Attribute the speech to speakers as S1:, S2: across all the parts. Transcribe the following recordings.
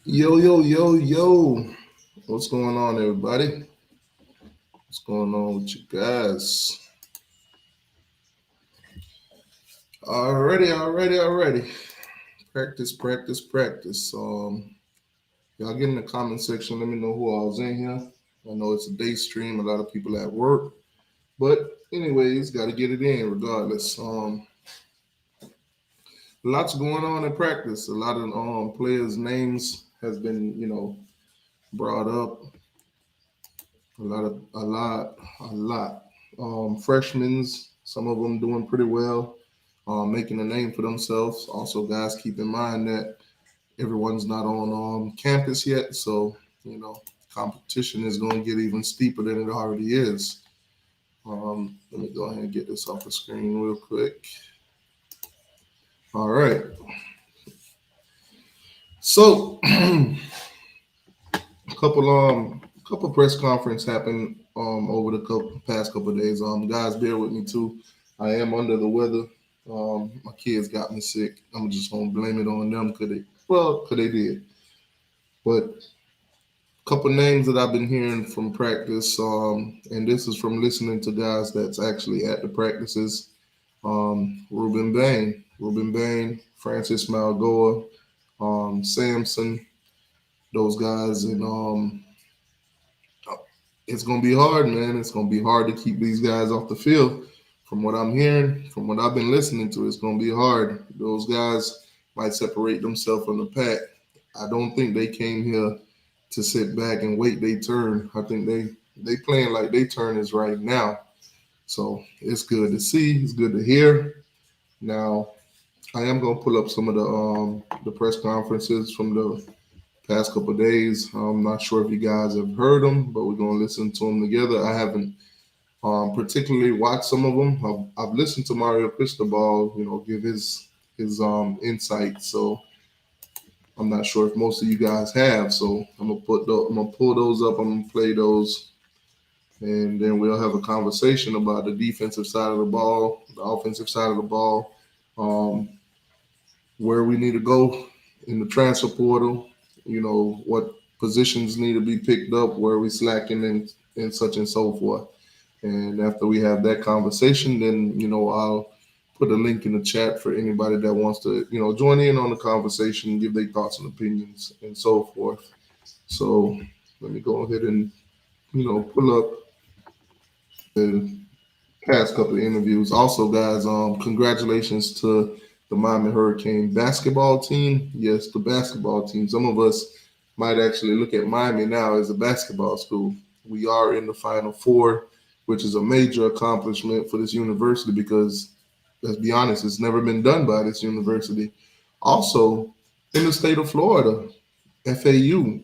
S1: Yo, yo, yo, yo. What's going on, everybody? What's going on with you guys? Already. Practice, practice, practice. Y'all get in the comment section. Let me know who all's in here. I know it's a day stream, a lot of people at work. But anyways, gotta get it in regardless. Lots going on in practice. A lot of players' names has been, brought up. A lot. Freshmen's, some of them doing pretty well, making a name for themselves. Also, guys, keep in mind that everyone's not on campus yet, so you know competition is going to get even steeper than it already is. Let me go ahead and get this off the screen real quick. All right. So, couple press conference happened over the past couple of days. Guys, bear with me too. I am under the weather. My kids got me sick. I'm just gonna blame it on them cause they did. But couple names that I've been hearing from practice, and this is from listening to guys that's actually at the practices. Ruben Bain, Francis Malgoa, Samson, those guys, and it's gonna be hard, man. It's gonna be hard to keep these guys off the field. From what I'm hearing, from what I've been listening to, it's gonna be hard. Those guys might separate themselves from the pack. I don't think they came here to sit back and wait their turn. I think they playing like their turn is right now. So it's good to see. It's good to hear. Now I am gonna pull up some of the press conferences from the past couple of days. I'm not sure if you guys have heard them, but we're gonna listen to them together. I haven't particularly watched some of them. I've listened to Mario Cristobal, give his insight. So I'm not sure if most of you guys have. So I'm gonna pull those up. I'm gonna play those, and then we'll have a conversation about the defensive side of the ball, the offensive side of the ball, um, where we need to go in the transfer portal. What positions need to be picked up, where we slacking, and such and so forth. And after we have that conversation, then I'll put a link in the chat for anybody that wants to join in on the conversation, give their thoughts and opinions and so forth. So let me go ahead and pull up the past couple of interviews. Also, guys, congratulations to the Miami Hurricane basketball team. Yes, the basketball team. Some of us might actually look at Miami now as a basketball school. We are in the Final Four, which is a major accomplishment for this university because, let's be honest, it's never been done by this university. Also, in the state of Florida, FAU,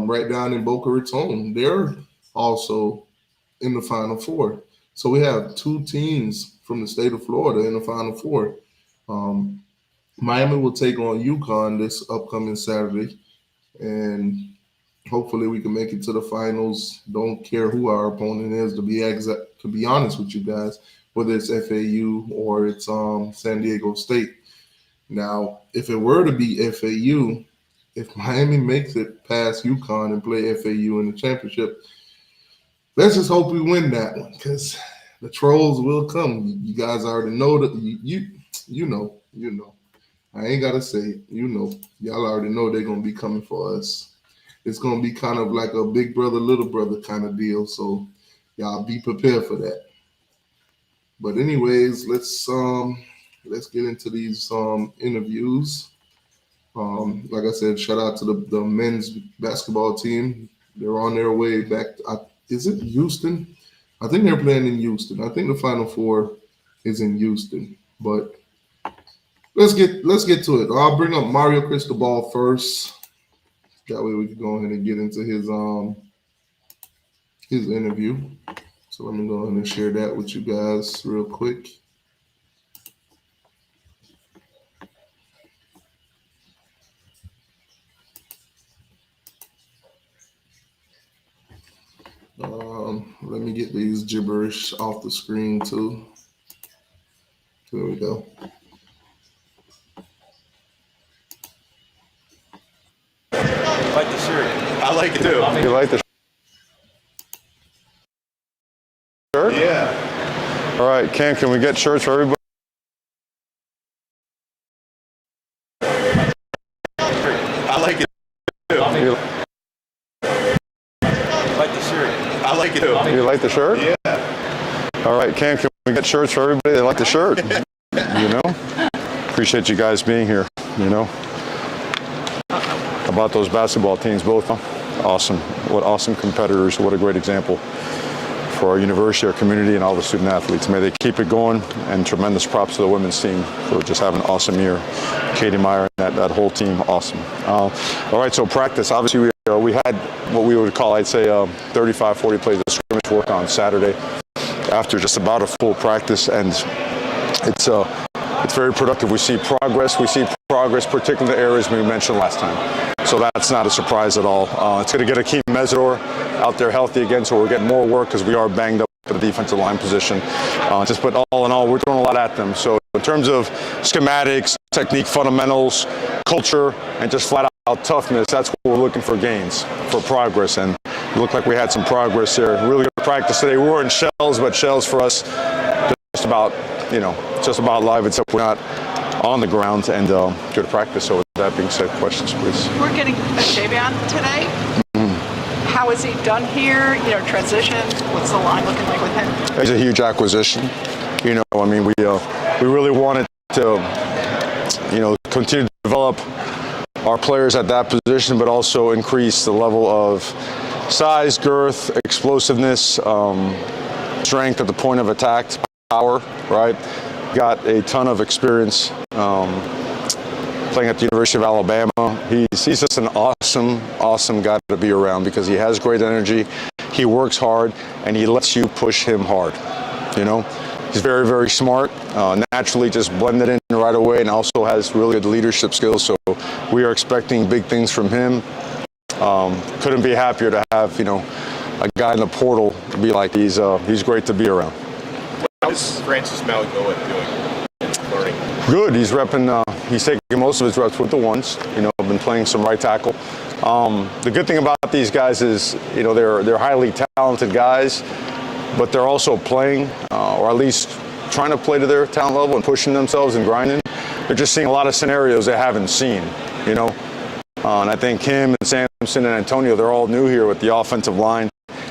S1: right down in Boca Raton, they're also in the Final Four. So we have two teams from the state of Florida in the Final Four. Um, Miami will take on UConn this upcoming Saturday, and hopefully we can make it to the finals. Don't care who our opponent is. To be honest with you guys, whether it's FAU or it's San Diego State. Now, if it were to be FAU, if Miami makes it past UConn and play FAU in the championship, let's just hope we win that one because the trolls will come. You guys already know that you know. I ain't gotta say it. Y'all already know they're gonna be coming for us. It's gonna be kind of like a big brother, little brother kind of deal. So y'all be prepared for that. But anyways, let's get into these interviews. Like I said, shout out to the men's basketball team. They're on their way back. Is it Houston? I think they're playing in Houston. I think the Final Four is in Houston. But let's get to it. I'll bring up Mario Cristobal first. That way we can go ahead and get into his interview. So let me go ahead and share that with you guys real quick. Let me get these gibberish off the screen too. There we go.
S2: like the shirt. I like it too.
S3: You like the shirt?
S2: Yeah.
S3: All right, Cam, can we get shirts for everybody?
S2: I like it too. Like the shirt. I like it too.
S3: You like the shirt?
S2: Yeah.
S3: All right, Cam, can we get shirts for everybody that like the shirt? You know? Appreciate you guys being here, you know? About those basketball teams, both awesome. What awesome competitors. What a great example for our university, our community, and all the student athletes. May they keep it going, and tremendous props to the women's team for just having an awesome year. Katie Meyer and that whole team, awesome. All right, so practice. Obviously, we had what we would call, I'd say, 35, 40 plays of scrimmage work on Saturday after just about a full practice, and it's very productive. We see progress, particularly in the areas we mentioned last time. So that's not a surprise at all. It's going to get Akeem Mesidor out there healthy again, so we're getting more work because we are banged up at the defensive line position. But all in all, we're throwing a lot at them. So in terms of schematics, technique, fundamentals, culture, and just flat out toughness, that's what we're looking for gains, for progress. And it looked like we had some progress there. Really good practice today. We were in shells, but shells for us just about live, except we're not on the ground, and good practice. So with that being said, questions, please.
S4: We're getting a Shavion today. How is he done here? You know, transition. What's the line looking like with him?
S3: He's a huge acquisition. You know, I mean, we really wanted to, continue to develop our players at that position, but also increase the level of size, girth, explosiveness, strength at the point of attack, power, right? Got a ton of experience playing at the University of Alabama. He's just an awesome guy to be around because he has great energy, he works hard, and he lets you push him hard. You know, he's very, very smart, naturally just blended in right away, and also has really good leadership skills. So we are expecting big things from him. Couldn't be happier to have, a guy in the portal to be like he's great to be around.
S2: How's Francis Maligoa doing? Learning.
S3: Good. He's repping. He's taking most of his reps with the ones. Been playing some right tackle. The good thing about these guys is, they're highly talented guys, but they're also playing, or at least trying to play to their talent level and pushing themselves and grinding. They're just seeing a lot of scenarios they haven't seen. And I think him and Samson and Antonio, they're all new here with the offensive line.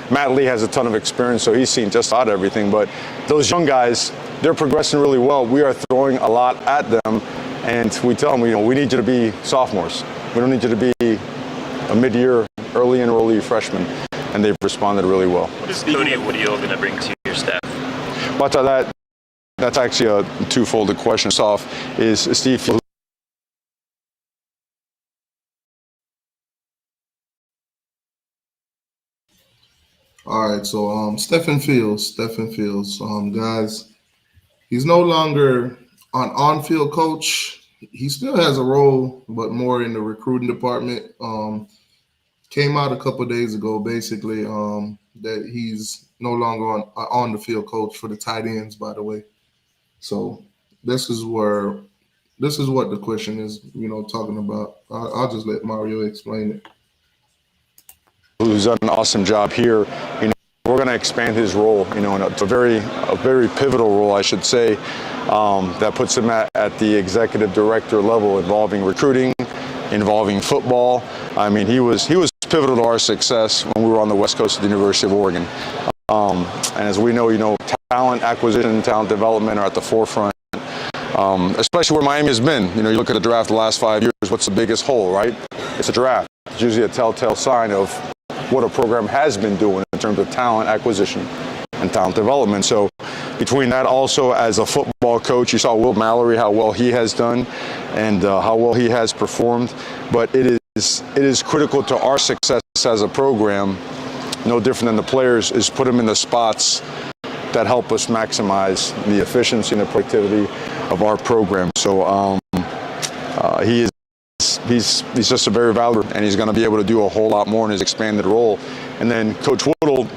S3: Matt Lee has a ton of experience, so he's seen just about everything. But those young guys, they're progressing really well. We are throwing a lot at them, and we tell them, we need you to be sophomores. We don't need you to be a mid-year, early enrollee freshman. And they've responded really well.
S5: What is Cody Woodhill going to bring to your staff?
S3: But that's actually a two-folded question. First off, is Steve Fields.
S1: All right, so Stephen Fields, guys, he's no longer an on-field coach. He still has a role, but more in the recruiting department. Came out a couple of days ago, basically, that he's no longer on the field coach for the tight ends, by the way. So this is what the question is, talking about. I'll just let Mario explain it.
S3: Who's done an awesome job here. We're going to expand his role, and it's a very pivotal role, I should say, that puts him at the executive director level, involving recruiting, involving football. I mean, he was pivotal to our success when we were on the west coast of the University of Oregon. And as we know, talent acquisition, talent development are at the forefront, especially where Miami has been. You look at the draft the last 5 years, what's the biggest hole, right? It's a draft. It's usually a telltale sign of what a program has been doing in terms of talent acquisition and talent development. So between that, also as a football coach, you saw Will Mallory, how well he has done and how well he has performed. But it is critical to our success as a program, no different than the players, is put them in the spots that help us maximize the efficiency and the productivity of our program. So he's just a very valuable, and he's going to be able to do a whole lot more in his expanded role. And then Coach Woodle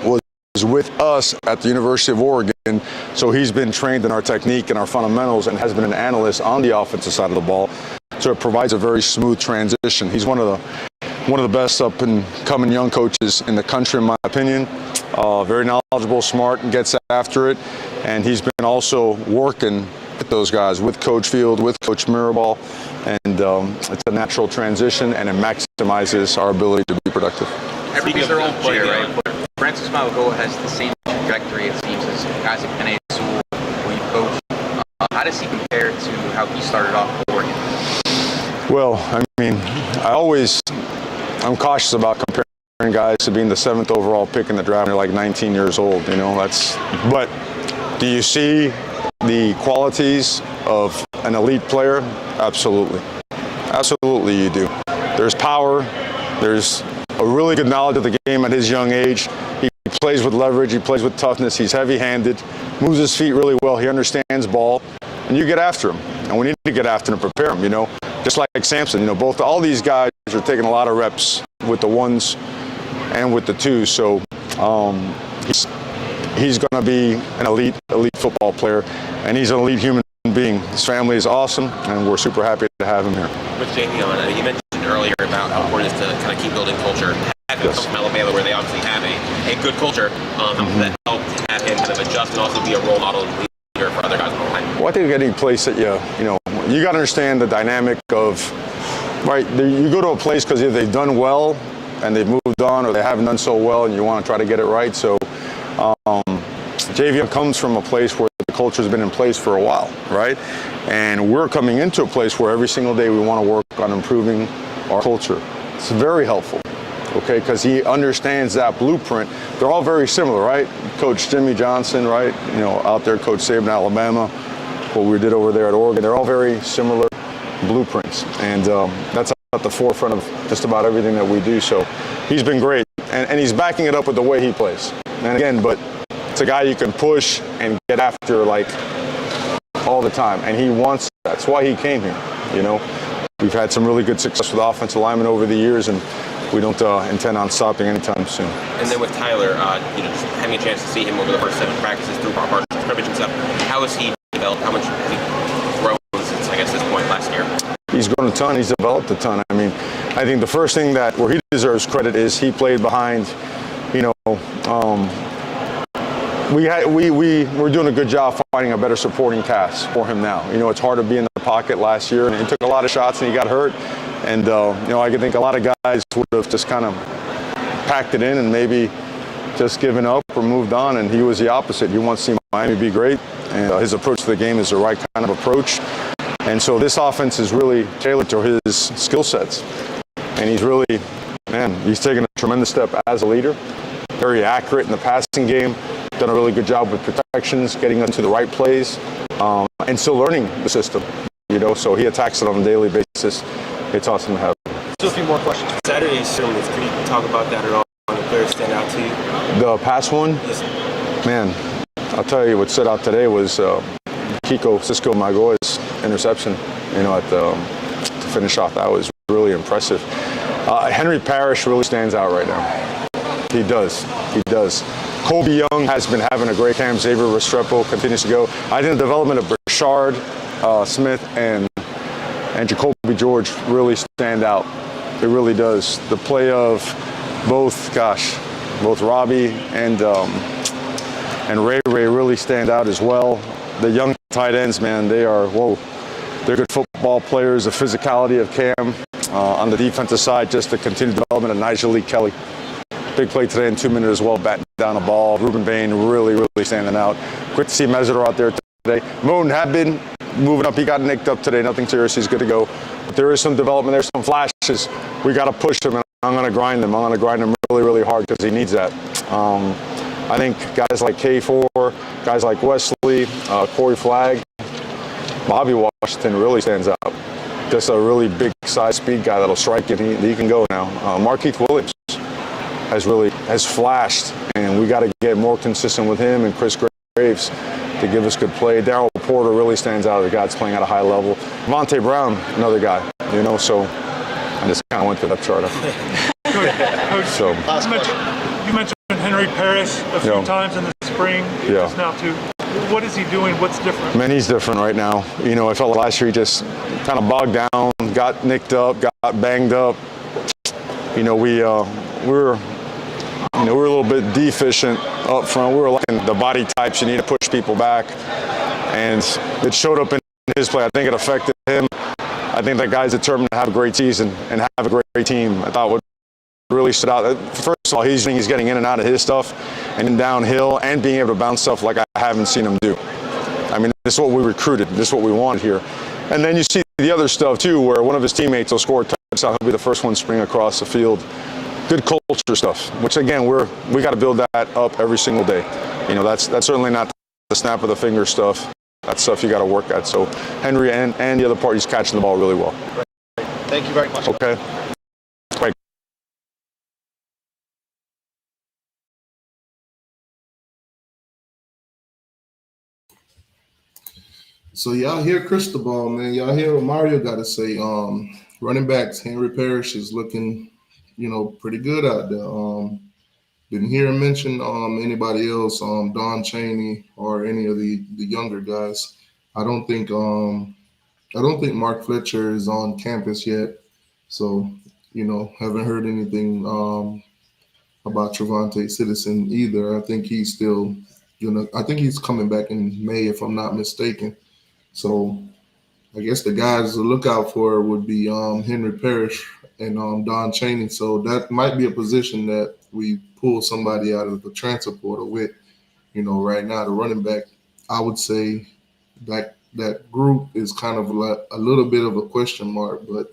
S3: was with us at the University of Oregon, so he's been trained in our technique and our fundamentals and has been an analyst on the offensive side of the ball. So it provides a very smooth transition. He's one of one of the best up-and-coming young coaches in the country, in my opinion. Very knowledgeable, smart, and gets after it. And he's been also working with those guys, with Coach Field, with Coach Mirabal. And it's a natural transition, and it maximizes our ability to be productive.
S6: Everybody's their own player, right? But Francis Malgo has the same trajectory, it seems, as guys like Penny Sewell, who you coach. How does he compare to how he started off at Oregon?
S3: Well, I mean, I'm cautious about comparing guys to being the 7th overall pick in the draft. They're like 19 years old, you know. But do you see the qualities of an elite player? Absolutely. Absolutely you do. There's power. There's a really good knowledge of the game at his young age. He plays with leverage. He plays with toughness. He's heavy-handed, moves his feet really well. He understands ball, and you get after him. And we need to get after him and prepare him, you know. Just like Samson, you know, all these guys are taking a lot of reps with the 1s and with the 2s. So he's going to be an elite football player, and he's an elite human being. His family is awesome, and we're super happy to have him here.
S7: With JP on, you mentioned earlier about how important it is to kind of keep building culture. Having come from Alabama, where they obviously have a good culture, that helped have him kind of adjust and also be a role model and leader for other guys on the line.
S3: Well, I think any place that you got to understand the dynamic of, right, you go to a place because either they've done well and they've moved on, or they haven't done so well and you want to try to get it right. So JV comes from a place where the culture has been in place for a while, right? And we're coming into a place where every single day we want to work on improving our culture. It's very helpful, okay, because he understands that blueprint. They're all very similar, right? Coach Jimmy Johnson, right? You know, out there, Coach Saban, Alabama, what we did over there at Oregon. They're all very similar blueprints, and that's at the forefront of just about everything that we do. So he's been great, and he's backing it up with the way he plays. And again, but it's a guy you can push and get after like all the time, and he wants that. That's why he came here, you know. We've had some really good success with offensive linemen over the years, and we don't intend on stopping anytime soon.
S7: And then with Tyler, just having a chance to see him over the first 7 practices through our scrimmage and stuff, how has he developed? How much has he grown since, I guess, this point last year?
S3: He's grown a ton. He's developed a ton. I mean, I think the first thing where he deserves credit is he played behind, we're doing a good job finding a better supporting cast for him now. You know, it's hard to be in the pocket last year, and he took a lot of shots and he got hurt. And, I think a lot of guys would have just kind of packed it in and maybe just given up or moved on, and he was the opposite. He wants to see Miami be great, and his approach to the game is the right kind of approach. And so this offense is really tailored to his skill sets. And he's really, he's taken a tremendous step as a leader, very accurate in the passing game, done a really good job with protections, getting into the right plays, and still learning the system, so he attacks it on a daily basis. It's awesome to have.
S8: Still a few more questions.
S2: Saturday's scrimmage, can you talk about that at all? Any players stand out to you?
S3: The pass one?
S2: Yes.
S3: Man, I'll tell you what stood out today was Cisco Magoy's interception, to finish off. That was really impressive. Henry Parrish really stands out right now. He does. Colby Young has been having a great camp. Xavier Restrepo continues to go. I think the development of Brashard Smith and Jacoby George really stand out. It really does. The play of both Robbie and Ray really stand out as well. The young tight ends, man, they're good football players. The physicality of Cam on the defensive side, just the continued development of Nigel Lee Kelly. Big play today in 2 minutes as well, batting down the ball. Ruben Bain really standing out. Great to see Mesidor out there today. Moon had been moving up. He got nicked up today. Nothing serious. He's good to go. But there is some development. There's some flashes. We got to push him, and I'm going to grind him. I'm going to grind him really hard because he needs that. I think guys like K4, guys like Wesley, Corey Flagg, Bobby Washington really stands out. Just a really big size speed guy that'll strike it. He can go now. Markeith Williams has flashed, and we got to get more consistent with him and Chris Graves to give us good play. Darryl Porter really stands out. The guy that's playing at a high level. Vontae Brown, another guy. So I just kind of went through that chart.
S8: You mentioned Henry Parrish a few times in the spring. Just now too. What is he doing? What's different?
S3: Man, he's different right now. I felt like last year he just kind of bogged down, got nicked up, got banged up. you know, we were a little bit deficient up front. We were lacking the body types you need to push people back, and it showed up in his play. I think it affected him. I think that guy's determined to have a great season and have a great team. I thought what really stood out, first of all, he's getting in and out of his stuff and then downhill and being able to bounce stuff like I haven't seen him do. I mean, this is what we recruited. This is what we wanted here. And then you see the other stuff, too, where one of his teammates will score a touchdown. He'll be the first one to spring across the field. Good culture stuff, which, again, we got to build that up every single day. You know, that's certainly not the snap of the finger stuff. That's stuff you got to work at. So Henry and the other parties catching the ball really well.
S6: Thank you very much.
S3: Okay. Great.
S1: So y'all hear Cristobal, man. Y'all hear what Mario got to say. Running backs, Henry Parrish is looking, you know, pretty good out there. Didn't hear him mention anybody else, Don Chaney or any of the younger guys. I don't think Mark Fletcher is on campus yet. So, you know, haven't heard anything about Trevante Citizen either. I think he's still, you know, I think he's coming back in May if I'm not mistaken. So I guess the guys to look out for would be Henry Parrish and Don Chaney. So that might be a position that we pull somebody out of the transfer portal with. You know, right now the running back, I would say that group is kind of like a little bit of a question mark, but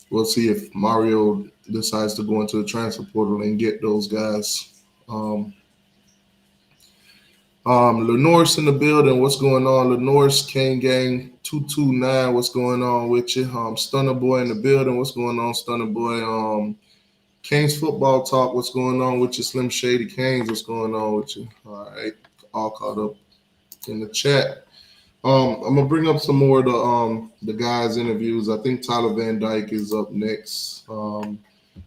S1: we'll see if Mario decides to go into the transfer portal and get those guys. Lenore's in the building. What's going on? Lenore's Kane Gang 229. What's going on with you? Stunner Boy in the building. What's going on, Stunner Boy? Canes Football Talk. What's going on with you? Slim Shady Canes. What's going on with you? All right, all caught up in the chat. I'm gonna bring up some more of the guys' interviews. I think Tyler Van Dyke is up next.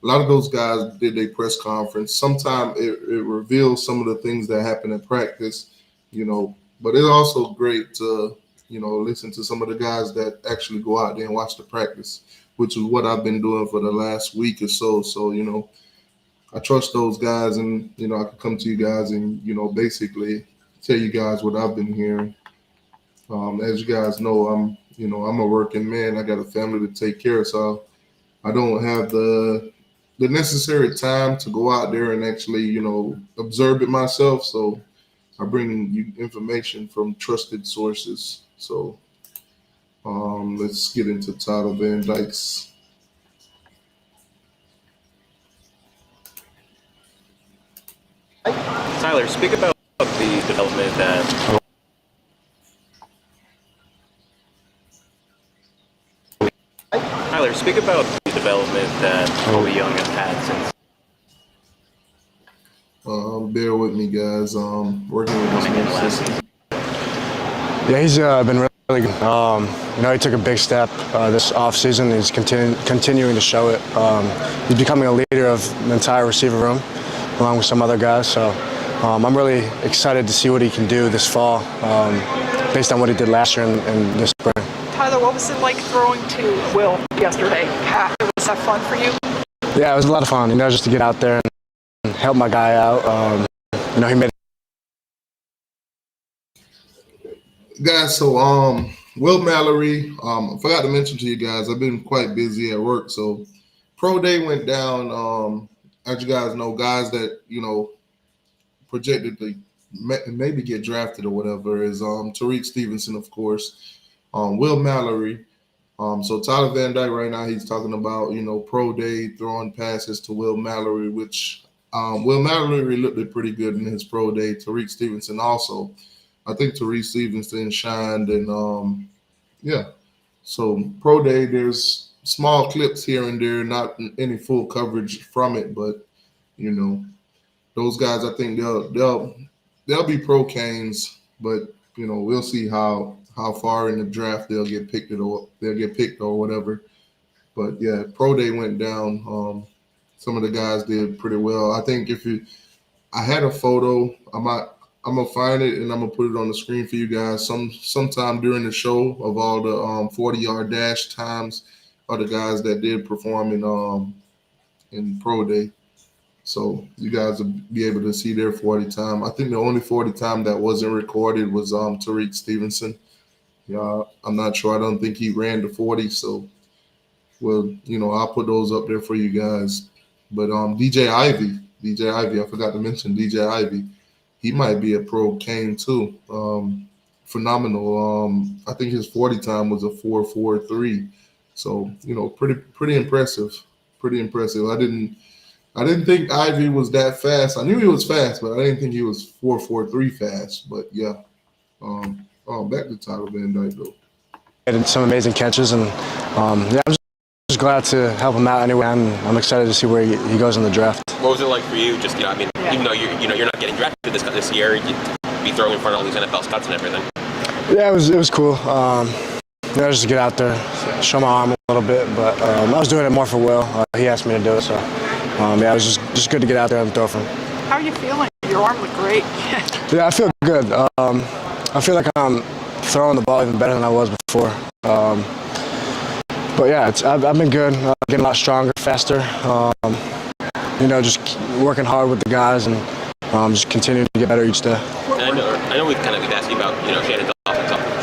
S1: A lot of those guys did a press conference. Sometimes it reveals some of the things that happen in practice, you know, but it's also great to, you know, listen to some of the guys that actually go out there and watch the practice, which is what I've been doing for the last week or so. So, you know, I trust those guys, and, you know, I can come to you guys and, you know, basically tell you guys what I've been hearing. As you guys know, I'm a working man. I got a family to take care of, so I don't have the necessary time to go out there and actually, you know, observe it myself. So I bring you information from trusted sources. So let's get into Tyler Van Dyke's.
S5: Tyler, speak about the development that Kobe Young has had since.
S1: Bear with me, guys. Working with this new system.
S9: Yeah, he's been really good. You know, he took a big step this offseason. He's continuing to show it. He's becoming a leader of the entire receiver room, along with some other guys. So I'm really excited to see what he can do this fall, based on what he did last year and this spring.
S4: Tyler, what was it like throwing to Will yesterday? Was that fun for you?
S9: Yeah, it was a lot of fun, you know, just to get out there and help my guy out. You know, he made.
S1: Guys, so Will Mallory, I forgot to mention to you guys, I've been quite busy at work. So Pro Day went down. As you guys know, guys that, you know, projected to maybe get drafted or whatever is Tariq Stevenson, of course. Will Mallory. So Tyler Van Dyke right now, he's talking about, you know, Pro Day, throwing passes to Will Mallory, which Will Mallory looked pretty good in his Pro Day. Tariq Stevenson also. I think Tariq Stevenson shined, and yeah. So Pro Day, there's small clips here and there, not any full coverage from it, but, you know, those guys, I think they'll be pro Canes, but, you know, we'll see how far in the draft they'll get picked or whatever. But yeah, Pro Day went down. Some of the guys did pretty well. I think I had a photo. I'm gonna find it and I'm gonna put it on the screen for you guys sometime during the show of all the 40-yard dash times of the guys that did perform in pro day. So you guys will be able to see their 40 time. I think the only 40 time that wasn't recorded was Tariq Stevenson. Yeah, I'm not sure. I don't think he ran the 40. So, well, I'll put those up there for you guys. But DJ Ivy, I forgot to mention DJ Ivy. He might be a pro cane too. Phenomenal. I think his 40 time was a 4.43. So, pretty impressive. Pretty impressive. I didn't think Ivy was that fast. I knew he was fast, but I didn't think he was 4.43 fast. But yeah. Back to Tyler Van Dyke though.
S9: Had some amazing catches, and yeah, I'm just glad to help him out anyway. I'm excited to see where he goes in the draft.
S7: What was it like for you? Just even though you're not getting drafted this year, you'd be throwing in front of all these NFL scouts and everything.
S9: Yeah, it was cool. Just to get out there, show my arm a little bit, but I was doing it more for Will. He asked me to do it, so yeah, it was just good to get out there and throw for him.
S4: How are you feeling? Your arm looked great.
S9: Yeah, I feel good. I feel like I'm throwing the ball even better than I was before. But yeah, I've been good, getting a lot stronger, faster. Just working hard with the guys and just continuing to get better each day.
S7: And I know we've asked you about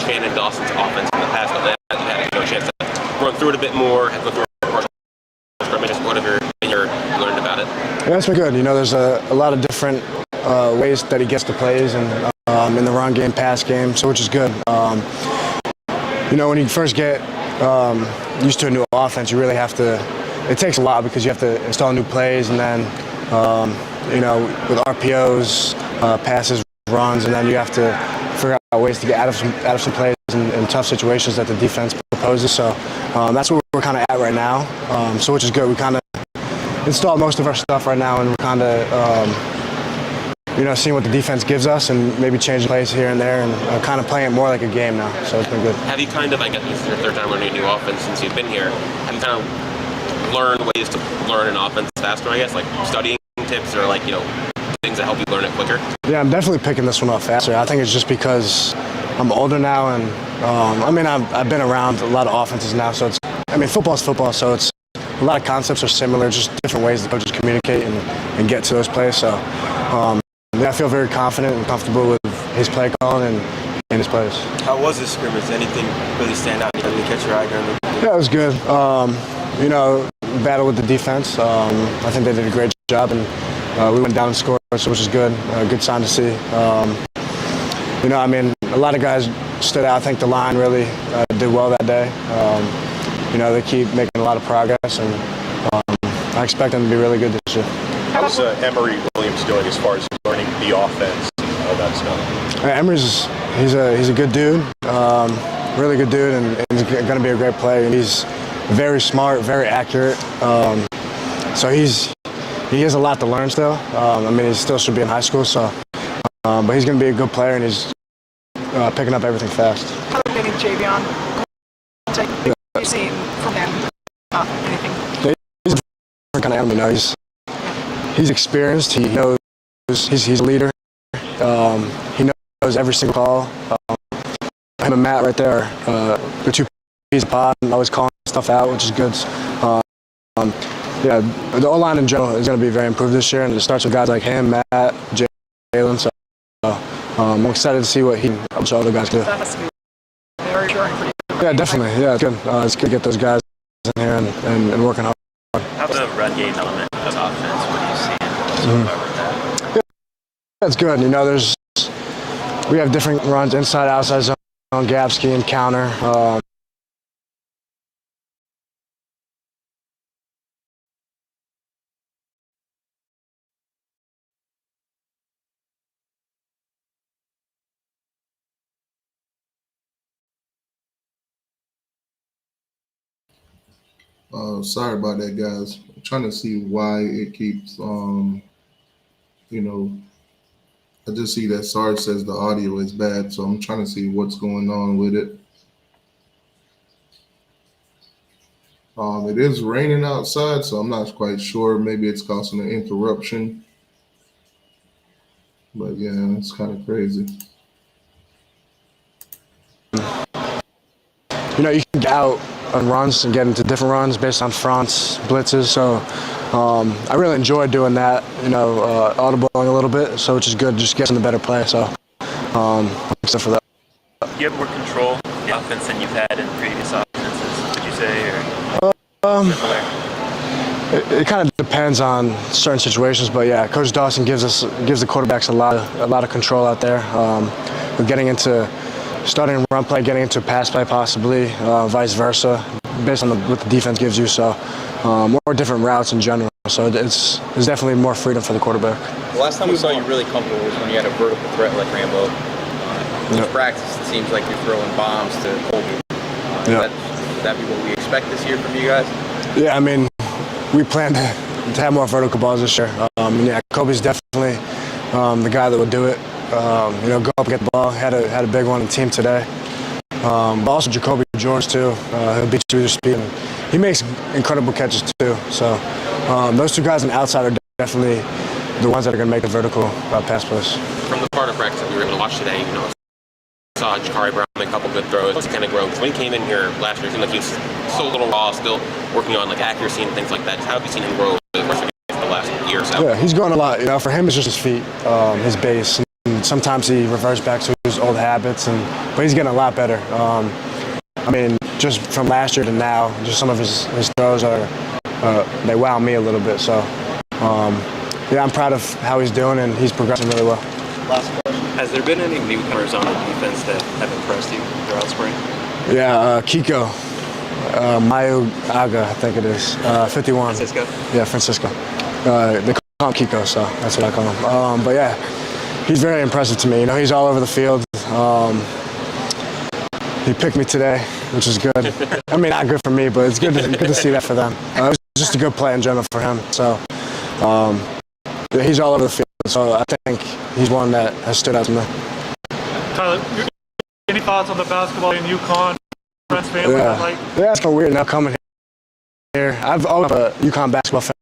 S7: Shannon Dawson's offense in the past, but you had a chance to run through it a bit more, go through a scrimmage, whatever you learned about it.
S9: Yeah, it's been good. There's a lot of different ways that he gets the plays and in the run game, pass game, so which is good. When you first get used to a new offense, you really have to. It takes a while because you have to install new plays, and then with RPOs, passes, runs, and then you have to figure out ways to get out of some plays in tough situations that the defense proposes. So that's where we're kind of at right now. So which is good. We kind of installed most of our stuff right now, and we're kind of seeing what the defense gives us and maybe changing plays here and there and kind of playing it more like a game now. So it's been good.
S7: Have you I guess this is your third time learning a new offense since you've been here, have you kind of learned ways to learn an offense faster, I guess, like studying tips or things that help you learn it quicker? Yeah, I'm definitely picking this one up faster. I think it's just because I'm older now and I've been around a lot of offenses now, so football's football, so it's a lot of concepts are similar, just different ways the coaches communicate and get to those plays. So I feel very confident and comfortable with his play calling and his plays.
S2: How was this scrimmage? Anything really stand out? Did you catch your eye during the game?
S9: Yeah, it was good. Battle with the defense. I think they did a great job, and we went down and scored, which was good. Good sign to see. A lot of guys stood out. I think the line really did well that day. They keep making a lot of progress, and I expect them to be really good this year.
S3: How's Emory Williams doing as far as learning the offense and all that stuff?
S9: Emory's he's a good dude, really good dude, and he's going to be a great player. He's very smart, very accurate. So he has a lot to learn still. He still should be in high school, so but he's going to be a good player, and he's picking up everything fast.
S4: How about getting Javion? You've seen from him anything?
S9: He's a different kind of animal. He's experienced. He knows. He's a leader. He knows every single call. Him and Matt right there, the two pieces of pod, and always calling stuff out, which is good. The O-line in general is going to be very improved this year, and it starts with guys like him, Matt, Jalen. So I'm excited to see what other guys can do.
S4: That has to be very pretty good.
S9: Yeah, definitely. Yeah, it's good. It's good to get those guys in here and working hard.
S5: How's the run game element of offense? What are you seeing?
S9: Yeah, it's good. We have different runs, inside, outside zone, gap scheme, counter.
S1: Sorry about that, guys. I'm trying to see why it keeps, I just see that Sarge says the audio is bad, so I'm trying to see what's going on with it. It is raining outside, so I'm not quite sure. Maybe it's causing an interruption. But yeah, it's kind of crazy.
S9: You can get out on runs and get into different runs based on fronts, blitzes. So I really enjoyed doing that, audibling a little bit, so which is good, just getting the better play. So, except for that.
S5: Do you have more control of the offense than you've had in previous offenses, would you say, or
S9: It kind of depends on certain situations, but yeah, Coach Dawson gives the quarterbacks a lot of control out there. We're getting into starting run play, getting into pass play possibly, vice versa, based on what the defense gives you. So more different routes in general. So it's definitely more freedom for the quarterback.
S6: The last time we saw you really comfortable was when you had a vertical threat like Rambo. In practice, it seems like you're throwing bombs to Colby. Would that be what we expect this year from you guys?
S9: Yeah, I mean, we plan to have more vertical balls this year. Kobe's definitely the guy that would do it. Go up and get the ball. Had a big one in the team today. But also Jacoby George too. He'll beat you with his speed. And he makes incredible catches too. So those two guys on the outside are definitely the ones that are going to make the vertical pass plays.
S7: From the part of practice that we were able to watch today, saw Jakari Brown make a couple good throws. He's kind of grown. When he came in here last year, it seemed like he was so little raw, still working on accuracy and things like that. How have you seen him grow the rest of the last year or so?
S9: Yeah, he's grown a lot. For him, it's just his feet, his base. And sometimes he reverts back to his old habits, but he's getting a lot better. Just from last year to now, just some of his throws they wow me a little bit. So, I'm proud of how he's doing, and he's progressing really well.
S2: Last question. Has there been any newcomers on the defense that have impressed you throughout spring?
S9: Yeah, Kiko. Mayo Aga, I think it is. 51.
S2: Francisco?
S9: Yeah, Francisco. They call him Kiko, so that's what I call him. But yeah, he's very impressive to me. He's all over the field. He picked me today, which is good. Not good for me, but it's good to see that for them. It was just a good play in general for him. So he's all over the field. So I think he's one that has stood out to me.
S8: Tyler, any thoughts on the basketball in UConn? Friends, family?
S9: Yeah, it's kind of weird now coming here. I've always been a UConn basketball fan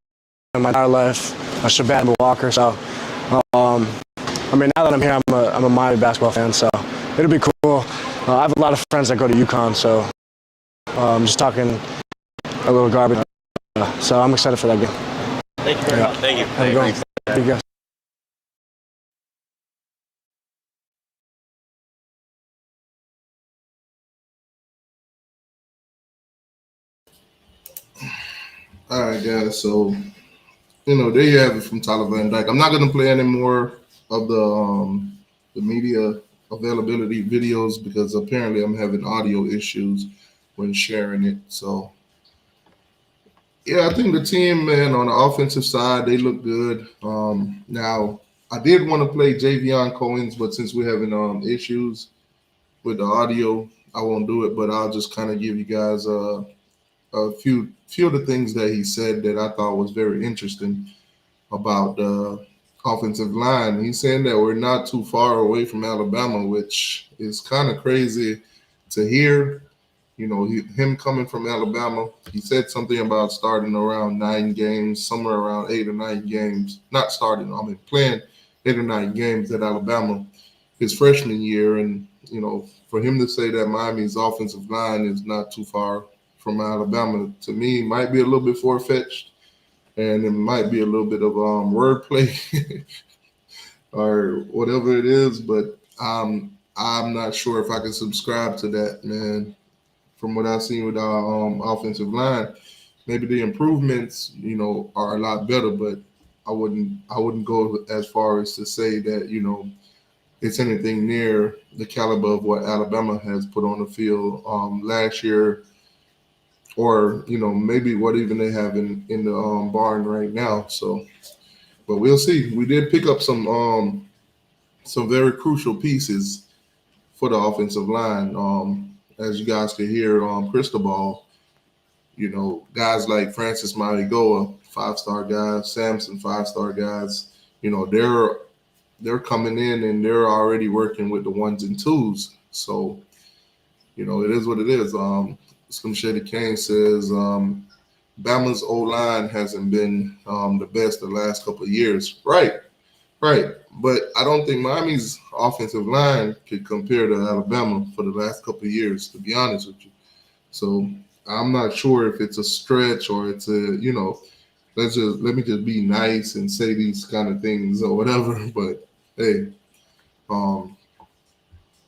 S9: my entire life. A Shabbat Walker. So, now that I'm here, I'm a Miami basketball fan. So it'll be cool. I have a lot of friends that go to UConn. So I'm just talking a little garbage. So I'm excited for that game.
S2: Thank you very much.
S7: Thank you.
S9: Have a good one. Thank you guys.
S1: All right, guys. So, there you have it from Tyler Van Dyke. I'm not going to play any more of the media availability videos because apparently I'm having audio issues when sharing it. So, yeah, I think the team, man, on the offensive side, they look good. Now, I did want to play Javion Cohen's, but since we're having issues with the audio, I won't do it. But I'll just kind of give you guys a few of the things that he said that I thought was very interesting about the offensive line. He's saying that we're not too far away from Alabama, which is kind of crazy to hear. Him coming from Alabama, he said something about starting around 9 games, somewhere around 8 or 9 games. Not starting, playing 8 or 9 games at Alabama his freshman year. And, for him to say that Miami's offensive line is not too far from Alabama, to me, might be a little bit far-fetched. And it might be a little bit of wordplay or whatever it is. But I'm not sure if I can subscribe to that, man. From what I've seen with our offensive line, maybe the improvements, are a lot better, but I wouldn't go as far as to say that, it's anything near the caliber of what Alabama has put on the field last year, or, maybe what even they have in the barn right now. So, but we'll see. We did pick up some very crucial pieces for the offensive line. As you guys can hear, Cristobal, guys like Francis Marigoa, 5-star guys, Samson, 5-star guys, they're coming in and they're already working with the 1s and 2s. So, it is what it is. Slim Shady Kane says Bama's O-line hasn't been the best the last couple of years. Right. But I don't think Miami's offensive line could compare to Alabama for the last couple of years, to be honest with you. So I'm not sure if it's a stretch or it's a, let me just be nice and say these kind of things or whatever. But hey,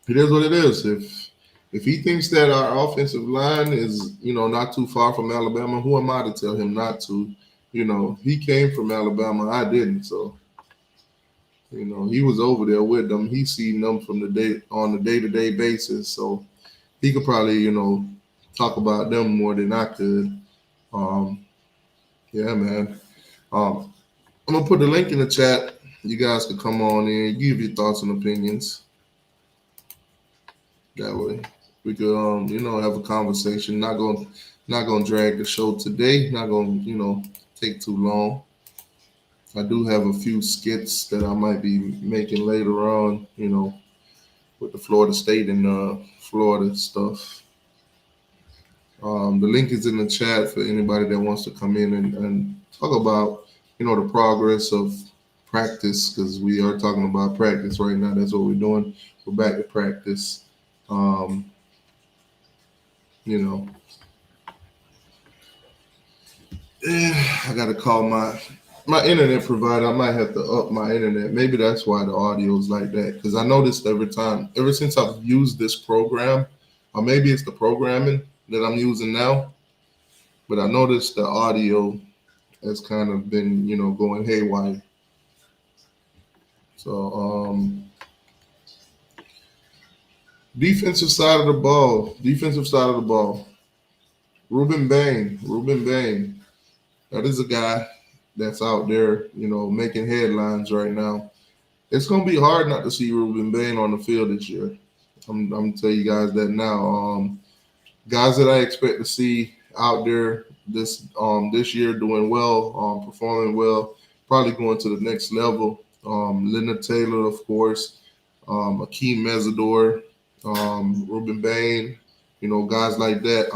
S1: it is what it is. If he thinks that our offensive line is, not too far from Alabama, who am I to tell him not to? He came from Alabama, I didn't. So, he was over there with them. He's seen them from on a day-to-day basis. So he could probably, talk about them more than I could. Yeah, man. I'm gonna put the link in the chat. You guys can come on in, give your thoughts and opinions. That way we could, have a conversation. Not gonna drag the show today. Not gonna, take too long. I do have a few skits that I might be making later on, with the Florida State and Florida stuff. The link is in the chat for anybody that wants to come in and talk about, the progress of practice, because we are talking about practice right now. That's what we're doing. We're back to practice. I gotta call my internet provider. I might have to up my internet. Maybe that's why the audio is like that. Because I noticed ever since I've used this program, or maybe it's the programming that I'm using now, but I noticed the audio has kind of been, going haywire. So, defensive side of the ball. Ruben Bain. That is a guy that's out there, making headlines right now. It's going to be hard not to see Ruben Bain on the field this year. I'm going to tell you guys that now. Guys that I expect to see out there this year doing well, performing well, probably going to the next level. Leonard Taylor, of course, Akeem Mesidor, Ruben Bain, guys like that.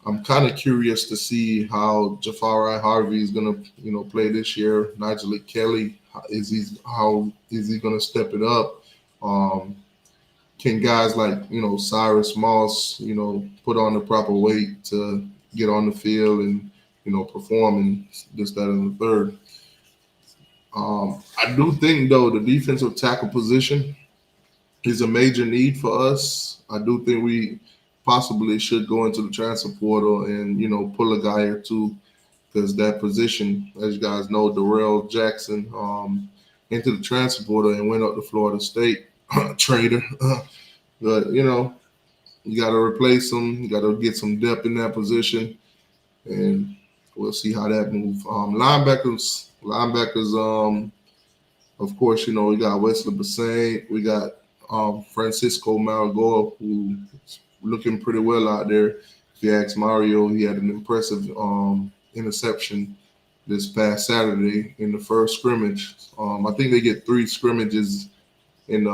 S1: I'm kind of curious to see how Jafari Harvey is gonna, play this year. Nigel Kelly, how is he gonna step it up? Can guys like, Cyrus Moss, put on the proper weight to get on the field and, perform in this, that, and the third. I do think, though, the defensive tackle position is a major need for us. I do think we possibly should go into the transfer portal and, pull a guy or two, because that position, as you guys know, Darrell Jackson into the transfer portal and went up to Florida State. Trader. But, you got to replace him. You got to get some depth in that position, and we'll see how that moves. Linebackers, of course, we got Wesley Bassane. We got Francisco Malagor, who's looking pretty well out there. If you ask Mario, he had an impressive interception this past Saturday in the first scrimmage. I think they get 3 scrimmages in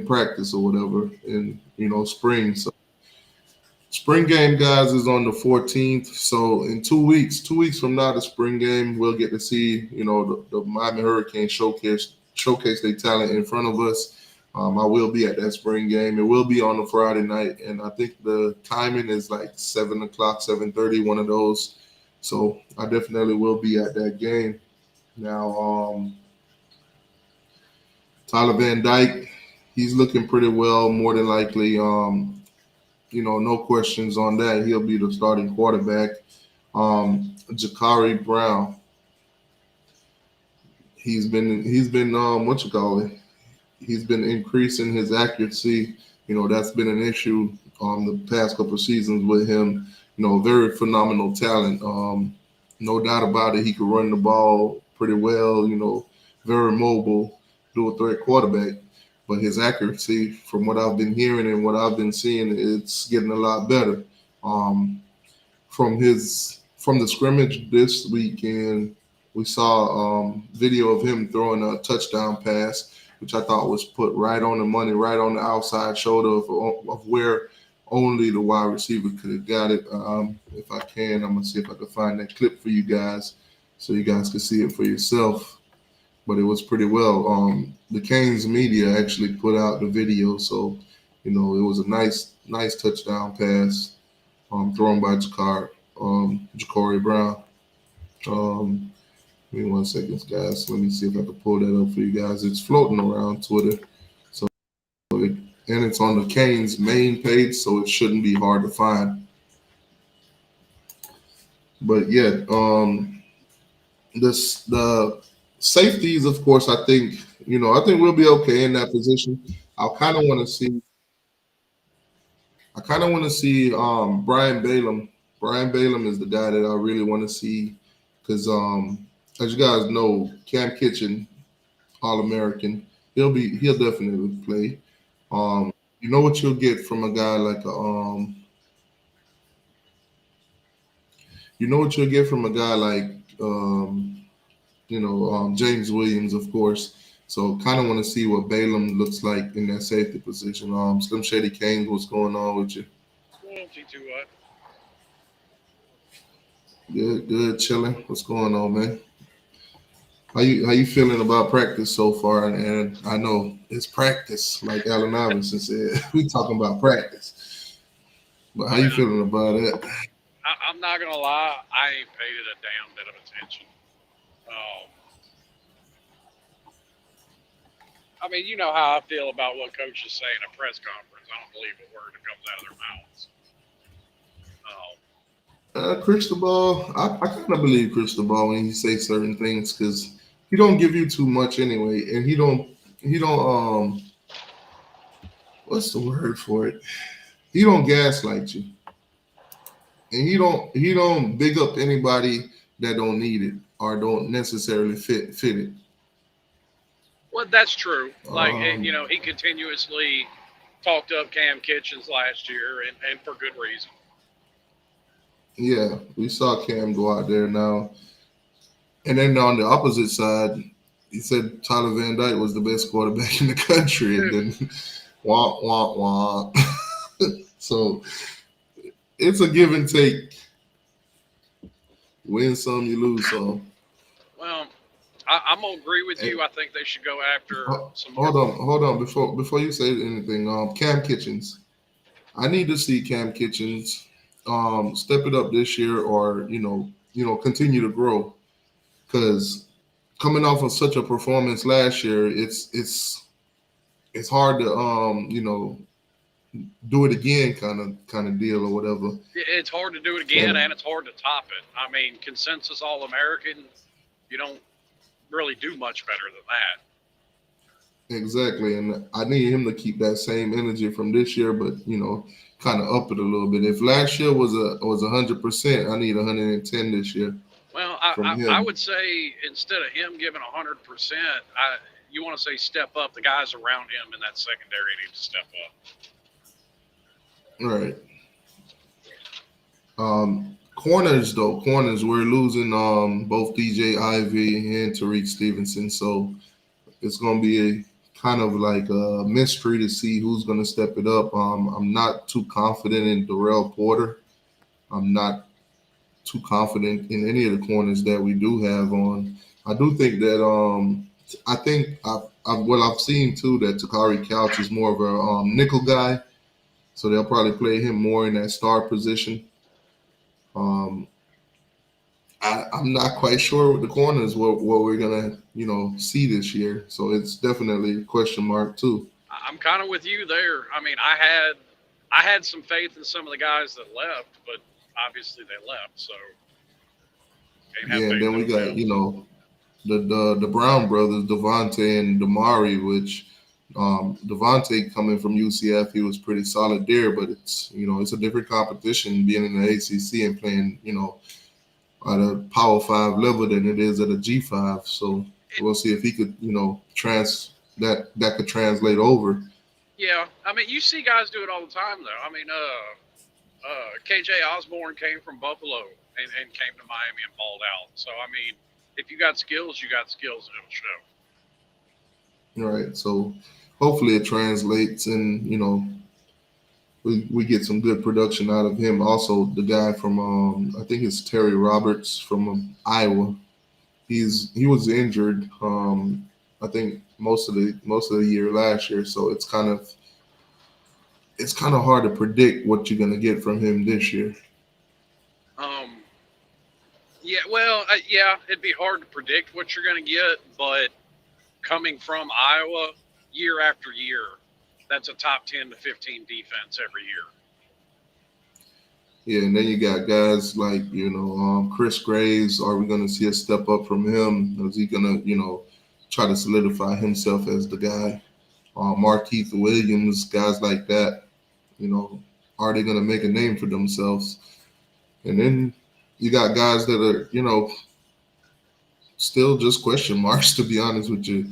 S1: practice or whatever in spring. So spring game, guys, is on the 14th. So in 2 weeks from now, the spring game, we'll get to see the Miami Hurricanes showcase their talent in front of us. I will be at that spring game. It will be on a Friday night, and I think the timing is like 7 o'clock, 7:30, one of those. So I definitely will be at that game. Now, Tyler Van Dyke, he's looking pretty well, more than likely. No questions on that. He'll be the starting quarterback. Jakari Brown, he's been he's been increasing his accuracy. That's been an issue the past couple of seasons with him. Very phenomenal talent. No doubt about it. He could run the ball pretty well. Very mobile, dual threat quarterback. But his accuracy, from what I've been hearing and what I've been seeing, it's getting a lot better. From the scrimmage this weekend, we saw video of him throwing a touchdown pass, which I thought was put right on the money, right on the outside shoulder of where only the wide receiver could have got it. If I can, I'm going to see if I can find that clip for you guys so you guys can see it for yourself. But it was pretty well. The Canes media actually put out the video, so it was a nice touchdown pass thrown by Jakari Ja'Cory Brown. Give me 1 second, guys. Let me see if I can pull that up for you guys. It's floating around Twitter, and it's on the Canes main page, so it shouldn't be hard to find. But yeah, the safeties, of course, I think we'll be okay in that position. I kind of want to see Brian Balaam. Brian Balaam is the guy that I really want to see because as you guys know, Cam Kitchen, All-American, he'll definitely play. You know what you'll get from a guy like James Williams, of course. So kind of want to see what Balaam looks like in that safety position. Slim Shady Kane, what's going on with you? Good, chilling. What's going on, man? How you feeling about practice so far? And I know it's practice, like Allen Iverson said. We talking about practice. But how you feeling about it?
S10: I'm not gonna lie, I ain't paid it a damn bit of attention. I mean, you know how I feel about what coaches say in a press conference. I don't believe a word that comes out of their mouths.
S1: Cristobal, I kind of believe Cristobal when he say certain things because he don't give you too much anyway, and he don't what's the word for it? He don't gaslight you, and he don't big up anybody that don't need it or don't necessarily fit it.
S10: Well, that's true. Like, he continuously talked up Cam Kitchens last year, and for good reason.
S1: Yeah, we saw Cam go out there now. And then on the opposite side, he said Tyler Van Dyke was the best quarterback in the country. And then, wah, wah, wah. So, it's a give and take. Win some, you lose some.
S10: Well, I'm going to agree with you. I think they should go after some more.
S1: Hold on. Before you say anything, Cam Kitchens. I need to see Cam Kitchens step it up this year or, continue to grow. Because coming off of such a performance last year, it's hard to, do it again kind of deal or whatever.
S10: It's hard to do it again, and it's hard to top it. I mean, consensus All-American, you don't really do much better than that.
S1: Exactly, and I need him to keep that same energy from this year, but kind of up it a little bit. If last year was 100%, I need 110 this year.
S10: Well, I would say instead of him giving 100%, you want to say step up. The guys around him in that secondary need to step up.
S1: Right. Corners, we're losing both DJ Ivy and Tariq Stevenson, so it's going to be a kind of like a mystery to see who's going to step it up. I'm not too confident in Darrell Porter. I'm not too confident in any of the corners that we do have on. I do think that I've seen too that Takari Couch is more of a nickel guy, so they'll probably play him more in that star position. I'm not quite sure with the corners what we're gonna see this year, so it's definitely a question mark too.
S10: I'm kind of with you there. I mean, I had some faith in some of the guys that left, but obviously they left, so
S1: yeah. And then we got the Brown brothers, Devontae and Damari, which Devontae coming from UCF, he was pretty solid there, but it's it's a different competition being in the ACC and playing at a Power 5 level than it is at a G5. So we'll see if he could that could translate over.
S10: Yeah, I mean, you see guys do it all the time, though. I mean, KJ Osborne came from Buffalo and came to Miami and balled out. So, I mean, if you got skills, you got skills, and it'll show.
S1: All right. So hopefully it translates and, we get some good production out of him. Also, the guy from, I think it's Terry Roberts from Iowa. He was injured, I think most of the year last year. So it's kind of hard to predict what you're going to get from him this year.
S10: Yeah, well, yeah, it'd be hard to predict what you're going to get, but coming from Iowa year after year, that's a top 10 to 15 defense every year.
S1: Yeah, and then you got guys like, Chris Graves. Are we going to see a step up from him? Is he going to, try to solidify himself as the guy? Markeith Williams, guys like that, are they going to make a name for themselves? And then you got guys that are, still just question marks, to be honest with you.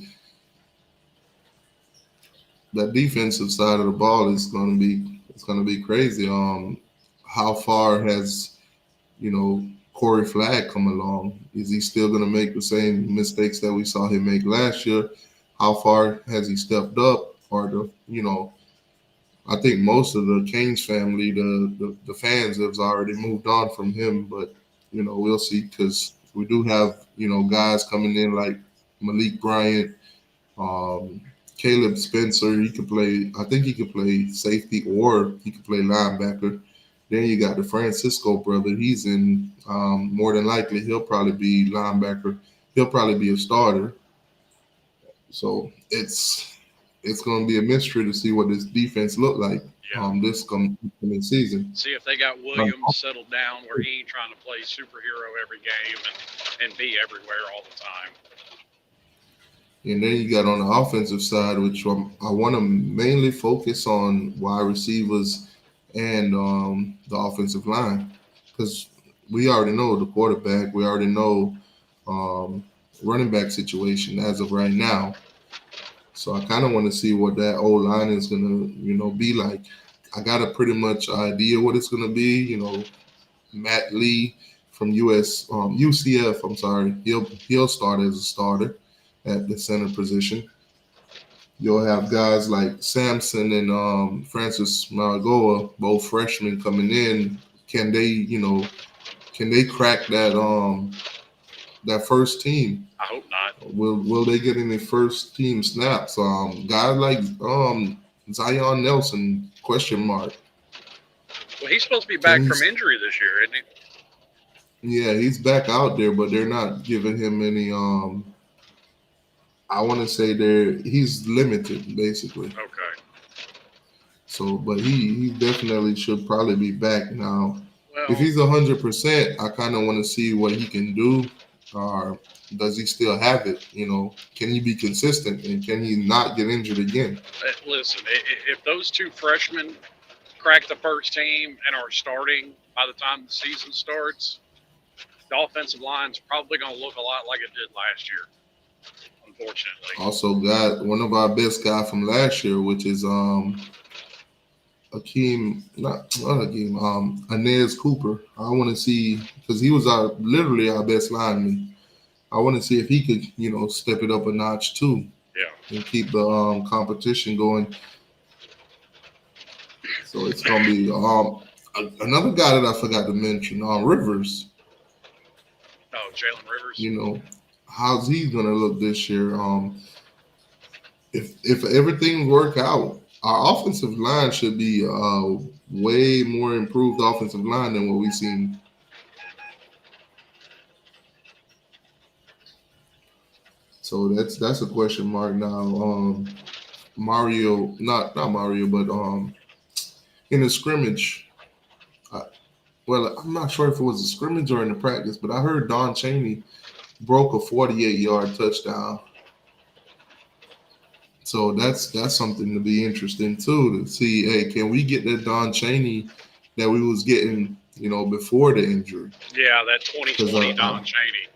S1: That defensive side of the ball is going to be crazy. How far has, Corey Flagg come along? Is he still going to make the same mistakes that we saw him make last year? How far has he stepped up? Or I think most of the Canes family, the fans, have already moved on from him. But we'll see, because we do have guys coming in like Malik Bryant, Caleb Spencer. He could play. I think he could play safety, or he could play linebacker. Then you got the Francisco brother. He's in. More than likely, he'll probably be linebacker. He'll probably be a starter. So it's going to be a mystery to see what this defense look like this coming season.
S10: See if they got Williams settled down where he ain't trying to play superhero every game and be everywhere all the time.
S1: And then you got on the offensive side, which I want to mainly focus on wide receivers and the offensive line, because we already know the quarterback. We already know running back situation as of right now. So I kind of want to see what that old line is going to, be like. I got a pretty much idea what it's going to be. Matt Lee from UCF. I'm sorry, he'll start as a starter at the center position. You'll have guys like Sampson and Francis Maragoa, both freshmen coming in. Can they crack that first team?
S10: I hope not.
S1: Will they get any first team snaps? Guys like Zion Nelson, question mark.
S10: Well, he's supposed to be back from injury this year, isn't he?
S1: Yeah, he's back out there, but they're not giving him any. I want to say he's limited, basically.
S10: Okay.
S1: So, but he definitely should probably be back now.
S10: Well,
S1: if he's 100%, I kind of want to see what he can do. Or does he still have it? Can he be consistent, and can he not get injured again?
S10: Listen, if those two freshmen crack the first team and are starting by the time the season starts, the offensive line's probably going to look a lot like it did last year, unfortunately.
S1: Also got one of our best guys from last year, which is Inez Cooper. I want to see, because he was literally our best lineman. I want to see if he could, step it up a notch too.
S10: Yeah.
S1: And keep the competition going. So it's gonna be another guy that I forgot to mention, Rivers.
S10: Oh, Jalen Rivers.
S1: How's he gonna look this year? If everything work out, our offensive line should be way more improved offensive line than what we've seen. So that's a question mark now. Mario, not Mario, but in the scrimmage. I'm not sure if it was a scrimmage or in the practice, but I heard Don Chaney broke a 48-yard touchdown. So that's something to be interesting too, to see, hey, can we get that Don Chaney that we was getting, before the injury?
S10: Yeah, that 2020 Don Chaney.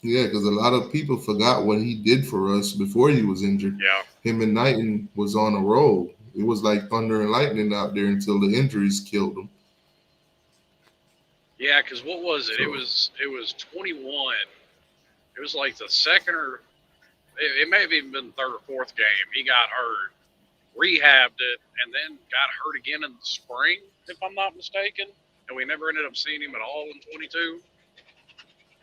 S1: Yeah, because a lot of people forgot what he did for us before he was injured.
S10: Yeah.
S1: Him and Knighton was on a roll. It was like thunder and lightning out there until the injuries killed him.
S10: Yeah, because what was it? It was 21. It was like the second or it may have even been the third or fourth game. He got hurt, rehabbed it, and then got hurt again in the spring, if I'm not mistaken. And we never ended up seeing him at all in 22.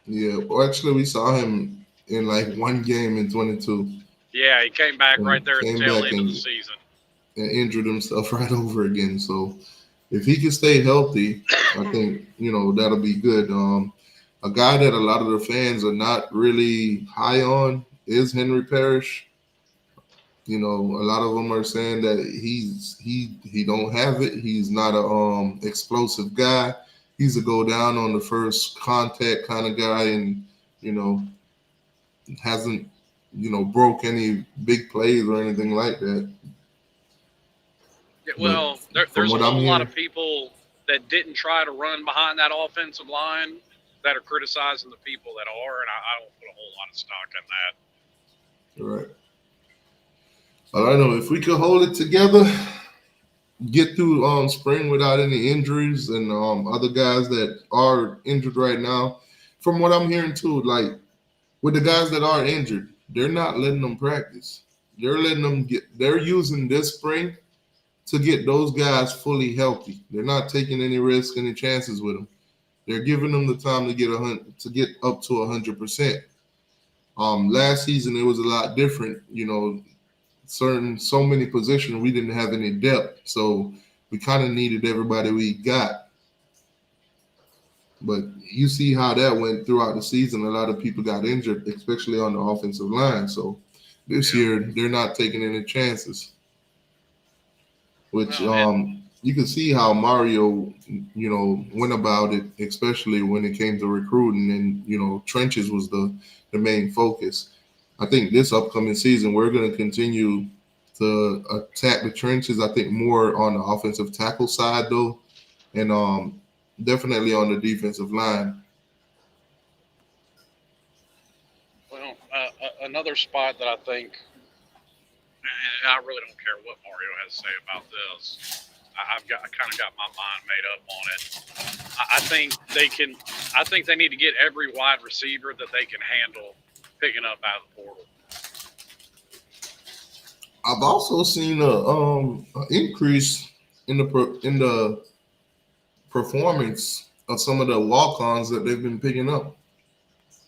S1: Yeah, well, actually, we saw him in like one game in 22.
S10: Yeah, he came back right there at the tail end of the season.
S1: And injured himself right over again. So if he can stay healthy, I think, that'll be good. A guy that a lot of the fans are not really high on is Henry Parrish. A lot of them are saying that he don't have it. He's not a explosive guy. He's a go down on the first contact kind of guy, and hasn't broke any big plays or anything like that.
S10: Yeah, well, there's a whole lot of people that didn't try to run behind that offensive line that are criticizing the people that are, and I don't put a whole lot of stock in that.
S1: Right. But I know if we could hold it together, get through spring without any injuries, and other guys that are injured right now, from what I'm hearing too, like with the guys that are injured, they're not letting them practice. They're using this spring to get those guys fully healthy. They're not taking any risks, any chances with them. They're giving them the time to get up to 100%. Last season it was a lot different. So many positions we didn't have any depth, so we kind of needed everybody we got. But you see how that went throughout the season. A lot of people got injured, especially on the offensive line. So this year they're not taking any chances. Which you can see how Mario, went about it, especially when it came to recruiting, and trenches was the main focus. I think this upcoming season we're going to continue to attack the trenches. I think more on the offensive tackle side though, and definitely on the defensive line.
S10: Well, another spot that I think, and I really don't care what Mario has to say about this. I kind of got my mind made up on it. I think they need to get every wide receiver that they can handle picking up out of the portal.
S1: I've also seen an increase in the performance of some of the walk-ons that they've been picking up.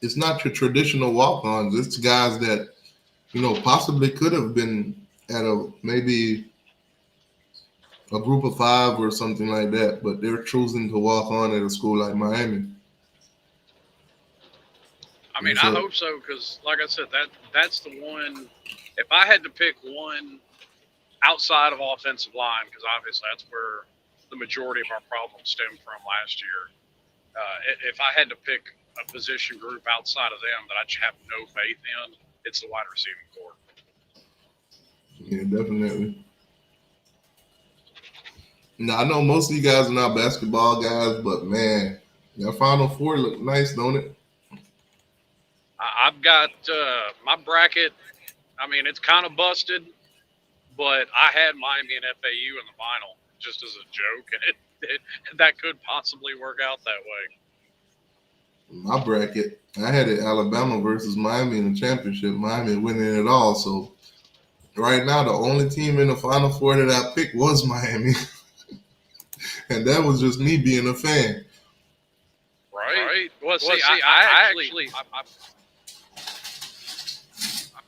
S1: It's not your traditional walk-ons. It's guys that possibly could have been at maybe a group of 5 or something like that, but they're choosing to walk on at a school like Miami.
S10: I mean, I hope so, because like I said, that's the one. If I had to pick one outside of offensive line, because obviously that's where the majority of our problems stemmed from last year. If I had to pick a position group outside of them that I just have no faith in, it's the wide receiving corps.
S1: Yeah, definitely. Now, I know most of you guys are not basketball guys, but man, that Final Four look nice, don't it?
S10: I've got my bracket. I mean, it's kind of busted, but I had Miami and FAU in the final just as a joke, and that could possibly work out that way.
S1: My bracket, I had it Alabama versus Miami in the championship. Miami winning it all. So right now, the only team in the Final Four that I picked was Miami. And that was just me being a fan.
S10: Right. Well, see, I actually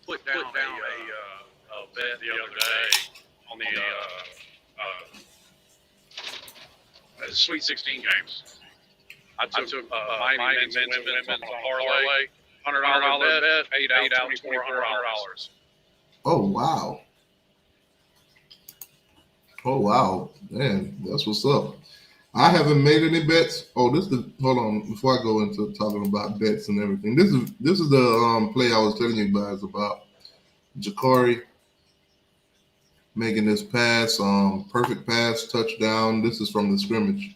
S10: put down a bet the other day on the Sweet 16 games. I took Miami men's and women's on a parlay, $100 bet, paid out $2,400.
S1: Oh, wow. Oh, wow. Man, that's what's up. I haven't made any bets. Oh, hold on, before I go into talking about bets and everything. This is the play I was telling you guys about. Ja'Cory making this pass, perfect pass, touchdown. This is from the scrimmage.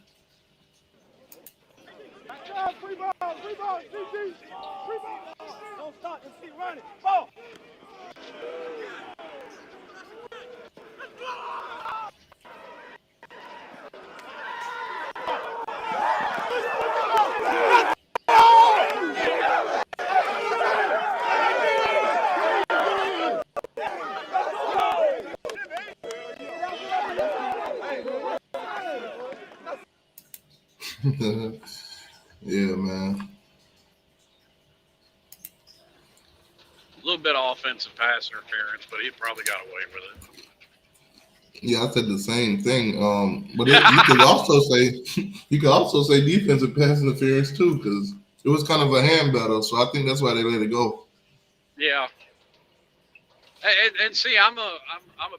S1: Don't stop, just keep running. Ball. Yeah, man.
S10: A little bit of offensive pass interference, but he probably got away with it.
S1: Yeah, I said the same thing. But you could also say defensive pass interference too, because it was kind of a hand battle. So I think that's why they let it go.
S10: Yeah. And see, I'm a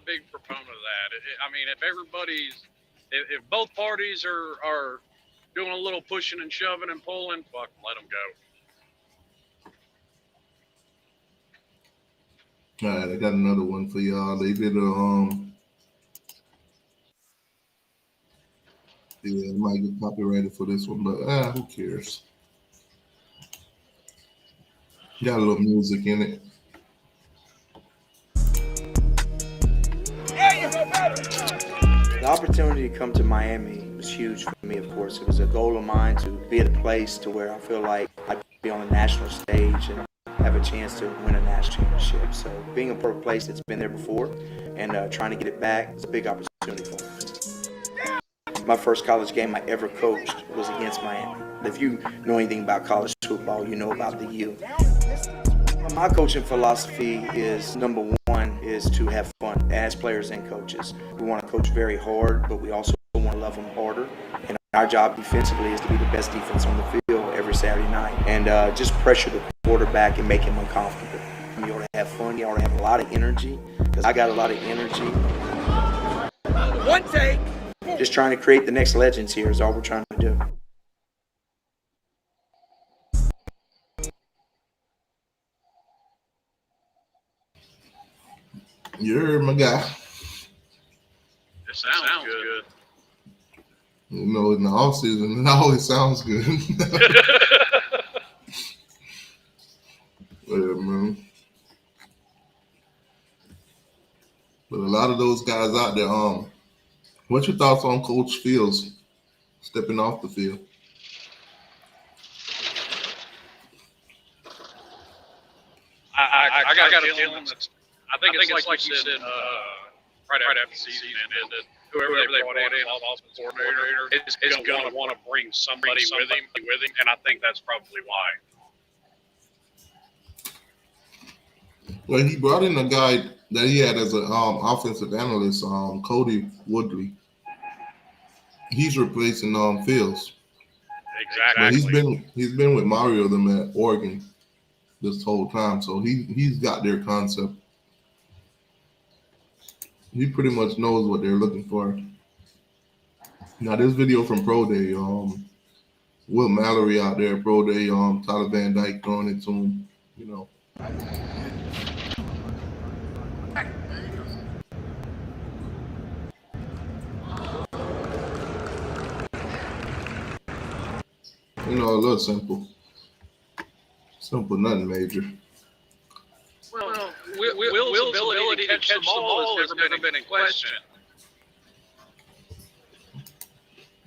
S10: big proponent of that. I mean, if both parties are doing a little pushing and shoving and pulling, fuck, let them
S1: All
S10: go.
S1: right, I got another one for y'all. They did yeah, it might get copyrighted for this one, but who cares? Got a little music in it.
S11: The opportunity to come to Miami was huge for me, of course. It was a goal of mine to be at a place to where I feel like I'd be on a national stage and have a chance to win a national championship. So being a part of a place that's been there before and trying to get it back is a big opportunity for me. My first college game I ever coached was against Miami. If you know anything about college football, you know about the U. My coaching philosophy is, number one, is to have fun as players and coaches. We want to coach very hard, but we also want to love them harder. And our job defensively is to be the best defense on the field every Saturday night and just pressure the quarterback and make him uncomfortable. You ought to have fun. You ought to have a lot of energy, because I got a lot of energy. One take. Just trying to create the next legends here is all we're trying to do.
S1: You heard my guy.
S10: It sounds good.
S1: You know, in the off season, it always sounds good. Yeah, man. But a lot of those guys out there, what's your thoughts on Coach Fields stepping off the field?
S10: I got a feeling that's. I think it's like you said right after the season ended, that whoever they brought in as offensive coordinator is going to want to bring somebody with him, and I think that's probably why.
S1: Well, he brought in a guy that he had as an offensive analyst, Cody Woodley. He's replacing Fields.
S10: Exactly.
S1: But he's been with Mario them at Oregon this whole time, so he's got their concept. He pretty much knows what they're looking for. Now, this video from Pro Day, Will Mallory out there, Pro Day, Tyler Van Dyke throwing it to him, you know. You know, a little simple. Simple, nothing major.
S10: Well, Will's ability to catch the ball has never been in question.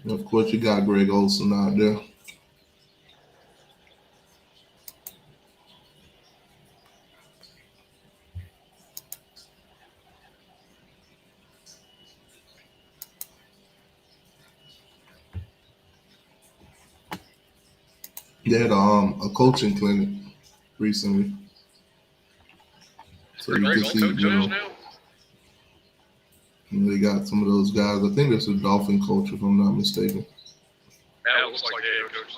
S1: And of course, you got Greg Olson out there. They had a coaching clinic recently. So you can see, you know, they got some of those guys. I think that's a Dolphin coach, if I'm not mistaken.
S10: That looks like the head coach.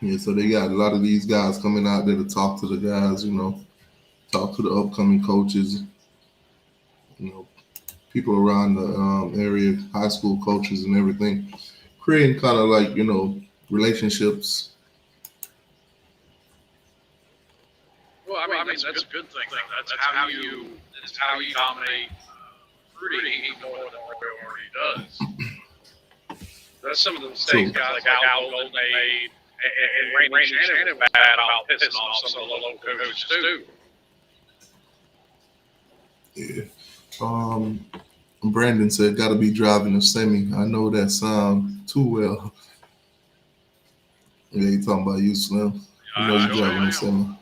S1: Yeah, so they got a lot of these guys coming out there to talk to the guys, you know, talk to the upcoming coaches, you know, people around the area, high school coaches and everything, creating kind of like, you know, relationships.
S10: Well, I mean, that's a good thing. That's how you dominate recruiting, even more than what he already does. That's some of the mistakes guys like Al Golden made, and Randy Shannon was bad about pissing off some of the local coaches too.
S1: Yeah. Brandon said, "Got to be driving a semi." I know that sound too well. Yeah, he talking about you, Slim. You know you're driving a semi.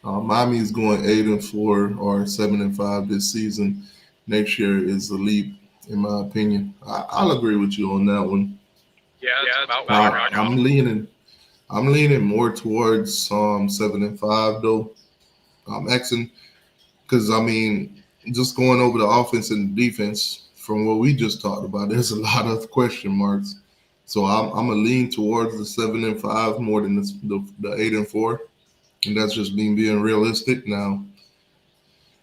S1: Miami is going 8-4 or 7-5 this season. Next year is a leap, in my opinion. I'll agree with you on that one.
S10: Yeah, that's about right.
S1: I'm leaning more towards 7-5 though. I'm Xing because I mean just going over the offense and defense from what we just talked about, there's a lot of question marks. So I'm gonna lean towards the 7-5 more than the 8-4, and that's just being realistic. Now,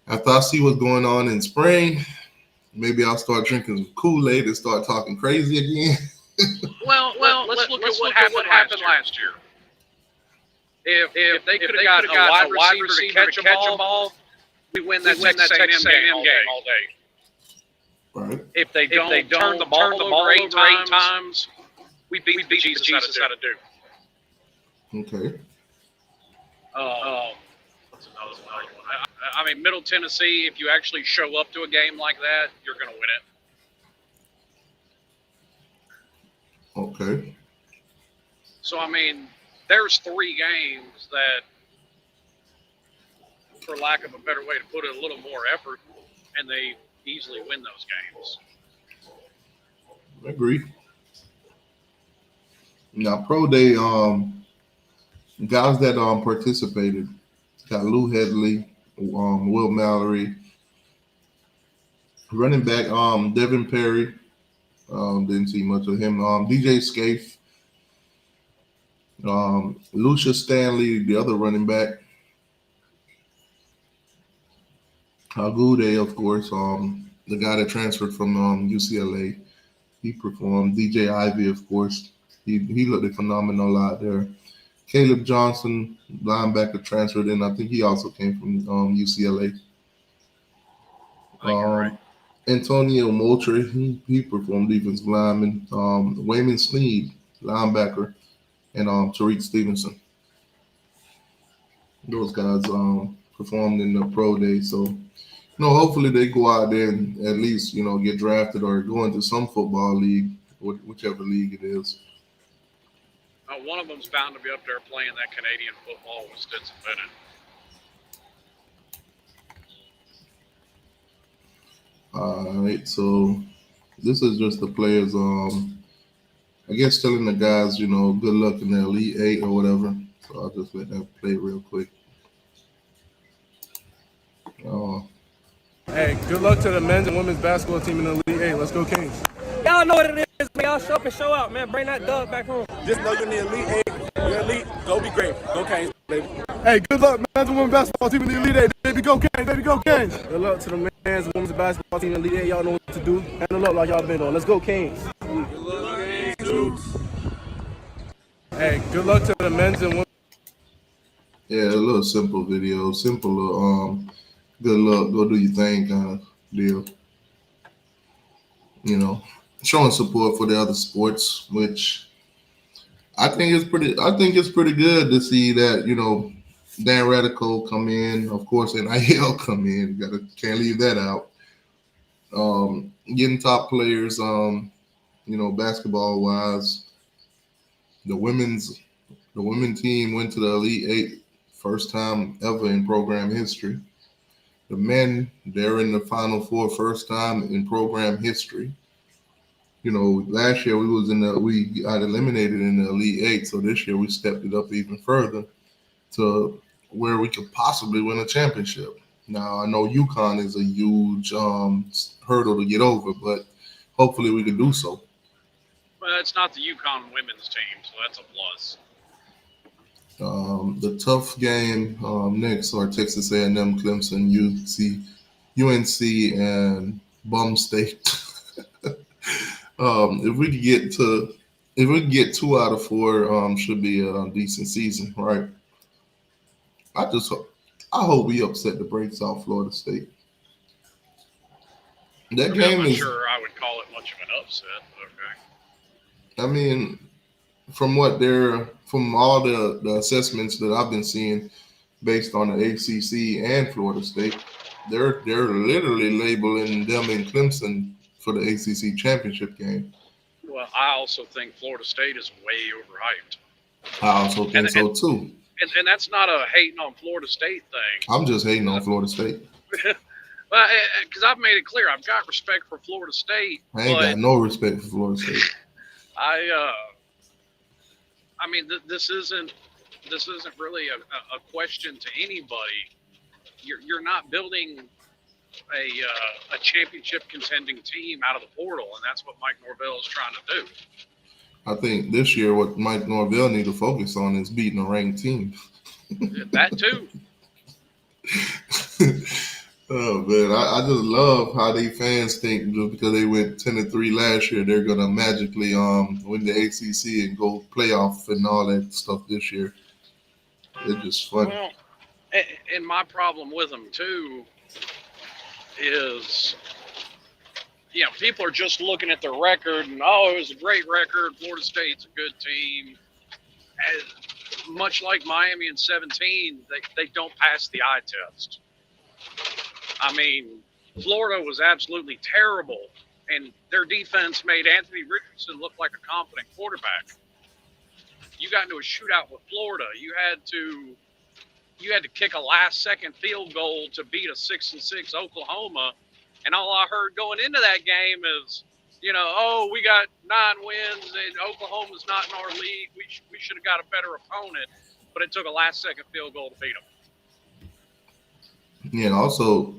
S1: after I see what's going on in spring, maybe I'll start drinking some Kool-Aid and start talking crazy again.
S10: Well, let's look at what happened last year. If they could have got a wide receiver to catch a ball, we win that Texas A&M game all day.
S1: Right.
S10: If they don't turn the ball over 8 times, we beat Jesus out of Duke.
S1: Okay.
S10: What's another one? I mean, Middle Tennessee, if you actually show up to a game like that, you're going to win it.
S1: Okay.
S10: So, I mean, there's 3 games that, for lack of a better way to put it, a little more effort, and they easily win those games.
S1: I agree. Now, Pro Day, guys that participated, got Lou Headley, Will Mallory, running back Devin Perry, didn't see much of him. DJ Scaife, Lucia Stanley, the other running back, Agude, of course, the guy that transferred from UCLA, he performed. DJ Ivy, of course, he looked phenomenal out there. Caleb Johnson, linebacker, transferred in. I think he also came from UCLA. Antonio Moultrie, he performed defensive lineman. Wayman Sneed, linebacker, and Tariq Stevenson. Those guys performed in the Pro Day. So, hopefully they go out there and at least, get drafted or go into some football league, whichever league it is.
S10: One of them's bound to be up there playing that Canadian football with Stetson Bennett.
S1: All right, so this is just the players, I guess telling the guys, good luck in the Elite 8 or whatever. So I'll just let that play real quick.
S12: Hey, good luck to the men's and women's basketball team in the Elite 8. Let's go Kings.
S13: Y'all know what it is, man. Y'all show up and show out, man. Bring that dub back home.
S12: Just know you're in the Elite 8. You're elite. Go be great. Go Kings, baby. Hey, good luck, men's and women's basketball team in the Elite 8. Baby, go Kings. Baby, go Kings. Good luck to the men's and women's basketball team in the Elite 8. Y'all know what to do. Handle up like y'all been on. Let's go Kings. Good luck, Kings. Hey, good luck to the men's and women's.
S1: Yeah, a little simple video. Simple, good luck, go do your thing kind of deal. Showing support for the other sports, which I think is pretty good to see that, Dan Radical come in, of course, NIL come in. Can't leave that out. Getting top players, basketball wise. The women's team went to the Elite 8, first time ever in program history. The men, they're in the Final Four, first time in program history. Last year we got eliminated in the Elite 8, so this year we stepped it up even further to where we could possibly win a championship. Now, I know UConn is a huge hurdle to get over, but hopefully we can do so.
S10: Well, it's not the UConn women's team, so that's a plus.
S1: The tough game next are Texas A&M, Clemson, UNC, and Bum State. If we could get 2 out of 4, should be a decent season, right? I hope we upset the brakes off Florida State. That game
S10: I'm
S1: is.
S10: Sure, I would call it much of an upset. Okay.
S1: I mean, from all the assessments that I've been seeing, based on the ACC and Florida State, they're literally labeling them in Clemson for the ACC championship game.
S10: Well, I also think Florida State is way overhyped.
S1: I also think so too.
S10: And that's not a hating on Florida State thing.
S1: I'm just hating on Florida State.
S10: Well, because I've made it clear, I've got respect for Florida State.
S1: I ain't got no respect for Florida State.
S10: I mean, this isn't really a question to anybody. You're not building a championship contending team out of the portal, and that's what Mike Norvell is trying to do.
S1: I think this year what Mike Norvell need to focus on is beating a ranked team.
S10: That too.
S1: Oh man, I just love how they fans think just because they went 10-3 last year, they're gonna magically win the ACC and go playoff and all that stuff this year. It's just funny.
S10: Well, and my problem with them too is, people are just looking at their record and, oh, it was a great record. Florida State's a good team. As much like Miami in 17, they don't pass the eye test. I mean, Florida was absolutely terrible, and their defense made Anthony Richardson look like a competent quarterback. You got into a shootout with Florida. You had to kick a last-second field goal to beat a 6-6 Oklahoma, and all I heard going into that game is, oh, we got 9 wins, and Oklahoma's not in our league. We should have got a better opponent, but it took a last-second field goal to beat them.
S1: Yeah, and also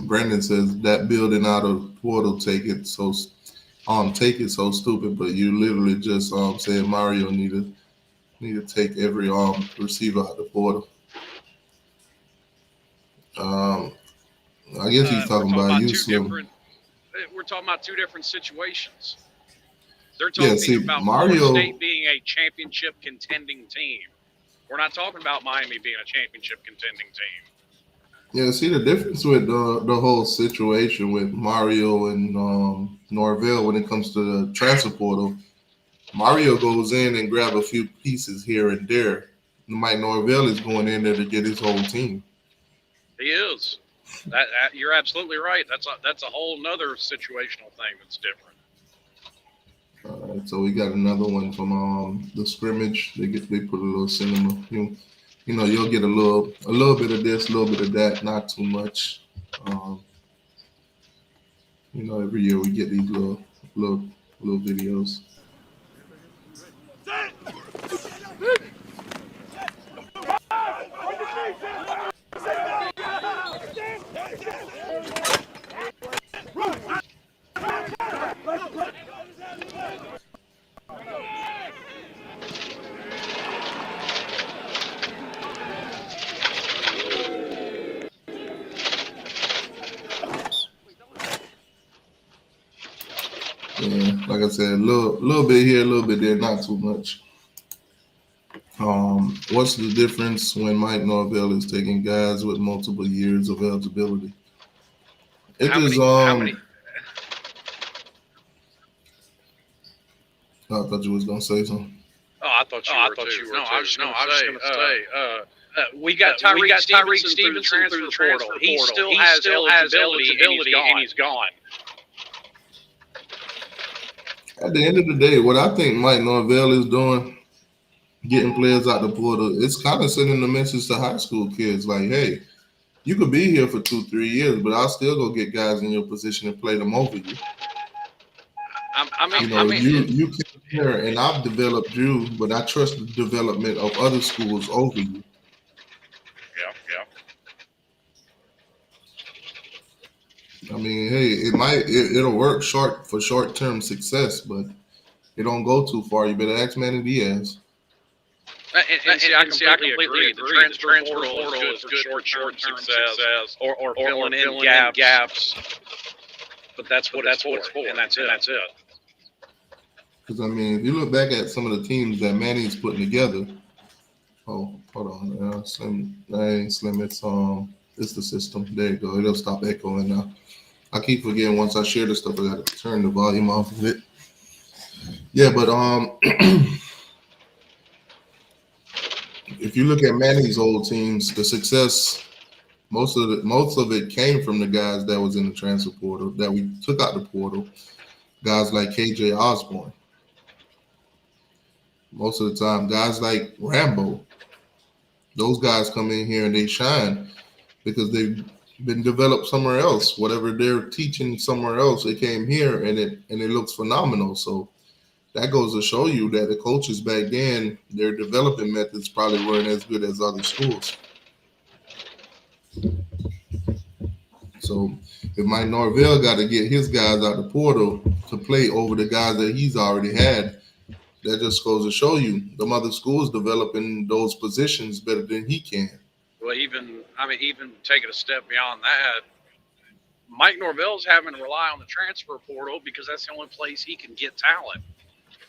S1: Brandon says that building out of portal take it so stupid, but you literally just said Mario need to take every receiver out the portal. I guess he's talking about you, Slim.
S10: We're talking about two different situations. They're talking about
S1: Mario,
S10: Florida State being a championship contending team. We're not talking about Miami being a championship contending team.
S1: Yeah, see the difference with the whole situation with Mario and Norvell when it comes to the transfer portal. Mario goes in and grab a few pieces here and there. Mike Norvell is going in there to get his whole team.
S10: He is. That you're absolutely right. That's a whole nother situational thing that's different.
S1: All right, so we got another one from the scrimmage. They put a little cinema. You'll get a little bit of this, a little bit of that, not too much. Every year we get these little videos. Yeah, like I said, a little bit here, a little bit there, not too much. What's the difference when Mike Norvell is taking guys with multiple years of eligibility? How many? I thought you was gonna say something.
S10: Oh, I thought you were. No, I was just gonna say. We got Tyreek Stevenson through the transfer portal. He still has eligibility and he's gone.
S1: At the end of the day, what I think Mike Norvell is doing, getting players out the portal, it's kind of sending the message to high school kids like, hey, you could be here for 2-3 years, but I'll still go get guys in your position and play them over you. You came here and I've developed you, but I trust the development of other schools over you.
S10: Yeah.
S1: I mean, hey, it'll work for short-term success, but it don't go too far. You better ask Manny Diaz.
S10: I completely agree. The transfer portal is good for short-term success or filling in gaps. But that's what it's for, and that's it.
S1: Because, I mean, if you look back at some of the teams that Manny's putting together, oh, hold on, Slim, that ain't Slim, it's the system. There you go. It'll stop echoing now. I keep forgetting once I share this stuff, I got to turn the volume off of it. Yeah, but if you look at Manny's old teams, the success, most of it came from the guys that was in the transfer portal, that we took out the portal, guys like KJ Osborne. Most of the time, guys like Rambo, those guys come in here and they shine because they've been developed somewhere else. Whatever they're teaching somewhere else, they came here and it looks phenomenal. So that goes to show you that the coaches back then, their development methods probably weren't as good as other schools. So if Mike Norvell got to get his guys out the portal to play over the guys that he's already had, that just goes to show you the other schools developing those positions better than he can.
S10: Well, even taking a step beyond that, Mike Norvell's having to rely on the transfer portal because that's the only place he can get talent.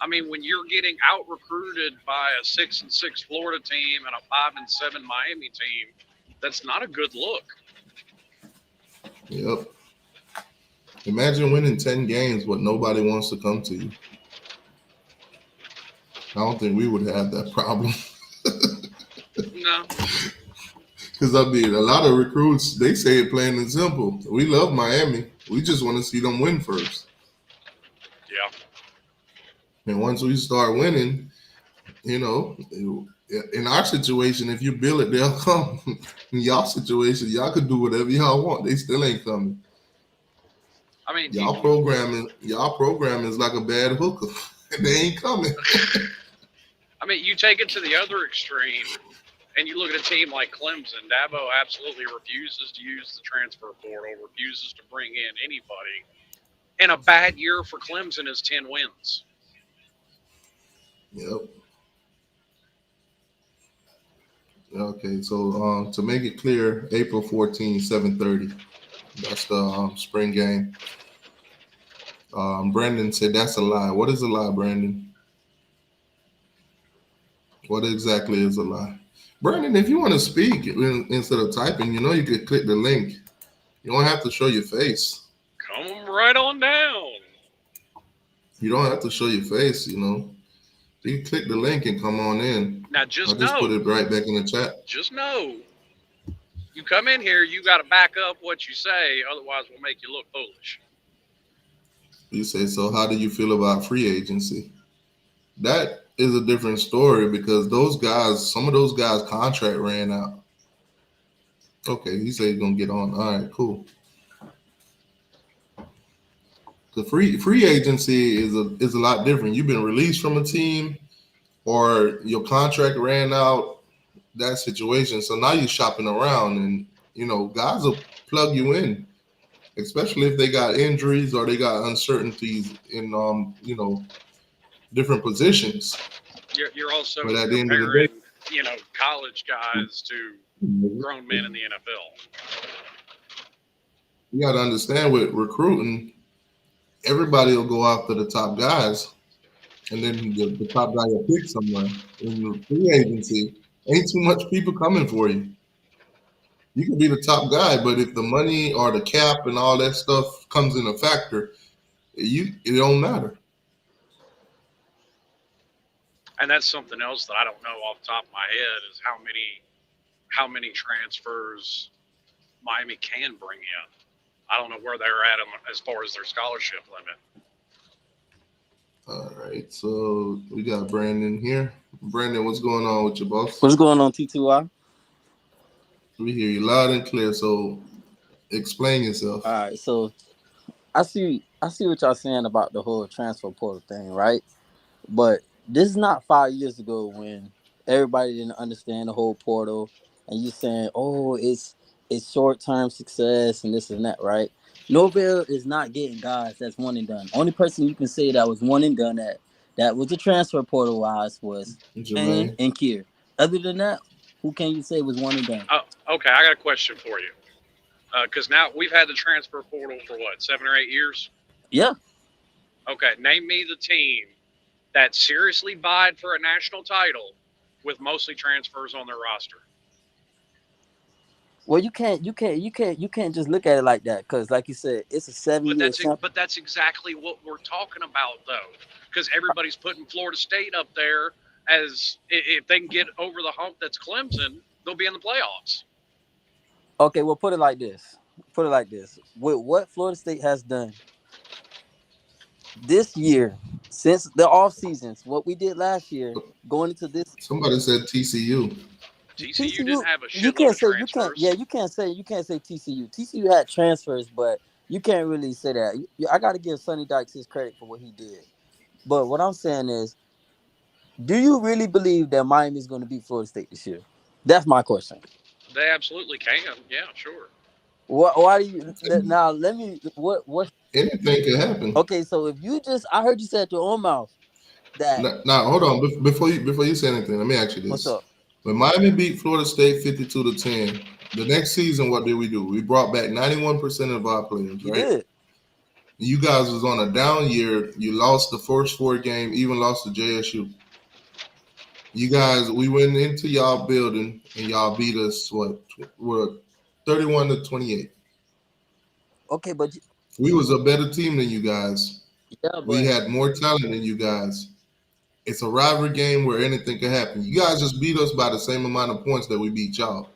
S10: I mean, when you're getting out recruited by a 6-6 Florida team and a 5-7 Miami team, that's not a good look.
S1: Yep. Imagine winning 10 games, but nobody wants to come to you. I don't think we would have that problem.
S10: No.
S1: Because, I mean, a lot of recruits, they say it plain and simple. We love Miami. We just want to see them win first.
S10: Yeah.
S1: And once we start winning, you know, in our situation, if you build it, they'll come. In y'all situation, y'all could do whatever y'all want. They still ain't coming.
S10: I mean,
S1: y'all program is like a bad hooker. They ain't coming.
S10: I mean, you take it to the other extreme, and you look at a team like Clemson. Dabo absolutely refuses to use the transfer portal, refuses to bring in anybody. And a bad year for Clemson is 10 wins.
S1: Yep. Okay, so to make it clear, April 14, 7:30. That's the spring game. Brandon said that's a lie. What is a lie, Brandon? What exactly is a lie? Brandon, if you want to speak instead of typing, you know you could click the link. You don't have to show your face.
S10: Come right on down.
S1: You don't have to show your face, you know. You can click the link and come on in.
S10: Now
S1: I'll just put it right back in the chat.
S10: Just know, you come in here, you got to back up what you say, otherwise we'll make you look foolish.
S1: You say, so how do you feel about free agency? That is a different story because those guys, some of those guys' contract ran out. Okay, he said he's gonna get on. All right, cool. The free agency is a lot different. You've been released from a team, or your contract ran out. That situation. So now you're shopping around, and you know guys will plug you in, especially if they got injuries or they got uncertainties in you know different positions.
S10: You're also
S1: But at the end
S10: comparing,
S1: of the day,
S10: you know, college guys to grown men in the NFL.
S1: You got to understand with recruiting, everybody will go after the top guys, and then the top guy will pick someone. In the free agency, ain't too much people coming for you. You can be the top guy, but if the money or the cap and all that stuff comes in a factor, it don't matter.
S10: And that's something else that I don't know off the top of my head is how many transfers Miami can bring in. I don't know where they're at as far as their scholarship limit.
S1: All right, so we got Brandon here. Brandon, what's going on with your boss?
S14: What's going on, T2I?
S1: We hear you loud and clear, so explain yourself.
S14: All right, so I see what y'all saying about the whole transfer portal thing, right? But this is not 5 years ago when everybody didn't understand the whole portal, and you saying, "Oh, it's short-term success and this and that," right? Norvell is not getting guys that's one and done. Only person you can say that was one and done that was the transfer portal wise was Jermaine and Kier. Other than that, who can you say was one and done?
S10: Okay, I got a question for you. Because now we've had the transfer portal for what, 7 or 8 years?
S14: Yeah.
S10: Okay, name me the team that seriously vied for a national title with mostly transfers on their roster.
S14: Well, you can't just look at it like that because, like you said, it's a 7-year sample.
S10: But that's exactly what we're talking about, though, because everybody's putting Florida State up there as if they can get over the hump that's Clemson, they'll be in the playoffs.
S14: Okay, well, put it like this. With what Florida State has done this year, since the off seasons, what we did last year, going into this.
S1: Somebody said TCU.
S10: TCU didn't have a
S14: you can't say you can't say TCU. TCU had transfers, but you can't really say that. I got to give Sonny Dyke his credit for what he did. But what I'm saying is, do you really believe that Miami is going to beat Florida State this year? That's my question.
S10: They absolutely can. Yeah, sure.
S14: Why do you now? Let me. What?
S1: Anything can happen.
S14: Okay, so if you just, I heard you say at your own mouth that.
S1: Now, hold on. Before you say anything, let me ask you this.
S14: What's up?
S1: When Miami beat Florida State 52-10, the next season, what did we do? We brought back 91% of our players,
S14: You
S1: right?
S14: did.
S1: You guys was on a down year. You lost the first 4 games, even lost to JSU. You guys, we went into y'all building and y'all beat us, what 31-28.
S14: Okay, but
S1: we was a better team than you guys.
S14: Yeah, but
S1: we had more talent than you guys. It's a rivalry game where anything can happen. You guys just beat us by the same amount of points that we beat y'all.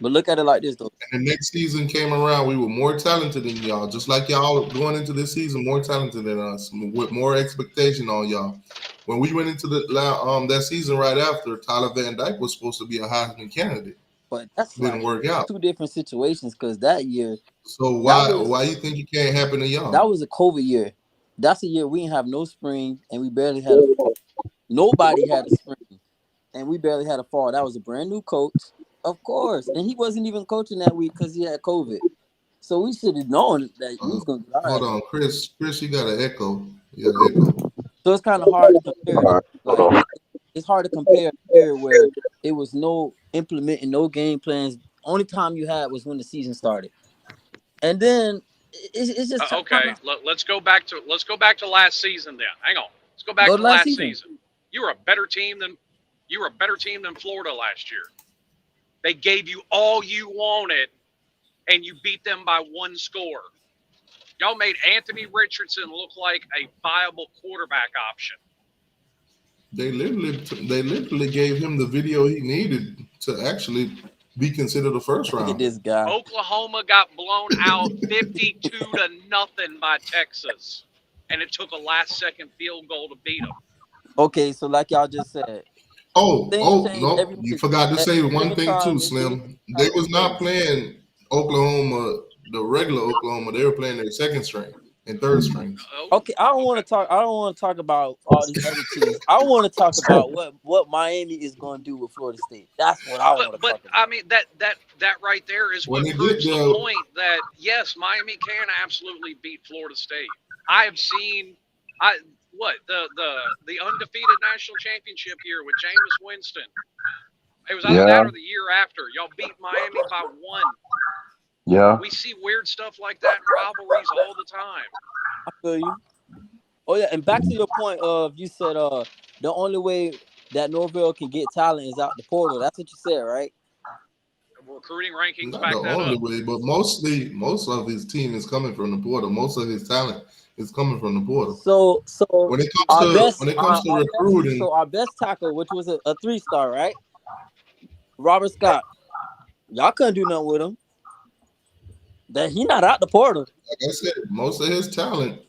S14: But look at it like this, though.
S1: And the next season came around, we were more talented than y'all. Just like y'all going into this season, more talented than us, with more expectation on y'all. When we went into that season right after, Tyler Van Dyke was supposed to be a Heisman candidate.
S14: But that's
S1: didn't work out.
S14: 2 different situations, because that year.
S1: So why you think it can't happen to y'all?
S14: That was a COVID year. That's a year we didn't have no spring and we barely had a fall. Nobody had a spring and we barely had a fall. That was a brand new coach, of course, and he wasn't even coaching that week because he had COVID. So we should have known that he was going to.
S1: Hold on, Chris, you got an echo. You got an echo.
S14: So it's kind of hard to compare. Like, it's hard to compare here where it was no implementing, no game plans. Only time you had was when the season started, and then it's just
S10: okay. Let's go back to last season. Then hang on. Let's go back to last season. You were a better team than Florida last year. They gave you all you wanted, and you beat them by 1 score. Y'all made Anthony Richardson look like a viable quarterback option.
S1: They literally gave him the video he needed to actually be considered a first round.
S14: Look at this guy.
S10: Oklahoma got blown out 52-0 by Texas, and it took a last-second field goal to beat them.
S14: Okay, so like y'all just said.
S1: No, you forgot to say one thing too, Slim. They was not playing Oklahoma, the regular Oklahoma. They were playing their second string and third string.
S14: Okay, I don't want to talk about all these other teams. I want to talk about what Miami is going to do with Florida State. That's what I want to talk about.
S10: I mean, that right there is what proves the point that yes, Miami can absolutely beat Florida State. I have seen the undefeated national championship year with Jameis Winston. It was either that or the year after. Y'all beat Miami by 1.
S15: Yeah.
S10: We see weird stuff like that in rivalries all the time.
S14: I feel you. Oh yeah, and back to your point of you said the only way that Norvell can get talent is out the portal. That's what you said, right?
S10: Recruiting rankings
S1: Not
S10: back
S1: the
S10: that
S1: only
S10: up.
S1: way, but most of his team is coming from the portal. Most of his talent is coming from the portal.
S14: So
S1: when it comes to recruiting,
S14: so our best tackle, which was a 3-star, right? Robert Scott. Y'all couldn't do nothing with him. That he not out the portal.
S1: Like I said, most of his talent.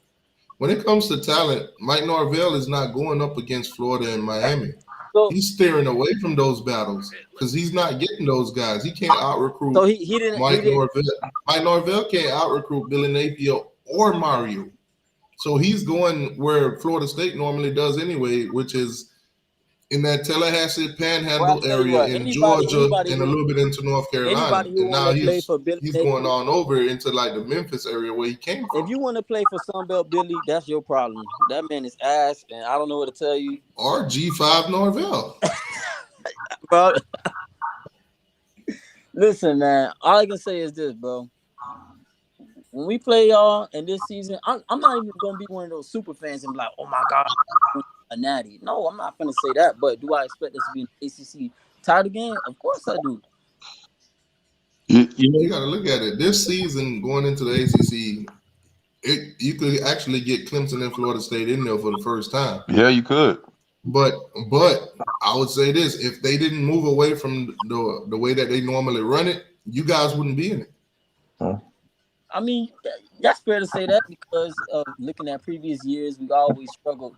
S1: When it comes to talent, Mike Norvell is not going up against Florida and Miami.
S14: So,
S1: he's steering away from those battles because he's not getting those guys. He can't out-recruit Norvell. Mike Norvell can't out-recruit Billy Napier or Mario. So he's going where Florida State normally does anyway, which is in that Tallahassee Panhandle area in Georgia and a little bit into North Carolina. And now he's going on over into like the Memphis area where he came from.
S14: If you want to play for Sunbelt Billy, that's your problem. That man is ass, and I don't know what to tell you.
S1: Or G5 Norvell.
S14: Bro. Listen, man, all I can say is this, bro. When we play y'all in this season, I'm not even going to be one of those super fans and be like, oh, my God, a natty. No, I'm not going to say that. But do I expect us to be in the ACC title game? Of course I do.
S1: You got to look at it. This season, going into the ACC, you could actually get Clemson and Florida State in there for the first time.
S15: Yeah, you could.
S1: But I would say this: if they didn't move away from the way that they normally run it, you guys wouldn't be in it.
S15: Huh?
S14: I mean, that's fair to say that because of looking at previous years, we always struggled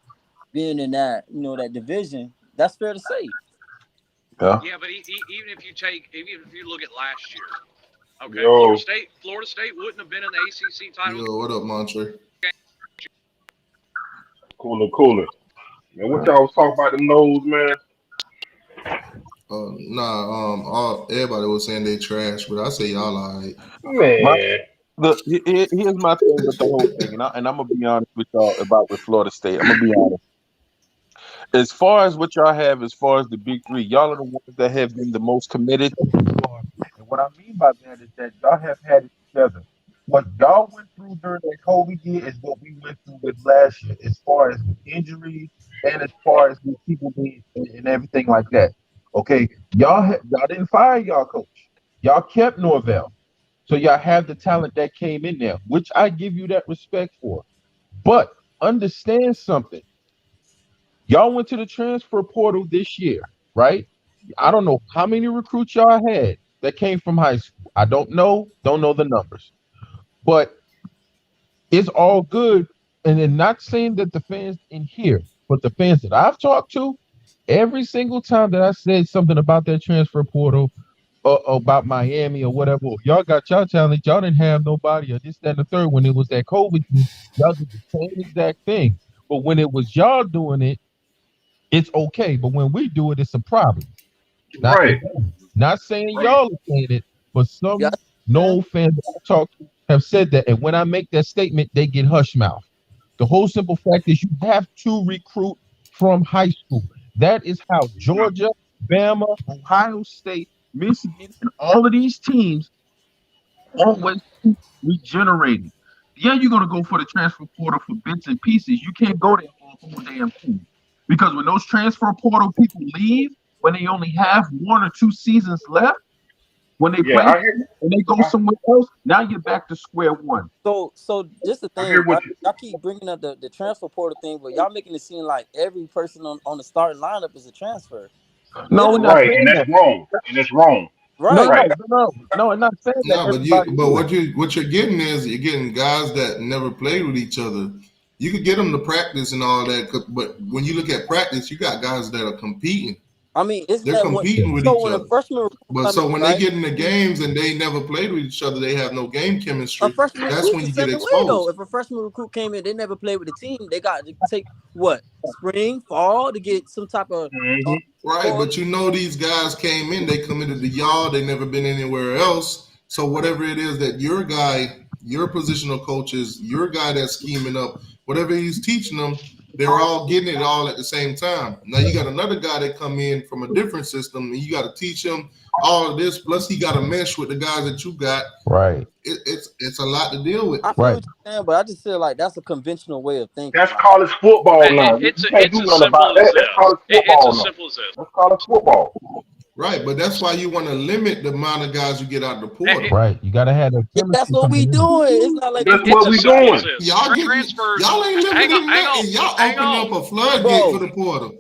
S14: being in that, that division. That's fair to say.
S15: Yeah.
S10: Yeah, but even if you look at last year, okay, Florida State wouldn't have been in the ACC title.
S1: Yo, what up, Montre?
S15: Cooler. Man, what y'all was talking about the nose, man?
S1: Everybody was saying they trash, but I say y'all alright.
S15: Man. Look, here's my thing with the whole thing, and I'm gonna be honest with y'all about with Florida State. I'm gonna be honest. As far as what y'all have, as far as the big three, y'all are the ones that have been the most committed. And what I mean by that is that y'all have had it together. What y'all went through during that COVID year is what we went through with last year, as far as the injuries and as far as the people being and everything like that. Okay, y'all didn't fire y'all coach. Y'all kept Norvell. So y'all have the talent that came in there, which I give you that respect for. But understand something. Y'all went to the transfer portal this year, right? I don't know how many recruits y'all had that came from high school. I don't know the numbers. But it's all good. And then not saying that the fans in here, but the fans that I've talked to, every single time that I said something about that transfer portal, about Miami or whatever, y'all got y'all talent, y'all didn't have nobody or this, that, and the third. When it was that COVID, y'all did the same exact thing. But when it was y'all doing it, it's okay. But when we do it, it's a problem. Not saying y'all are saying it, but some no fans that I talk to have said that. And when I make that statement, they get hush mouth. The whole simple fact is you have to recruit from high school. That is how Georgia, Bama, Ohio State, Michigan, and all of these teams always keep regenerating. Yeah, you're gonna go for the transfer portal for bits and pieces. You can't go there for a whole damn team. Because when those transfer portal people leave, when they only have 1 or 2 seasons left, when they play and they go somewhere else, now you're back to square one.
S14: So just the thing, y'all keep bringing up the transfer portal thing, but y'all making it seem like every person on the starting lineup is a transfer.
S15: No, we're not saying that.
S12: And it's wrong.
S14: Right.
S15: No, I'm not saying that.
S1: No, but what you're getting is you're getting guys that never played with each other. You could get them to practice and all that, but when you look at practice, you got guys that are competing.
S14: I mean,
S1: they're competing with each other.
S14: But
S1: so when they get in the games and they never played with each other, they have no game chemistry. That's when you get exposed.
S14: If a freshman recruit came in, they never played with the team. They got to take spring, fall to get some type of
S1: right. But you know, these guys came in, they committed to y'all. They never been anywhere else. So whatever it is that your guy, your positional coaches, your guy that's scheming up, whatever he's teaching them, they're all getting it all at the same time. Now you got another guy that come in from a different system, and you got to teach him all of this. Plus, he got to mesh with the guys that you got.
S15: Right.
S1: It's a lot to deal with.
S14: I feel what you're saying, but I just feel like that's a conventional way of thinking.
S12: That's college football now. You can't do nothing about that. That's college football now. That's college football.
S1: Right, but that's why you want to limit the amount of guys you get out the portal.
S15: Right, you got to have that.
S14: That's what we doing. It's not like
S12: that's what we doing.
S1: Y'all ain't limiting nothing. Y'all opening up a floodgate for the portal.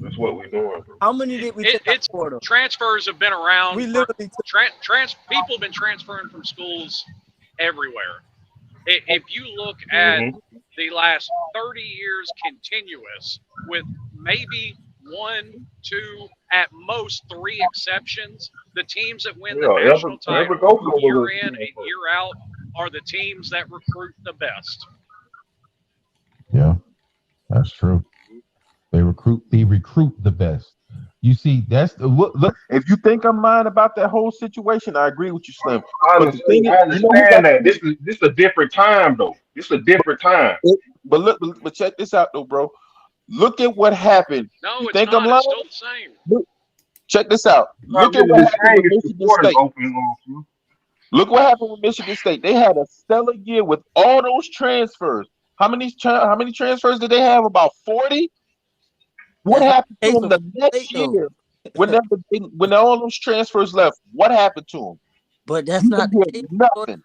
S12: That's what we doing. Bro.
S14: How many did we take out the portal?
S10: Transfers have been around.
S14: We literally
S10: people have been transferring from schools everywhere. If you look at the last 30 years continuous, with maybe 1, 2, at most 3 exceptions, the teams that win the national title year in and year out are the teams that recruit the best.
S15: Yeah, that's true. They recruit the best. You see, that's the look. If you think I'm lying about that whole situation, I agree with you, Slim.
S12: I understand that. This is a different time, though. This is a different time.
S15: But check this out, though, bro. Look at what happened.
S10: No,
S15: you
S10: it's
S15: think
S10: not.
S15: I'm lying?
S10: It's still the same.
S15: Check this out. Look at what happened with Michigan State. Look what happened with Michigan State. They had a stellar year with all those transfers. How many transfers did they have? About 40. What happened to them the next year when all those transfers left? What happened to them?
S14: But that's not the case.
S15: Nothing.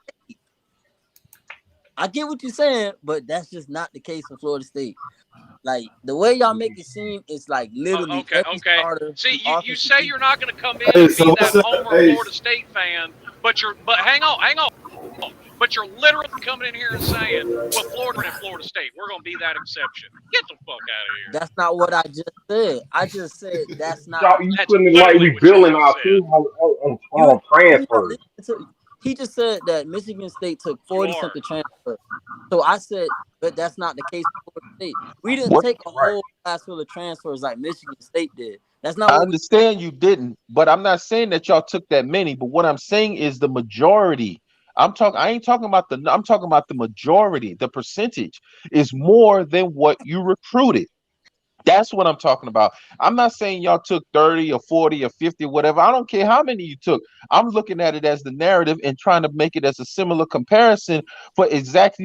S14: I get what you're saying, but that's just not the case in Florida State. Like the way y'all make it seem, it's like literally every starter.
S10: See, you say you're not going to come in and be that homer Florida State fan, but hang on. But you're literally coming in here and saying, well, Florida and Florida State, we're going to be that exception. Get the fuck out of here.
S14: That's not what I just said. I just said that's not.
S12: You couldn't like rebuilding our team on transfers.
S14: he just said that Michigan State took 40 something transfers. So I said, but that's not the case for Florida State. We didn't take a whole class full of transfers like Michigan State did. That's not
S15: I
S14: what
S15: understand you didn't, but I'm not saying that y'all took that many. But what I'm saying is the majority. I ain't talking about I'm talking about the majority. The percentage is more than what you recruited. That's what I'm talking about. I'm not saying y'all took 30 or 40 or 50 or whatever. I don't care how many you took. I'm looking at it as the narrative and trying to make it as a similar comparison for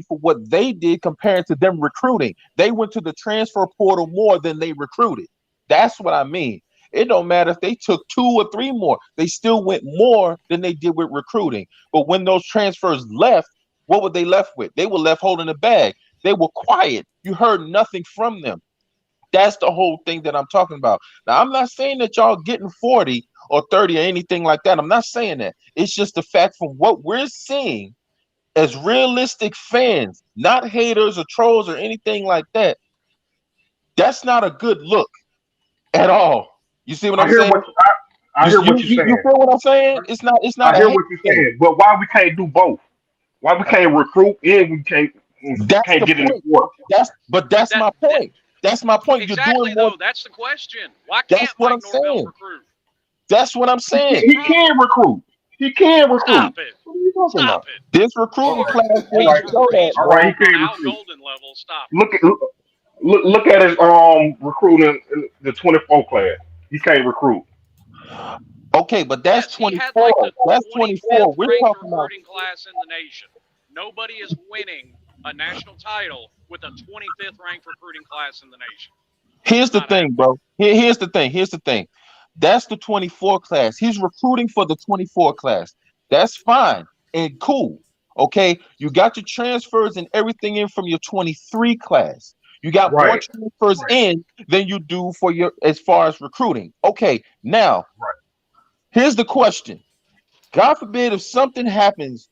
S15: what they did compared to them recruiting. They went to the transfer portal more than they recruited. That's what I mean. It don't matter if they took 2 or 3 more. They still went more than they did with recruiting. But when those transfers left, what were they left with? They were left holding the bag. They were quiet. You heard nothing from them. That's the whole thing that I'm talking about. Now, I'm not saying that y'all getting 40 or 30 or anything like that. I'm not saying that. It's just the fact from what we're seeing as realistic fans, not haters or trolls or anything like that. That's not a good look at all. You see what I'm saying?
S16: I hear what you're saying.
S15: You feel what I'm saying? It's not
S16: I
S15: a
S16: hear
S15: hate
S16: what you're
S15: thing.
S16: saying. But why we can't do both? Why we can't recruit and we can't
S15: That's the
S16: get in the
S15: point.
S16: portal?
S15: That's my point. That's my point.
S10: Exactly,
S15: You're doing more.
S10: though. That's the question. Why
S15: That's
S10: can't
S15: what
S10: Mike
S15: I'm
S10: Norvell
S15: saying.
S10: recruit?
S15: That's what I'm saying.
S16: He can recruit. He can recruit.
S10: Stop it.
S16: What are you talking
S10: Stop
S16: about?
S10: it.
S15: This recruiting class
S16: All
S15: didn't
S16: right.
S15: show that,
S16: All
S15: bro.
S16: right. He can
S10: Al
S16: recruit.
S10: Golden level. Stop it.
S16: Look at his recruiting in the 24 class. He can't recruit.
S15: Okay, but that's
S10: Yes, he had
S15: 24.
S10: like the
S15: That's 24.
S10: 25th
S15: We're
S10: ranked
S15: talking about.
S10: recruiting class in the nation. Nobody is winning a national title with a 25th ranked recruiting class in the nation.
S15: Here's the thing, bro. Here's the thing. Here's the thing. That's the 24 class. He's recruiting for the 24 class. That's fine and cool. Okay, you got your transfers and everything in from your 23 class. You got more transfers in than you do for your as far as recruiting. Okay, now here's the question. God forbid if something happens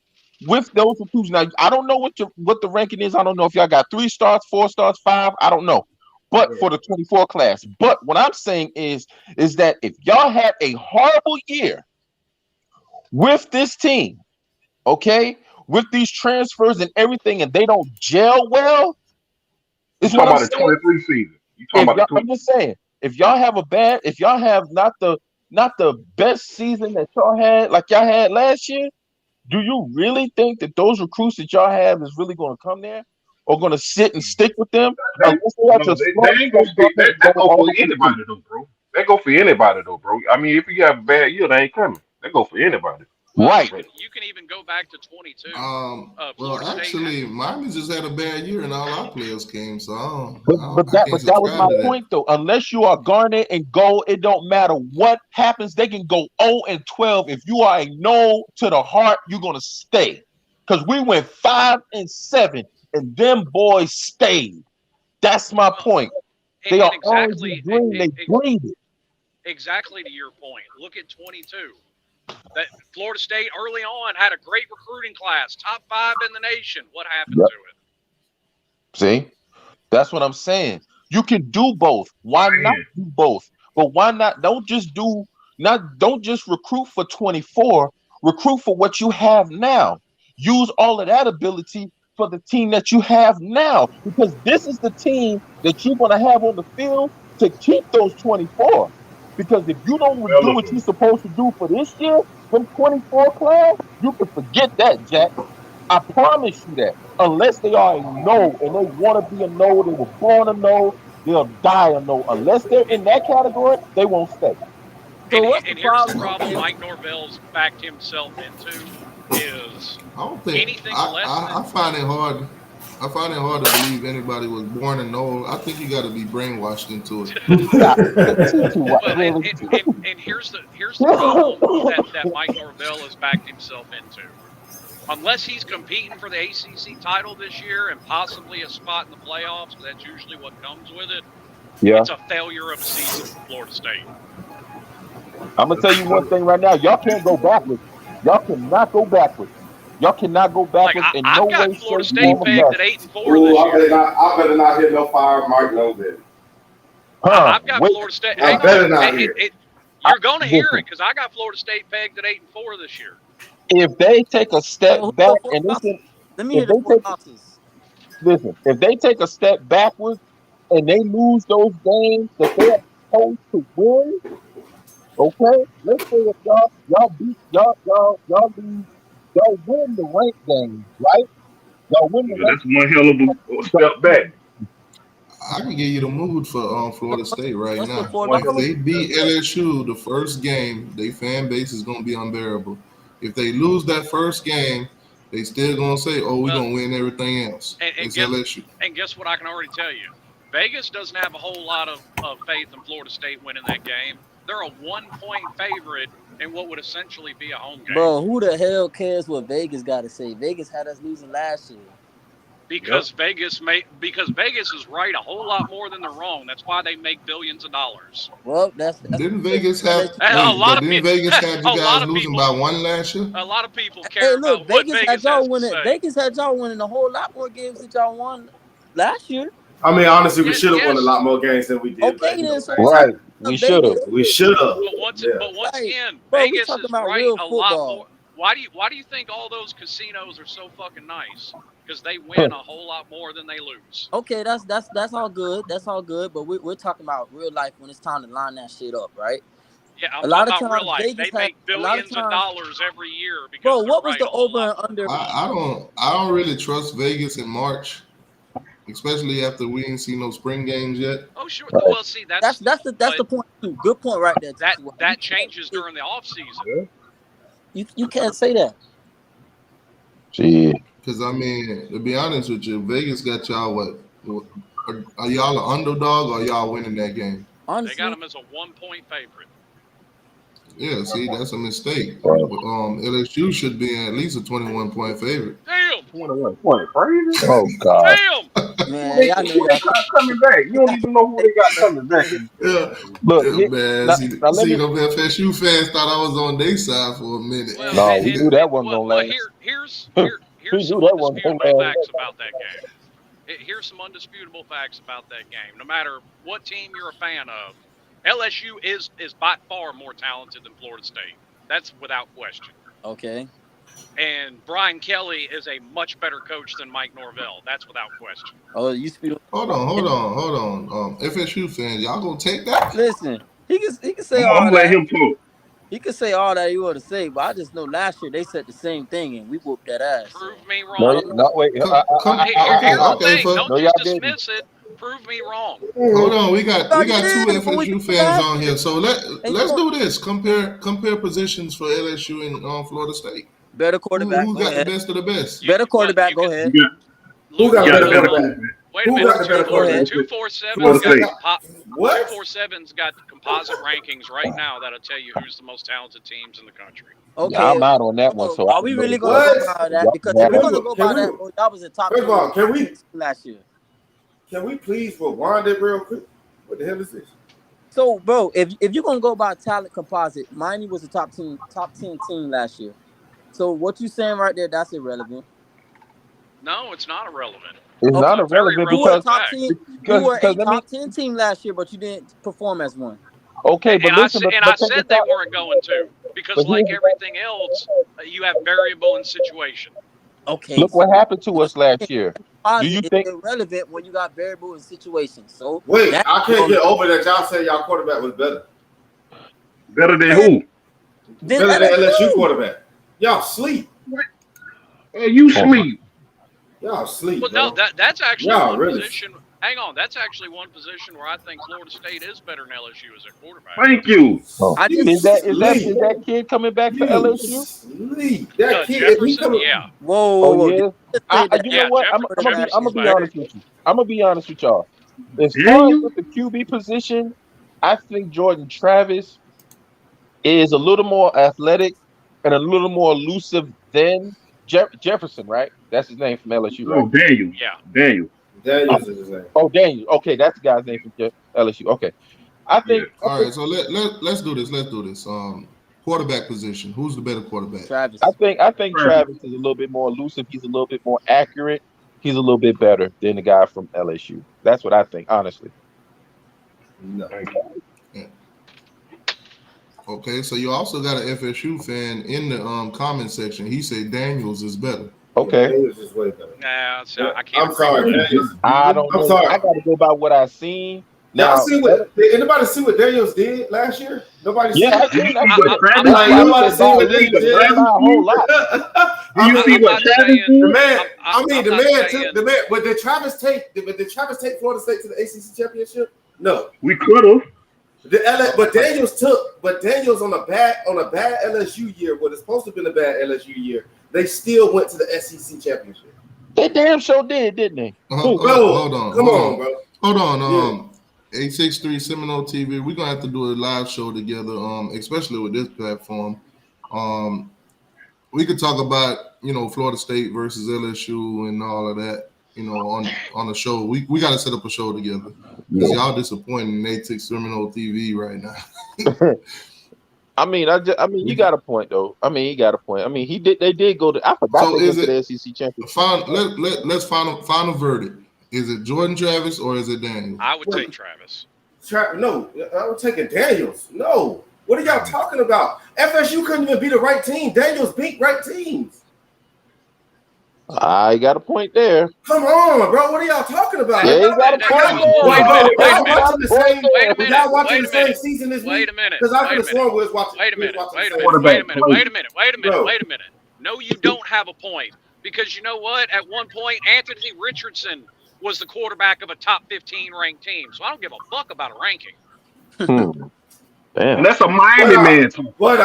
S15: with those recruits. Now I don't know what the ranking is. I don't know if y'all got 3 stars, 4 stars, 5. I don't know. But for the 24 class. But what I'm saying is that if y'all have a horrible year with this team, okay, with these transfers and everything, and they don't gel well,
S16: You
S15: is
S16: talking
S15: what I'm
S16: about the
S15: saying.
S16: 23 season? You talking about the
S15: I'm just saying, if y'all have not the best season that y'all had like y'all had last year, do you really think that those recruits that y'all have is really going to come there or going to sit and stick with them?
S16: They ain't gonna stick. That go for anybody though, bro. They go for anybody though, bro. I mean, if you have a bad year, they ain't coming. They go for anybody.
S10: Well, you can even go back to 22.
S1: Well, actually, Miami just had a bad year, and all our players came, so I
S15: That
S1: can't
S15: was my
S1: subscribe to that.
S15: point though. Unless you are Garnett and Gold, it don't matter what happens. They can go 0-12. If you are a no to the heart, you're gonna stay. Because we went 5-7, and them boys stayed. That's my point. They are orange and green. They breathe it.
S10: Exactly to your point. Look at 22. That Florida State early on had a great recruiting class, top 5 in the nation. What happened to it?
S15: See, that's what I'm saying. You can do both. Why not do both? But why not? Don't just recruit for 24. Recruit for what you have now. Use all of that ability for the team that you have now, because this is the team that you're going to have on the field to keep those 24. Because if you don't do what you're supposed to do for this year, from 24 class, you can forget that, Jack. I promise you that. Unless they are a no and they want to be a no, they were born a no, they'll die a no. Unless they're in that category, they won't stay.
S14: So what's
S10: And
S14: the
S10: here's the
S14: problem?
S10: problem Mike Norvell's backed himself into is
S1: I don't think
S10: anything less than
S1: I find it hard. I find it hard to believe anybody was born and know. I think you got to be brainwashed into it.
S10: and here's the problem that Mike Norvell has backed himself into. Unless he's competing for the ACC title this year and possibly a spot in the playoffs, because that's usually what comes with it, it's a failure of a season for Florida State.
S15: I'm going to tell you one thing right now. Y'all can't go backwards. Y'all cannot go backwards. Y'all cannot go backwards in no way, shape,
S10: Florida State pegged at 8-4 this year.
S17: I better not hear no fire, Mike Norvell.
S10: I've got Florida State.
S17: I better not hear it.
S10: You're going to hear it because I got Florida State pegged at 8-4 this year.
S15: if they take a step
S14: So who
S15: back
S14: the four
S15: and
S14: losses?
S15: listen,
S14: Let me hear
S15: if
S14: the
S15: they
S14: four
S15: take
S14: losses.
S15: listen, if they take a step backwards and they lose those games that they're supposed to win, okay? Let's say if y'all beat y'all lose, y'all win the rank game, right? Y'all win the
S16: Yeah,
S15: rank
S16: that's one hell of a step back.
S1: I can give you the mood for Florida State right
S14: What's the
S1: now.
S14: four
S1: If
S14: losses?
S1: they beat LSU the first game, their fan base is gonna be unbearable. If they lose that first game, they still gonna say, "Oh, we're gonna win everything else."
S10: And
S1: It's LSU.
S10: guess what? I can already tell you, Vegas doesn't have a whole lot of faith in Florida State winning that game. They're a 1-point favorite in what would essentially be a home game.
S14: Bro, who the hell cares what Vegas got to say? Vegas had us losing last year.
S10: Because Vegas is right a whole lot more than they're wrong. That's why they make billions of dollars.
S14: Well, that's
S1: Didn't Vegas have
S10: A lot of
S1: didn't
S10: people.
S1: Vegas have you
S10: A
S1: guys
S10: lot of
S1: losing
S10: people.
S1: by one last year?
S10: A lot of people care
S14: Hey,
S10: about
S14: look,
S10: what
S14: Vegas had
S10: Vegas
S14: y'all
S10: has to
S14: winning.
S10: say.
S14: Vegas had y'all winning a whole lot more games than y'all won last year.
S17: I mean, honestly, we should have won a
S10: Yes.
S17: lot more games than we did.
S14: Okay,
S17: but,
S14: then so
S15: Right. We should have.
S17: We should have.
S10: But once again,
S14: bro, we
S10: Vegas
S14: talking
S10: is
S14: about
S10: right
S14: real
S10: a lot
S14: football.
S10: more. Why do you think all those casinos are so fucking nice? Because they win a whole lot more than they lose.
S14: Okay, that's all good. That's all good. But we're talking about real life when it's time to line that shit up, right?
S10: Yeah, I'm
S14: A lot
S10: talking
S14: of
S10: about real
S14: times
S10: life.
S14: Vegas
S10: They
S14: had
S10: make
S14: a lot of
S10: billions of
S14: times.
S10: dollars every year because
S14: Bro,
S10: they're
S14: what was
S10: right
S14: the
S10: a whole
S14: over
S10: lot
S14: and under?
S1: I don't really trust Vegas in March, especially after we ain't seen no spring games yet.
S10: Oh sure. Well, see
S14: That's the point too. Good point right there.
S10: That changes during the off season.
S14: You can't say that.
S15: Gee.
S1: Because I mean, to be honest with you, Vegas got y'all what are y'all an underdog or y'all winning that game?
S10: They got them as a 1-point favorite.
S1: Yeah, see, that's a mistake. LSU should be at least a 21-point favorite.
S10: Damn.
S16: 21 point, crazy.
S15: Oh God.
S10: Damn.
S14: Man,
S16: Who
S14: y'all know
S16: they got coming back? You don't even know who they got coming back.
S1: Yeah,
S15: Look,
S1: man.
S15: now
S1: See,
S15: let me.
S1: them FSU fans thought I was on their side for a minute.
S10: Well,
S15: No, we knew that wasn't gonna last.
S10: Here's
S15: We
S10: some
S15: knew that wasn't gonna
S10: undisputable
S15: last.
S10: facts about that game. Here's some undisputable facts about that game. No matter what team you're a fan of, LSU is by far more talented than Florida State. That's without question.
S14: Okay.
S10: And Brian Kelly is a much better coach than Mike Norvell. That's without question.
S14: Oh, you speak.
S1: Hold on. FSU fans, y'all gonna take that?
S14: Listen, he can say
S16: I'm
S14: all
S16: gonna let
S14: that.
S16: him talk.
S14: He could say all that he want to say, but I just know last year they said the same thing and we whooped that ass.
S10: Prove me
S15: No,
S10: wrong.
S15: no, wait.
S10: Here's the thing.
S1: folks.
S10: Don't
S15: No,
S10: just
S15: y'all didn't.
S10: dismiss it. Prove me wrong.
S1: Hold on, we got
S14: Thought you
S1: two
S14: did when we
S1: FSU
S14: did
S1: fans
S14: last
S1: on
S14: year.
S1: here. So let's
S14: you
S1: do this. Compare positions for LSU and Florida State.
S14: Better quarterback.
S1: Who
S14: Go
S1: got
S14: ahead.
S1: the best of the best?
S14: Better quarterback. Go ahead.
S17: Who got
S16: got
S17: better
S16: a better
S17: quarterback?
S10: Wait a
S17: Who
S10: minute.
S17: got the better
S14: Go ahead.
S17: quarterback?
S10: 247's
S16: State.
S10: got
S17: What?
S10: 247's got composite rankings right now that'll tell you who's the most talented teams in the country.
S14: Okay.
S15: Yeah, I'm out on that one. So
S14: Are we really going to go by that?
S15: Y'all
S14: Because
S15: can
S14: if
S15: have
S14: we're
S15: that.
S14: going to go by that, bro, y'all was in top
S17: First of all,
S14: 20 last year.
S17: Can we please rewind it real quick? What the hell is this?
S14: So, bro, if you're going to go by talent composite, Miami was a top 10 team last year. So what you saying right there, that's irrelevant.
S10: No, it's not irrelevant.
S15: It's not irrelevant because
S14: you were a
S15: let me-
S14: top 10 team last year, but you didn't perform as one.
S15: Okay, but
S10: And
S15: listen,
S10: I said they weren't going to because,
S15: But
S10: like
S15: here's-
S10: everything else, you have variable in situation.
S14: Okay.
S15: Look what happened to us last year. Do you
S14: It's
S15: think?
S14: irrelevant when you got variable in situations? So
S17: Wait, I can't get over that y'all said y'all quarterback was better.
S16: Better than who?
S17: Better than LSU quarterback. Y'all sleep.
S16: Hey, you sleep.
S17: Y'all sleep.
S10: Well, no, that's actually
S17: Y'all
S10: one
S17: really-
S10: position. Hang on, that's actually one position where I think Florida State is better than LSU as a quarterback.
S16: Thank you.
S15: Is that kid coming back for LSU?
S17: Sleep. That kid,
S10: Jefferson,
S17: he coming.
S10: yeah.
S14: Whoa,
S15: Oh yeah. You
S10: Yeah,
S15: know what? I'm
S10: Jefferson's
S15: gonna be
S10: better.
S15: honest with you. I'm gonna be honest with y'all. As far as with the QB position, I think Jordan Travis is a little more athletic and a little more elusive than Jefferson, right? That's his name from LSU, right?
S16: Oh, Daniel.
S10: Yeah.
S16: Daniel.
S17: Daniels is his name.
S15: Oh, Daniel. Okay, that's the guy's name from LSU. Okay, I think.
S1: All right, so let's do this. Let's do this. Quarterback position. Who's the better quarterback?
S14: Travis.
S15: I think Travis is a little bit more elusive. He's a little bit more accurate. He's a little bit better than the guy from LSU. That's what I think, honestly.
S17: No.
S1: Okay, so you also got an FSU fan in the comment section. He said Daniels is better.
S15: Okay.
S17: Daniels is way better.
S10: Nah, so I can't.
S17: I'm sorry, Daniels.
S15: I don't
S17: I'm
S15: know.
S17: sorry.
S15: I got to go by what I seen.
S17: Y'all
S15: Now,
S17: see what? Did anybody see what Daniels did last year? Nobody see
S15: yeah, I
S17: it.
S15: seen that.
S17: I'm like, nobody see what Daniels did.
S15: Not by a whole lot.
S17: I
S16: You see what Travis did?
S17: The man. The man
S10: saying-
S17: took the man. But did Travis take Florida State to the ACC championship? No.
S16: We could have.
S17: But Daniels on a bad LSU year, what is supposed to have been a bad LSU year, they still went to the SEC championship.
S15: They damn sure did, didn't they?
S1: Hold on.
S17: Come on, bro.
S1: Hold on. 863 Seminole TV. We're gonna have to do a live show together. Especially with this platform. We could talk about Florida State versus LSU and all of that. On the show, we got to set up a show together because y'all disappointing in 863 Seminole TV right now.
S15: I mean, you got a point though. He got a point. They did go to. I forgot they went to the SEC championship.
S1: Let's final verdict. Is it Jordan Travis or is it Daniels?
S10: I would take Travis.
S17: No, I would take Daniels. No, what are y'all talking about? FSU couldn't even beat the right team. Daniels beat right teams.
S15: I got a point there.
S17: Come on, bro. What are y'all talking about?
S15: Yeah, you got a point there.
S17: Y'all watching the same season as me?
S10: Wait a minute.
S17: Because I could have sworn we was watching.
S10: Wait a minute. No, you don't have a point. Because you know what? At one point, Anthony Richardson was the quarterback of a top 15 ranked team. So I don't give a fuck about a ranking.
S15: Damn.
S16: And that's a Miami man.
S17: What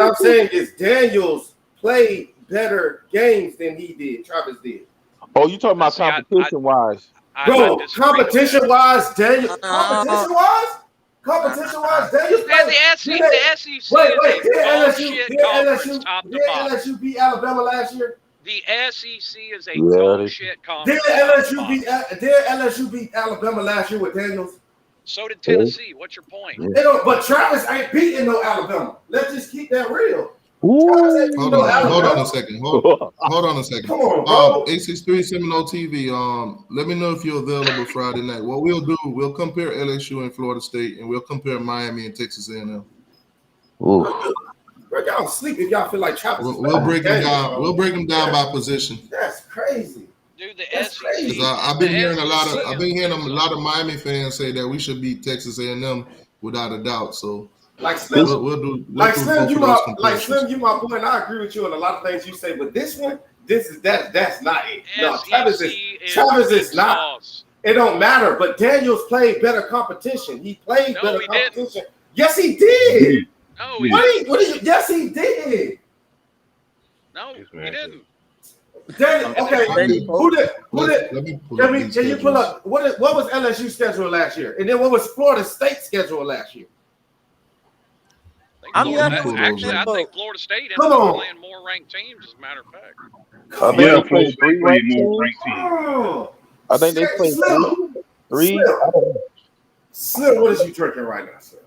S17: I'm saying is Daniels played better games than he did. Travis did.
S15: Oh, you talking about competition-wise?
S17: Bro, competition-wise, Daniels. Competition-wise, Daniels.
S10: The SEC is a bullshit conference top to bottom.
S17: LSU beat Alabama last year?
S10: The SEC is a bullshit conference.
S17: Did LSU beat Alabama last year with Daniels?
S10: So did Tennessee. What's your point?
S17: But Travis ain't beating no Alabama. Let's just keep that real.
S1: Hold on a second. Hold on a second.
S17: Come on, bro.
S1: 863 Seminole TV. Let me know if you're available Friday night. What we'll do, we'll compare LSU and Florida State, and we'll compare Miami and Texas A&M.
S17: Bro, y'all sleep if y'all feel like Travis.
S1: We'll break them down. Bro. We'll break them down by position.
S17: That's crazy.
S10: Dude, the SEC.
S1: I've been hearing a lot of Miami fans say that we should beat Texas A&M without a doubt. So.
S17: Like Slim,
S1: Slim,
S17: you my boy, and I agree with you on a lot of things you say, but this one, that's not it. No, Travis is not. It don't matter. But Daniels played better competition. He played better competition. Didn't. Yes, he did.
S10: No,
S17: yes, he did.
S10: No, he didn't.
S17: Who did? Can you pull up what was LSU's schedule last year, and then what was Florida State's schedule last year?
S10: I think Florida State ended up playing more ranked teams, as a matter of fact.
S16: Florida State played more ranked teams.
S15: I think they played three.
S17: Slim, what is you drinking right now, sir?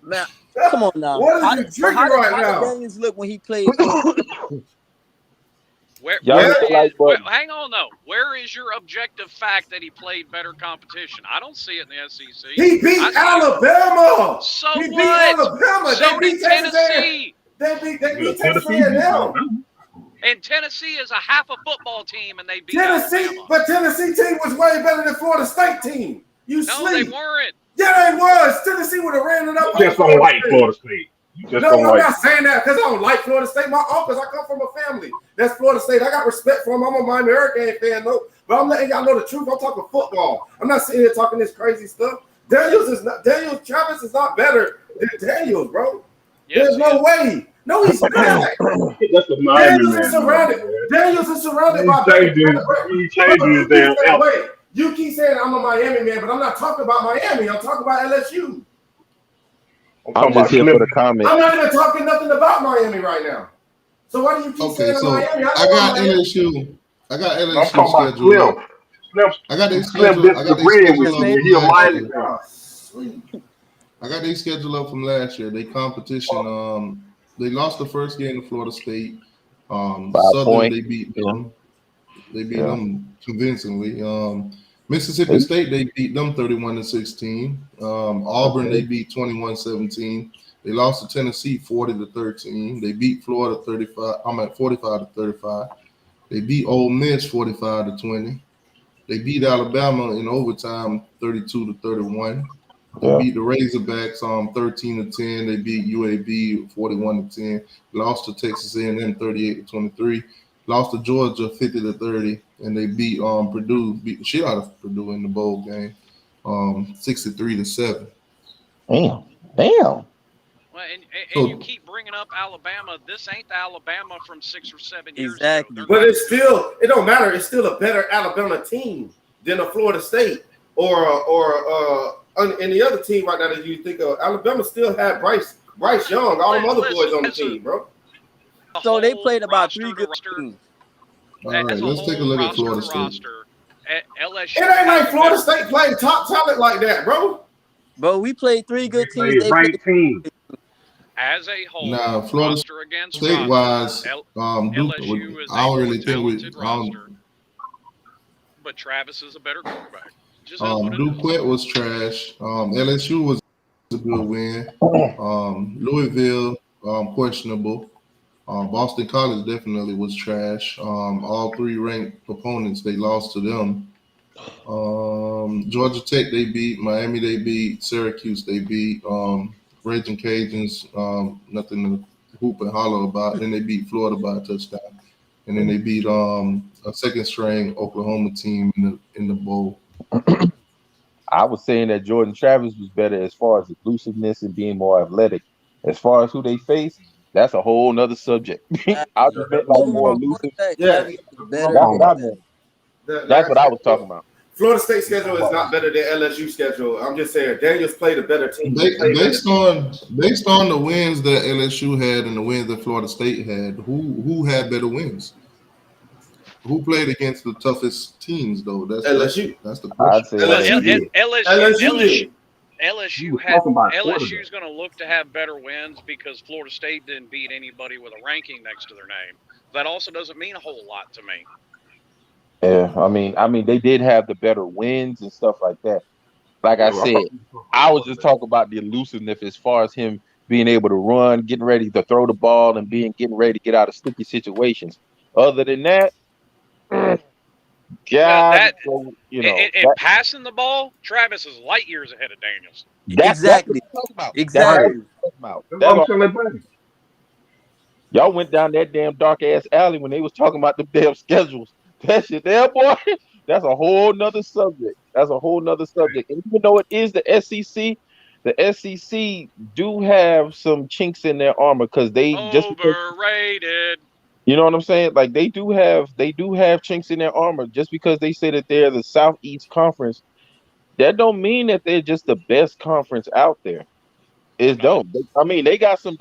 S14: Man, come on now.
S17: What is you drinking right now?
S14: How did Daniels look when he played?
S10: Hang on, though. Where is your objective fact that he played better competition? I don't see it in the SEC.
S17: He beat Alabama.
S10: So
S17: he
S10: beat
S17: Alabama.
S10: So
S17: they beat
S10: Tennessee.
S17: They beat Tennessee now.
S10: And Tennessee is a half a football team, and they beat
S17: Tennessee.
S10: Alabama.
S17: But Tennessee team was way better than Florida State team.
S10: No, they weren't.
S17: Yeah, they was. Tennessee would have ran it up.
S16: You just don't like Florida State.
S17: I'm not saying that because I don't like Florida State. My uncles, I come from a family that's Florida State. I got respect for them. I'm a Miami Hurricane fan, though. But I'm letting y'all know the truth. I'm talking football. I'm not sitting here talking this crazy stuff. Daniels Travis is not better than Daniels, bro. Yes, there's no way. No, he's not.
S16: That's a Miami
S17: Daniels is surrounded by.
S16: He changing his damn outfit.
S17: Wait, you keep saying I'm a Miami man, but I'm not talking about Miami. I'm talking about LSU.
S15: I'm just here for the comment.
S17: I'm not even talking nothing about Miami right now. So why do you keep saying Miami?
S1: I got LSU. I got LSU scheduled. I got their schedule up from last year. They competition. They lost the first game to Florida State. Southern, they beat them. They beat them convincingly. Mississippi State, they beat them 31-16. Auburn, they beat 21-17. They lost to Tennessee 40-13. They beat Florida 45-35. They beat Ole Miss 45-20. They beat Alabama in overtime 32-31. They beat the Razorbacks 13-10. They beat UAB 41-10. Lost to Texas A&M 38-23. Lost to Georgia 50-30, and they beat beat the shit out of Purdue in the bowl game 63-7.
S15: Damn.
S10: Well, and you keep bringing up Alabama. This ain't the Alabama from 6 or 7 years ago.
S17: But it's still, it don't matter. It's still a better Alabama team than a Florida State or any other team right now that you think of. Alabama still had Bryce Young, all them other boys on the team, bro.
S14: So they played about 3 good teams.
S1: All right, let's take a look at Florida State.
S17: LSU. It ain't like Florida State playing top talent like that, bro.
S14: But we played 3 good teams. They
S16: ranked team.
S10: As a whole,
S1: Now, Florida State wise,
S10: LSU is
S1: I don't really think
S10: talented roster, but Travis is a better quarterback.
S1: Duquette was trash. LSU was a good win. Louisville, questionable. Boston College definitely was trash. All 3 ranked opponents, they lost to them. Georgia Tech, they beat. Miami, they beat. Syracuse, they beat. Raging Cajuns, nothing to hoop and holler about. Then they beat Florida by a touchdown. And then they beat a second-string Oklahoma team in the bowl.
S15: I was saying that Jordan Travis was better as far as elusiveness and being more athletic. As far as who they face, that's a whole nother subject. I just meant like more elusive.
S17: Yeah,
S15: that's what I meant. That's what I was talking about.
S17: Florida State schedule is not better than LSU schedule. I'm just saying Daniels played a better team.
S1: Based on the wins that LSU had and the wins that Florida State had, who had better wins? Who played against the toughest teams though? That's
S17: LSU.
S1: That's the question.
S10: LSU is going to look to have better wins because Florida State didn't beat anybody with a ranking next to their name. That also doesn't mean a whole lot to me.
S15: Yeah, I mean, they did have the better wins and stuff like that. Like I said, I was just talking about the elusiveness as far as him being able to run, getting ready to throw the ball, and getting ready to get out of sticky situations. Other than that,
S10: passing the ball, Travis is light years ahead of Daniels.
S14: Exactly.
S15: Y'all went down that damn dark ass alley when they was talking about the damn schedules. That shit there, boy. That's a whole nother subject. And even though it is the SEC do have some chinks in their armor because they just
S10: overrated.
S15: You know what I'm saying? Like they do have chinks in their armor just because they say that they're the Southeast Conference. That don't mean that they're just the best conference out there. It don't. I mean, they got some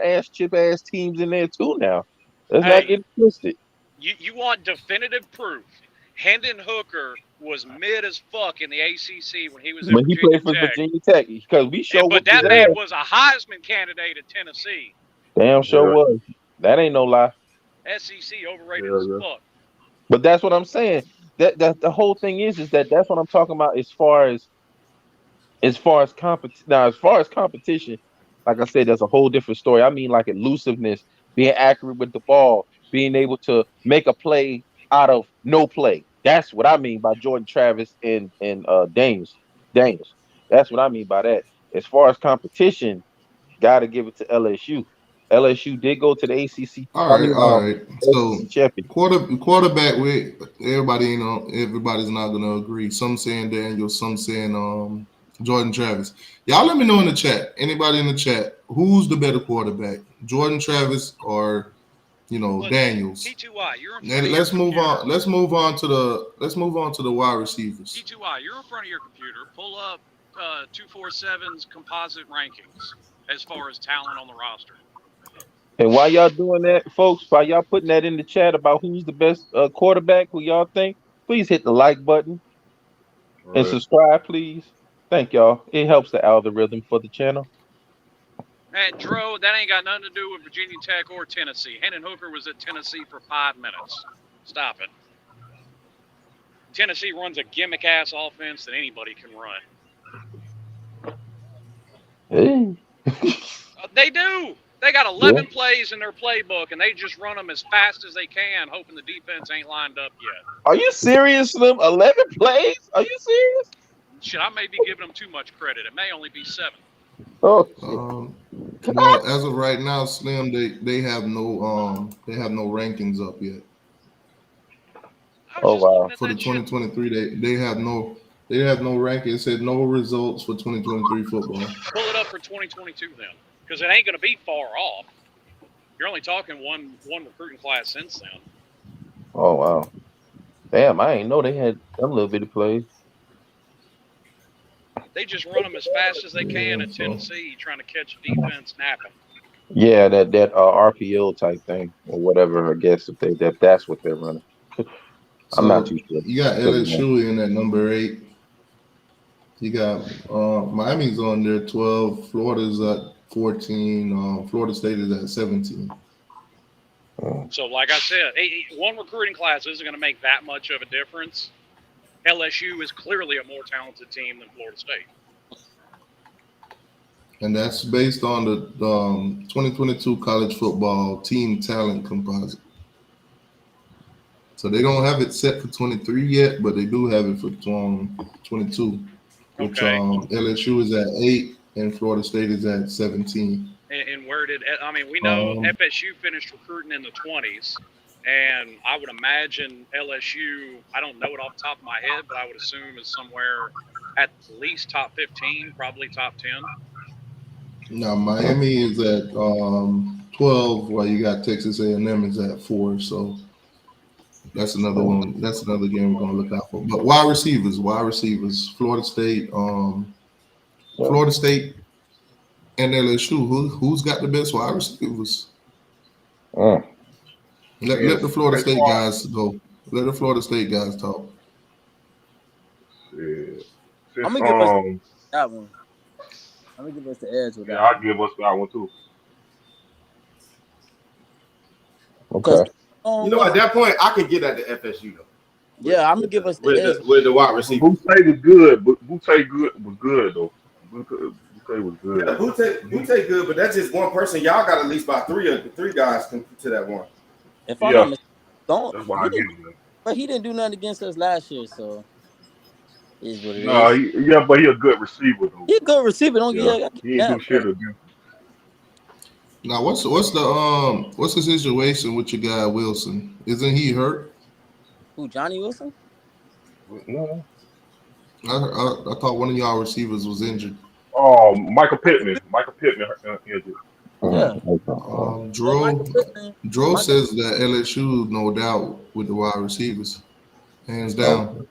S15: ass chip ass teams in there too now. Let's not get twisted.
S10: You want definitive proof? Hendon Hooker was mid as fuck in the ACC when he was
S15: when he played for Virginia Tech because we showed.
S10: But that man was a Heisman candidate at Tennessee.
S15: Damn sure was. That ain't no lie.
S10: SEC overrated as fuck.
S15: But that's what I'm saying. That the whole thing is that that's what I'm talking about as far as competition. Now, as far as competition, like I said, that's a whole different story. I mean, like elusiveness, being accurate with the ball, being able to make a play out of no play. That's what I mean by Jordan Travis and Daniels. That's what I mean by that. As far as competition, gotta give it to LSU. LSU did go to the ACC.
S1: All right. So quarterback with everybody's not gonna agree. Some saying Daniels, some saying Jordan Travis. Y'all let me know in the chat. Anybody in the chat, who's the better quarterback? Jordan Travis or Daniels? Let's move on. Let's move on to the wide receivers.
S10: T2I, you're in front of your computer. Pull up 247's composite rankings as far as talent on the roster.
S15: And while y'all doing that, folks, while y'all putting that in the chat about who's the best quarterback, who y'all think, please hit the like button and subscribe, please. Thank y'all. It helps the algorithm for the channel.
S10: And Dro, that ain't got nothing to do with Virginia Tech or Tennessee. Hendon Hooker was at Tennessee for 5 minutes. Stop it. Tennessee runs a gimmick ass offense that anybody can run.
S15: Hey.
S10: They do. They got 11 plays in their playbook, and they just run them as fast as they can, hoping the defense ain't lined up yet.
S15: Are you serious, Slim? 11 plays? Are you serious?
S10: Shit, I may be giving them too much credit. It may only be 7.
S15: Oh.
S1: Well, as of right now, Slim, they have no rankings up yet.
S15: Oh wow.
S1: For the 2023, they have no ranking. It said no results for 2023 football.
S10: Pull it up for 2022 then, because it ain't going to be far off. You're only talking one recruiting class since then.
S15: Oh wow. Damn, I ain't know they had them little bitty plays.
S10: They just run them as fast as they can at Tennessee, trying to catch defense napping.
S15: Yeah, that RPO type thing or whatever. I guess if that's what they're running. I'm not too sure.
S1: You got LSU in at number 8. You got Miami's on there 12. Florida's at 14. Florida State is at 17.
S10: So, like I said, one recruiting class isn't going to make that much of a difference. LSU is clearly a more talented team than Florida State.
S1: And that's based on the 2022 college football team talent composite. So they don't have it set for 23 yet, but they do have it for 22. Which LSU is at 8 and Florida State is at 17.
S10: And where did we know FSU finished recruiting in the 20s, and I would imagine LSU, I don't know it off the top of my head, but I would assume is somewhere at least top 15, probably top 10.
S1: Now Miami is at 12, while you got Texas A&M is at 4. So that's another one. That's another game we're gonna look out for. But wide receivers. Florida State, and LSU. Who's got the best wide receivers? Let the Florida State guys go. Let the Florida State guys talk.
S16: I'm
S18: gonna give us that one. I'm gonna give us the edge with that.
S16: I'll give us that one too.
S15: Okay.
S17: At that point, I can get at the FSU though.
S18: Yeah, I'm gonna give us the edge
S17: with the wide receiver.
S16: Boutte was good, but Boutte was good though. Boutte was good.
S17: Yeah, Boutte good, but that's just one person. Y'all got at least about three guys come to that one.
S18: If I'm not mistaken,
S16: that's why I give him that.
S18: But he didn't do nothing against us last year, so is what it is.
S16: No, but he a good receiver though.
S18: He a good receiver.
S16: He ain't do shit against.
S1: Now, what's the situation with your guy Wilson? Isn't he hurt?
S18: Who, Johnny Wilson?
S16: No.
S1: I thought one of y'all receivers was injured.
S16: Oh, Michael Pittman. Injured.
S18: Yeah.
S1: Dro says that LSU, no doubt, with the wide receivers, hands down.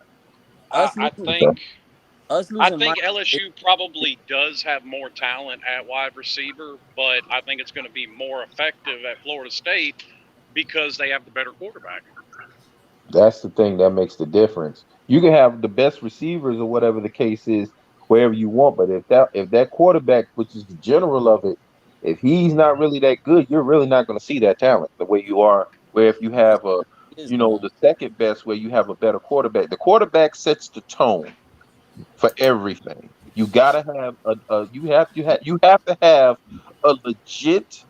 S10: I think LSU probably does have more talent at wide receiver, but I think it's going to be more effective at Florida State because they have the better quarterback.
S15: That's the thing that makes the difference. You can have the best receivers or whatever the case is wherever you want, but if that quarterback, which is the general of it, if he's not really that good, you're really not going to see that talent the way you are. Where if you have the second best, where you have a better quarterback, the quarterback sets the tone for everything. You gotta have you have to have a legit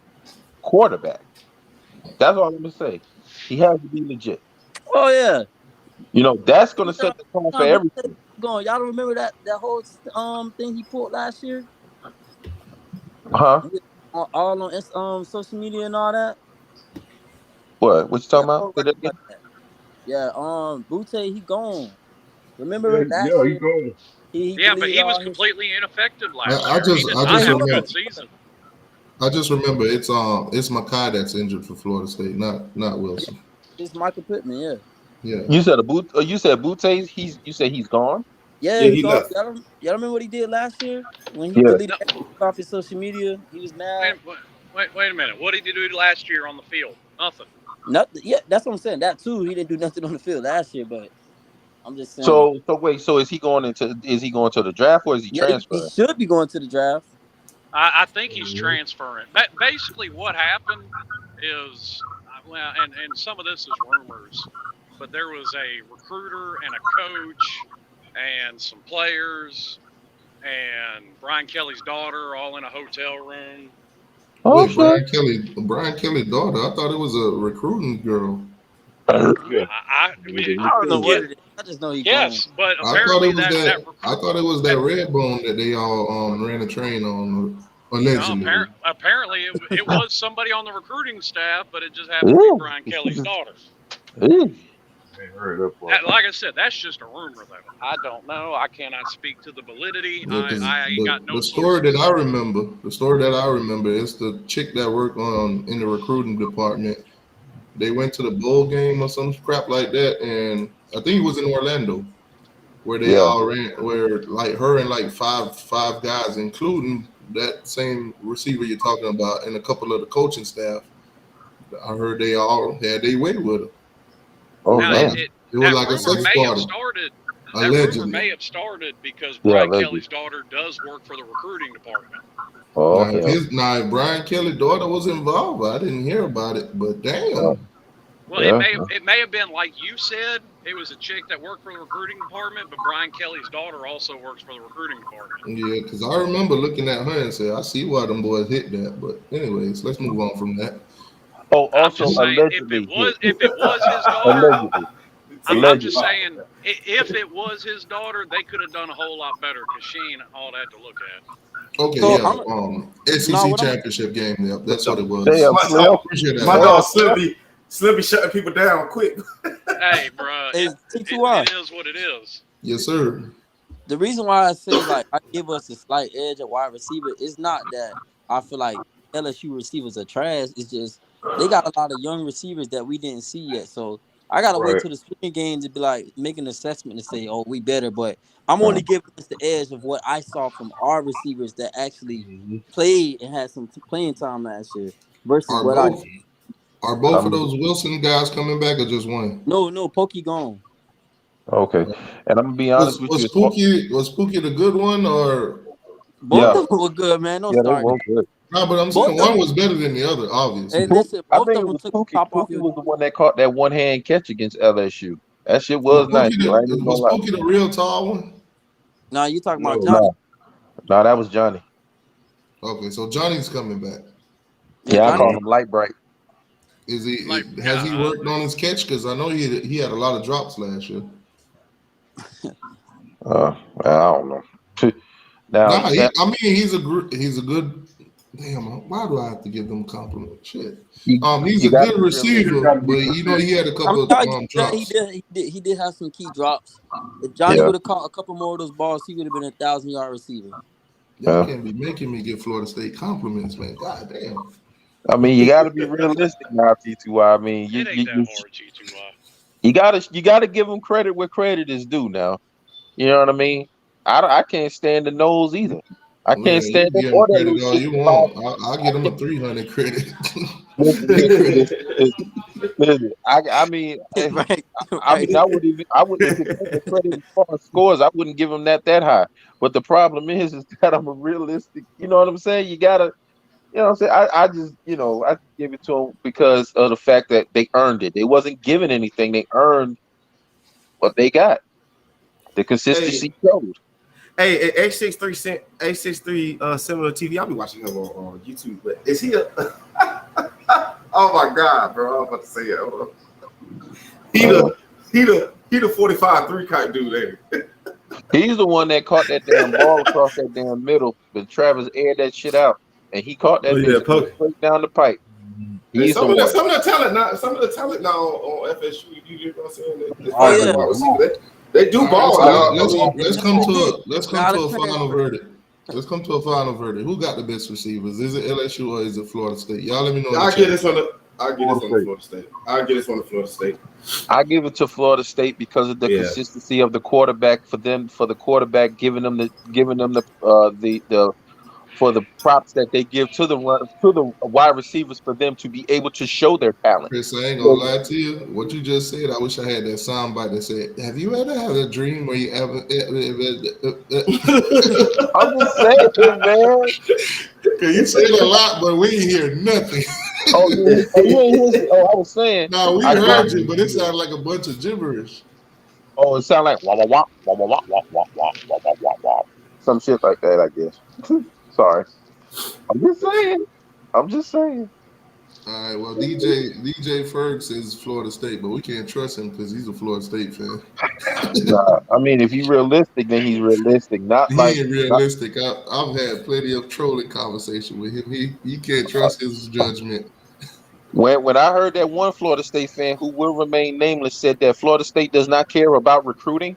S15: quarterback. That's all I'm gonna say. He has to be legit.
S18: Oh yeah.
S15: That's gonna set the tone for everything.
S18: Y'all don't remember that whole thing he pulled last year?
S15: Huh?
S18: All on social media and all that.
S15: What you talking about?
S18: Yeah, Boutte, he gone. Remember that?
S16: Yeah, he gone.
S10: But he was completely ineffective last year.
S1: I just
S10: have a
S1: remember.
S10: good season.
S1: I just remember it's Makai that's injured for Florida State, not Wilson.
S18: It's Michael Pittman, yeah.
S1: Yeah.
S15: You said Boutte. You said he's gone.
S18: Yeah, he left. Y'all remember what he did last year when he deleted off his social media? He was mad.
S10: Wait a minute. What did he do last year on the field? Nothing.
S18: Nothing. Yeah, that's what I'm saying. That too. He didn't do nothing on the field last year, but I'm just saying.
S15: So wait. So is he going to the draft or is he transferring?
S18: He should be going to the draft.
S10: I think he's transferring. Basically, what happened is, and some of this is rumors. but there was a recruiter and a coach and some players and Brian Kelly's daughter all in a hotel room.
S1: Wait, Brian Kelly's daughter. I thought it was a recruiting girl.
S10: I
S18: don't know what it is. I just know he's
S10: yes, but
S1: I thought
S10: apparently
S1: it was I thought it was that Redbone that they all ran a train on, allegedly.
S10: No, apparently it was somebody on the recruiting staff, but it just happened to be Brian Kelly's daughter. Like I said, that's just a rumor, though. I don't know. I cannot speak to the validity. I ain't got no.
S1: The story that I remember is the chick that worked in the recruiting department. They went to the bowl game or some crap like that, and I think it was in Orlando, where they all ran, where like her and like five guys, including that same receiver you're talking about, and a couple of the coaching staff. I heard they all had their way with her.
S15: Oh,
S10: now,
S15: man.
S10: it
S1: was like a sex party.
S10: That rumor may have started because Brian Kelly's daughter does work for the recruiting department.
S15: Oh,
S1: now, if Brian Kelly's daughter was involved, I didn't hear about it, but damn.
S10: Well, it may have been like you said. It was a chick that worked for the recruiting department, but Brian Kelly's daughter also works for the recruiting department.
S1: Yeah, because I remember looking at her and saying, I see why them boys hit that. But anyways, let's move on from that.
S15: Oh, also
S10: allegedly, if it was his daughter, I'm just saying, if it was his daughter, they could have done a whole lot better because she ain't all that to look at.
S1: Okay, so, SEC championship game. Yeah, that's what it was.
S17: I appreciate that. My dog Slim be shutting people down quick.
S10: Hey, bro, it is what it is.
S1: Yes, sir.
S18: The reason why I say like I give us a slight edge at wide receiver is not that I feel like LSU receivers are trash. It's just they got a lot of young receivers that we didn't see yet. So I gotta wait till the spring game to be like make an assessment and say, oh, we better. But I'm only giving us the edge of what I saw from our receivers that actually played and had some playing time last year versus
S1: Are both of those Wilson guys coming back or just one?
S18: No, Pokey gone.
S15: Okay, and I'm gonna be honest with you.
S1: Was Pookie the good one or?
S18: Both of them were good, man. Don't start.
S15: They were good.
S1: No, but I'm saying one was better than the other, obviously.
S18: Hey, listen,
S15: I think it was Pookie was the one that caught that one-hand catch against LSU. That shit was nice.
S1: Was Pookie the real tall one?
S18: No, you talking about Johnny.
S15: No, that was Johnny.
S1: Okay, so Johnny's coming back.
S15: Yeah, I call him Light Bright.
S1: Is he? Has he worked on his catch? Because I know he had a lot of drops last year.
S15: I don't know.
S1: He's a good. Damn, why do I have to give them compliments? Shit. He's a good receiver, but he had a couple of drops.
S18: He did have some key drops. If Johnny would have caught a couple more of those balls, he would have been a 1,000-yard receiver.
S1: Y'all can't be making me give Florida State compliments, man. God damn.
S15: I mean, you got to be realistic now, T2Y. I mean, you got to give them credit where credit is due. Now, you know what I mean. I can't stand the nose either. I can't stand
S1: that. All you want. I'll give them a 300 credit.
S15: I mean, I wouldn't give them credit as far as scores. I wouldn't give them that high. But the problem is that I'm a realistic. You know what I'm saying? You gotta. You know what I'm saying? I give it to them because of the fact that they earned it. They wasn't given anything. They earned what they got. The consistency showed.
S17: Hey, H63 similar TV. I'll be watching him on YouTube. But is he a? Oh my God, bro! I was about to say it. Hold on. He the 45 3-kite dude there.
S15: He's the one that caught that damn ball across that damn middle, but Travis aired that shit out. And he caught that straight down the pipe.
S17: Some of the talent now on FSU, you know what I'm saying? They do ball.
S1: Let's come to a final verdict. Let's come to a final verdict. Who got the best receivers? Is it LSU or is it Florida State? Y'all let me know.
S17: I get this on Florida State. I
S15: give it to Florida State because of the consistency of the quarterback for the quarterback giving them the for the props that they give to the wide receivers for them to be able to show their talent.
S1: Chris, I ain't gonna lie to you. What you just said, I wish I had that soundbite that said, "Have you ever had a dream where you ever?"
S15: I'm just saying, man.
S1: Cause you said a lot, but we ain't hear nothing.
S15: Oh, you ain't hear. Oh, I was saying.
S1: No, we
S15: I
S1: heard you,
S15: definitely
S1: but it
S15: did.
S1: sounded like a bunch of gibberish.
S15: Oh, it sounded like wah wah wah wah wah wah wah wah wah wah wah wah wah. Some shit like that, I guess. Sorry. I'm just saying. I'm just saying.
S1: All right, well, DJ Ferg says Florida State, but we can't trust him because he's a Florida State fan.
S15: Nah, I mean, if he's realistic, then he's realistic. Not
S1: He
S15: like
S1: ain't realistic. I've had plenty of trolling conversation with him. He can't trust his judgment.
S15: when I heard that one Florida State fan who will remain nameless said that Florida State does not care about recruiting.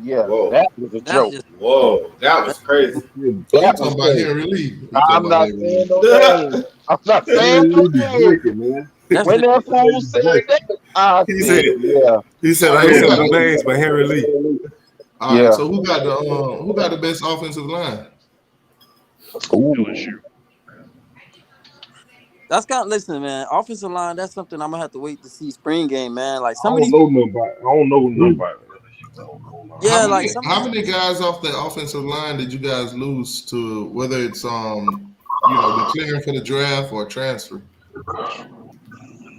S15: Yeah,
S17: Whoa,
S15: that was a
S18: That's
S15: joke.
S18: just
S17: whoa, that was
S18: that's
S17: crazy.
S1: Oh, you
S15: That was
S1: talking about
S15: crazy.
S1: Henry Lee? You talking
S15: I'm
S1: about
S15: not
S1: Henry
S15: saying
S1: Lee?
S15: no names. I'm not saying
S16: Henry
S15: no
S16: Lee be
S15: names.
S16: drinking, man.
S18: that's
S15: When
S18: just
S15: that fool said that, I
S12: He
S15: said,
S12: said,
S15: yeah,
S1: All right,
S12: he
S1: who
S12: said
S1: got
S12: no names, but Henry Lee.
S1: all right?
S15: yeah.
S1: So who got the best offensive line?
S15: Ooh.
S18: that's kind of listen, man. Offensive line, that's something I'm gonna have to wait to see spring game, man. Like
S16: I
S18: some of
S16: don't
S18: these,
S16: know nothing about. I don't know nothing about LSU. I don't know nothing.
S1: How
S18: yeah,
S1: many
S18: like some of
S1: how
S18: these.
S1: many guys off the offensive line did you guys lose to? Whether it's declaring for the draft or transfer?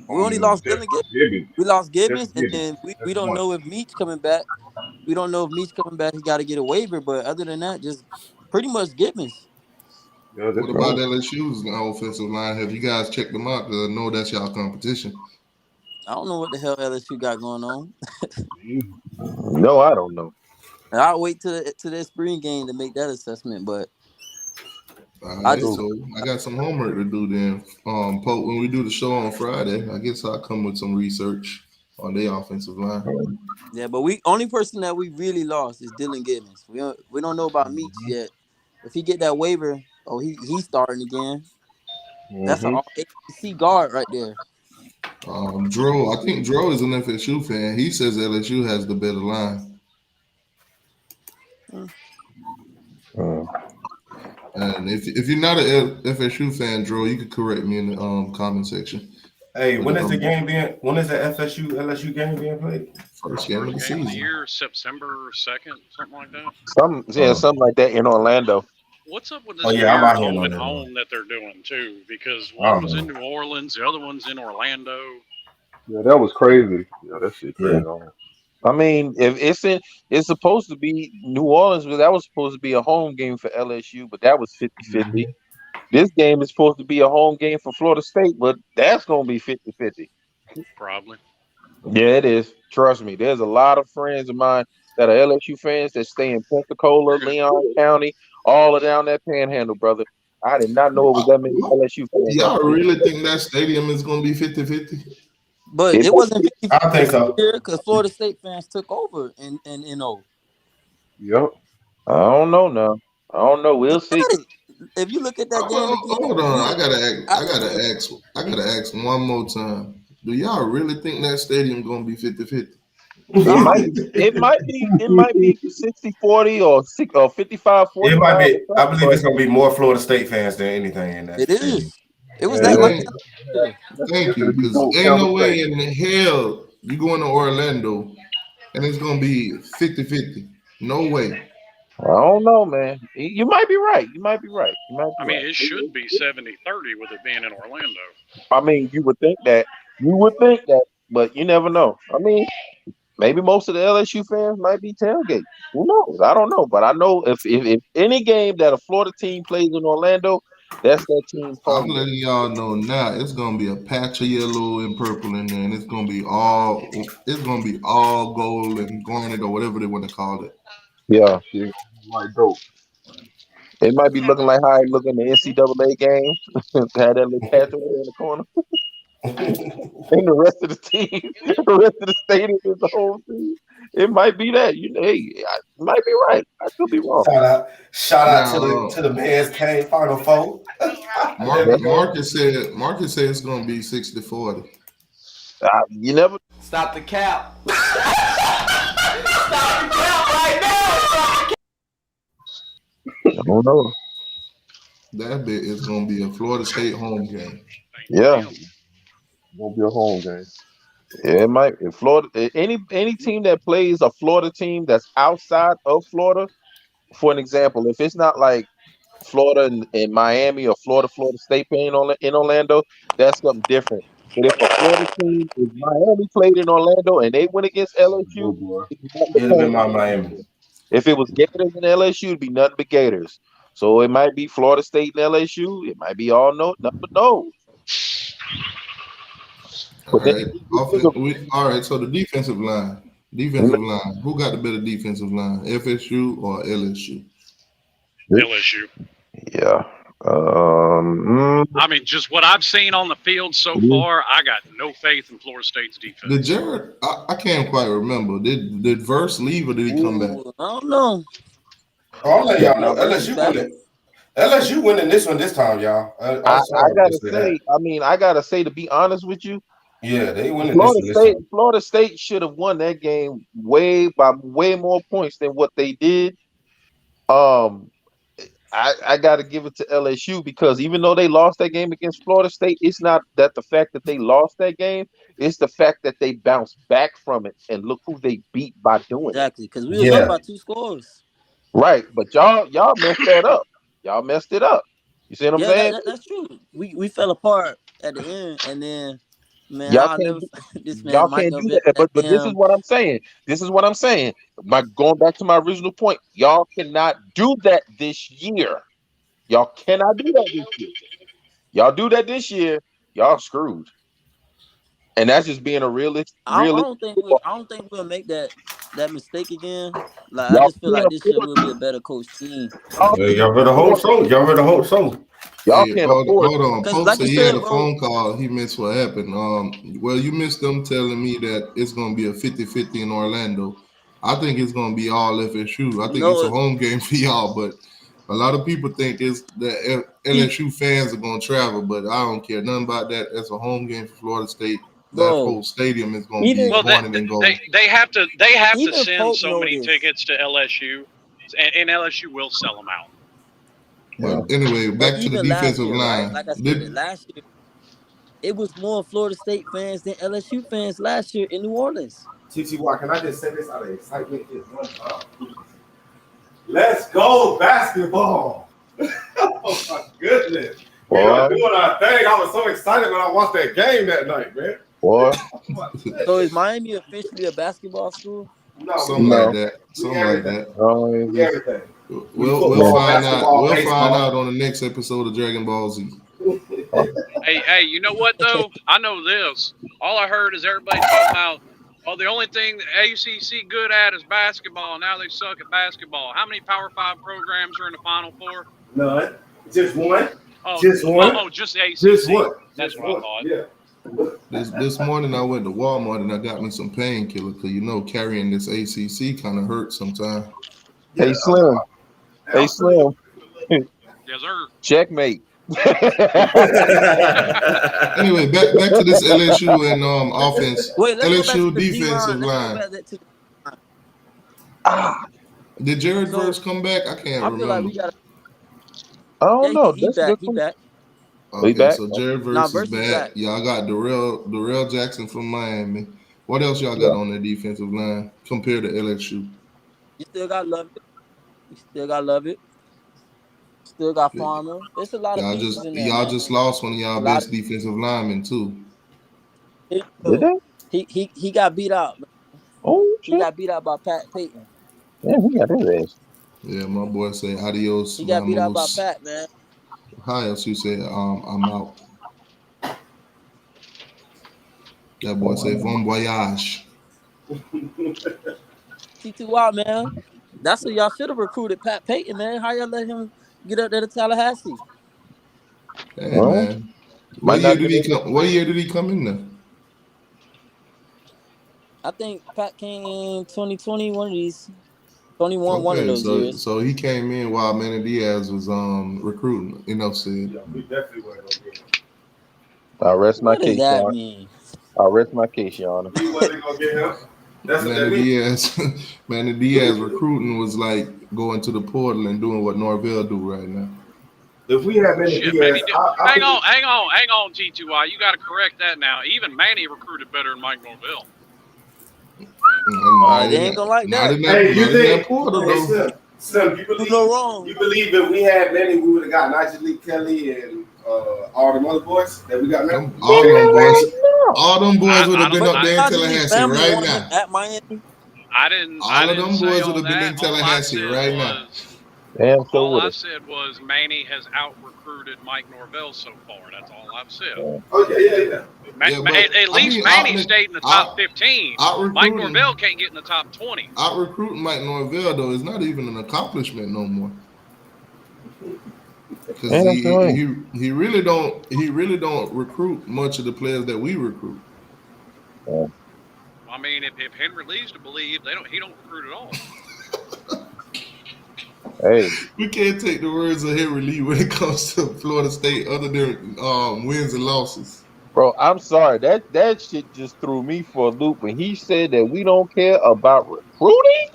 S18: We only lost
S16: That's
S18: Dylan Gibbons.
S16: Gibbons.
S18: We lost
S16: That's
S18: Gibbons, and
S16: Gibbons.
S18: then we
S16: That's
S18: don't
S16: one.
S18: know if Meach coming back. We don't know if Meach coming back. He got to get a waiver, but other than that, just pretty much Gibbons.
S16: Yeah,
S1: What
S16: that's
S1: about
S16: one.
S1: LSU's offensive line? Have you guys checked them out? Because I know that's y'all competition.
S18: I don't know what the hell LSU got going on.
S15: No, I don't know.
S18: And I'll wait to their spring game to make that assessment. But
S1: All
S18: I
S1: right,
S18: just
S1: so I got some homework to do then. Pope, when we do the show on Friday, I guess I'll come with some research on their offensive line.
S18: yeah, but we only person that we really lost is Dylan Gibbons. We don't know about Meach yet. If he get that waiver, oh he's starting again. That's an
S16: Mm-hmm.
S18: all ACC guard right there.
S1: I think Dro is an FSU fan. He says LSU has the better line. And if you're not an FSU fan, Dro, you could correct me in the comment section.
S17: Hey,
S1: But,
S17: when is the FSU LSU game being played?
S1: First game of the
S10: First game of the
S1: season.
S10: year, September 2nd, something like that.
S15: Something like that in Orlando.
S10: What's up with
S17: Oh
S10: this
S17: yeah, I'm
S10: weird
S17: out here
S10: home
S17: on
S10: and
S17: that one.
S10: home that they're doing too? Because
S17: I
S10: one
S17: don't
S10: was in
S17: know.
S10: New Orleans, the other one's in Orlando.
S16: Yeah, that was crazy. Yeah, that shit
S17: Yeah.
S16: crazy.
S15: I mean, if it's supposed to be New Orleans, but that was supposed to be a home game for LSU, but that was 50-50. This game is supposed to be a home game for Florida State, but that's going to be 50-50.
S10: Probably.
S15: Yeah, it is. Trust me. There's a lot of friends of mine that are LSU fans that stay in Pensacola, Leon County, all down that panhandle, brother. I did not know it was that many LSU fans up
S1: Y'all
S15: there.
S1: really think that stadium is going to be 50-50?
S18: But
S15: It
S18: it wasn't 50
S17: I think so.
S18: because Florida State fans took over in NO.
S16: Yep.
S15: I don't know now. I don't know. We'll see.
S18: If you look at that game again,
S1: Hold on,
S18: we
S1: I
S18: was
S1: gotta ask one more time. Do y'all really think that stadium gonna be 50-50?
S15: It might be 60-40 or 55-45.
S17: It might be. I believe
S15: But
S17: it's gonna be more Florida State fans than anything in that
S18: It
S17: stadium.
S18: is. It was
S16: Yeah,
S18: that
S16: that's,
S18: like
S1: Thank,
S18: that. Yeah.
S1: thank you,
S16: gonna be
S1: because
S16: dope.
S1: ain't no way in hell you going to Orlando and it's gonna be 50-50. No way.
S15: I don't know, man. You might be right. You might be right.
S10: I mean, it should be 70-30 with it being in Orlando.
S15: I mean, you would think that. But you never know. I mean, maybe most of the LSU fans might be tailgate. Who knows? I don't know. But I know if any game that a Florida team plays in Orlando, that's that team's
S1: I'm
S15: home game.
S1: letting y'all know now. It's gonna be a patch of yellow and purple in there, and it's gonna be all gold and garnet or whatever they want to call it.
S15: Yeah.
S16: Like dope.
S15: It might be looking like how it look in the NCAA game. Had that little patch over there in the corner. And the rest of the team, the rest of the stadium is the whole team. It might be that. Hey, I might be right. I could be wrong.
S17: Shout out to
S1: Now,
S17: the Bears came Final Four.
S1: Marcus said it's gonna be 60-40.
S15: You never
S11: Stop the cap. Stop the cap right now.
S15: I don't know.
S1: That bit is gonna be a Florida State home game.
S15: Yeah.
S16: Gonna be a home game.
S15: Yeah, it might. If Florida, any team that plays a Florida team that's outside of Florida, for an example, if it's not like Florida and Miami, or Florida State playing in Orlando, that's something different. But if a Florida team, if Miami played in Orlando and they went against LSU, it'd be nothing but
S17: It'd have been
S15: points.
S17: my Miami.
S15: If it was Gators and LSU, it'd be nothing but Gators. So it might be Florida State and LSU. It might be all nothing but no.
S1: All
S15: But then
S1: right. So the defensive line. Who got the better defensive line? FSU or LSU?
S10: LSU.
S15: Yeah.
S10: I mean, just what I've seen on the field so far, I got no faith in Florida State's defense.
S1: Did Jared? I can't quite remember. Did Verse leave or did he come back?
S18: I don't know.
S17: I'll let y'all know.
S18: Nah, Verse
S17: LSU
S18: back.
S17: winning. LSU winning this one this time, y'all.
S15: I gotta say, to be honest with you,
S17: yeah, they winning this one.
S15: Florida State should have won that game by way more points than what they did. I got to give it to LSU, because even though they lost that game against Florida State, it's not that the fact that they lost that game, it's the fact that they bounced back from it, and look who they beat by doing
S18: Exactly, because we was up by 2 scores.
S15: Right, but y'all messed that up. Y'all messed it up. You see what I'm saying?
S18: That's true. We fell apart at the end, and then
S15: Y'all can't do that. But this is what I'm saying. Going back to my original point, y'all cannot do that this year. Y'all cannot do that this year. Y'all do that this year, y'all screwed. And that's just being a realist.
S18: I don't think we'll make that mistake again. Like, I just feel like this year we'll be a better coach team.
S17: Y'all better hope so.
S15: Y'all can't afford.
S1: Hold on. Pope said he had a phone call. He missed what happened. Well, you missed them telling me that it's going to be a 50-50 in Orlando. I think it's going to be all FSU. I think it's a home game for y'all, but a lot of people think it's that LSU fans are going to travel, but I don't care nothing about that. That's a home game for Florida State. That whole stadium is going to be morning and gold.
S10: They have to send so many tickets to LSU, and LSU will sell them out.
S1: But anyway, back to the defensive line.
S18: Like I said, last year, it was more Florida State fans than LSU fans last year in New Orleans.
S17: TTY, can I just say this out of excitement? Let's go basketball! Oh my goodness! We are doing our thing. I was so excited when I watched that game that night, man.
S15: What?
S18: So is Miami officially a basketball school?
S17: No,
S1: something like that.
S17: Everything.
S1: We'll find out. We'll find out on the next episode of Dragon Ball Z.
S10: Hey, you know what though? I know this. All I heard is everybody talking about, the only thing the ACC good at is basketball. Now they suck at basketball. How many Power 5 programs are in the Final Four?
S17: None. Just one.
S10: Just one. Oh, just the ACC.
S17: Just one.
S10: That's what I thought.
S17: Yeah.
S1: This morning I went to Walmart and I got me some painkiller, because carrying this ACC kind of hurts sometimes.
S15: Hey Slim. Yes,
S10: sir.
S15: Checkmate.
S1: Anyway, back to this LSU and offense. LSU defensive line. Did Jared Verse come back? I can't remember.
S15: I don't know.
S18: He back.
S1: Okay, so Jared Verse is back. Y'all got Darrell Jackson from Miami. What else y'all got on the defensive line compared to LSU?
S18: You still got Love It. Still got Farmer. There's a lot of pieces in there.
S1: Y'all just lost one of y'all best defensive linemen too.
S18: Did they? He got beat out.
S15: Oh,
S18: he got beat out by Pat Payton.
S15: Yeah, he got his ass.
S1: Yeah, my boy say adios.
S18: He got beat out by Pat, man.
S1: How else you say I'm out? That boy say bon voyage.
S18: T2Y, man. That's what y'all should have recruited Pat Payton, man. How y'all let him get up there to Tallahassee?
S1: Hey, man. What year did he come in there?
S18: I think Pat came in 2020, one of these. 21, one of those years.
S1: So he came in while Manny Diaz was recruiting, said.
S17: Yeah, we definitely weren't going to get him.
S15: I'll rest my case,
S18: Your
S15: Honor.
S17: We wasn't going to get him. That's
S1: Manny Diaz recruiting was like going to the portal and doing what Norvell do right now.
S17: If we have Manny Diaz,
S10: hang on, T2Y. You got to correct that now. Even Manny recruited better than Mike Norvell.
S18: They ain't gonna like that.
S17: Hey, you think?
S11: Slim, you believe if we had Manny, we would have got Nigel Lee Kelly and all them other boys that we got now?
S1: All them boys would have been up there in Tallahassee right now.
S18: At Miami.
S1: All of them boys would have been in Tallahassee right now.
S15: Damn, so
S10: All
S15: would
S10: I
S15: it.
S10: said was Manny has out-recruited Mike Norvell so far. That's all I've said.
S11: Oh, yeah.
S10: At least Manny stayed in the top 15. Mike Norvell can't get in the top 20.
S1: Out recruiting Mike Norvell though is not even an accomplishment no more. Because he really don't recruit much of the players that we recruit.
S10: I mean, if Henry Lee's to believe, he don't recruit at all.
S15: Hey,
S1: we can't take the words of Henry Lee when it comes to Florida State, other than wins and losses.
S15: bro, I'm sorry. That shit just threw me for a loop when he said that we don't care about recruiting.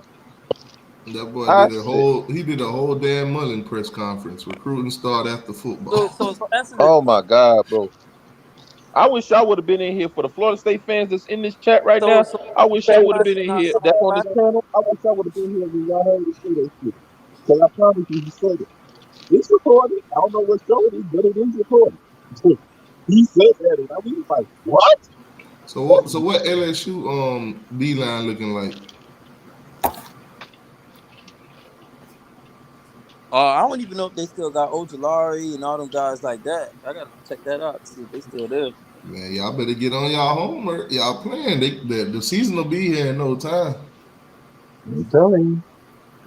S1: That boy did a whole Dan Mullen press conference. Recruiting start after football.
S15: Oh my God, bro. I wish I would have been in here for the Florida State fans that's in this chat right now. I wish I would have been in here. That's on this channel. I wish I would have been here when y'all heard me say that shit. Because I promise you, he said it. It's recorded. I don't know what show it is, but it is recorded. He said that, and I was like, what?
S1: So what LSU D-line looking like?
S18: I don't even know if they still got Ojolari and all them guys like that. I gotta check that out to see if they still there.
S1: Man, y'all better get on y'all homework. Y'all playing. The season will be here in no time.
S15: I'm telling you.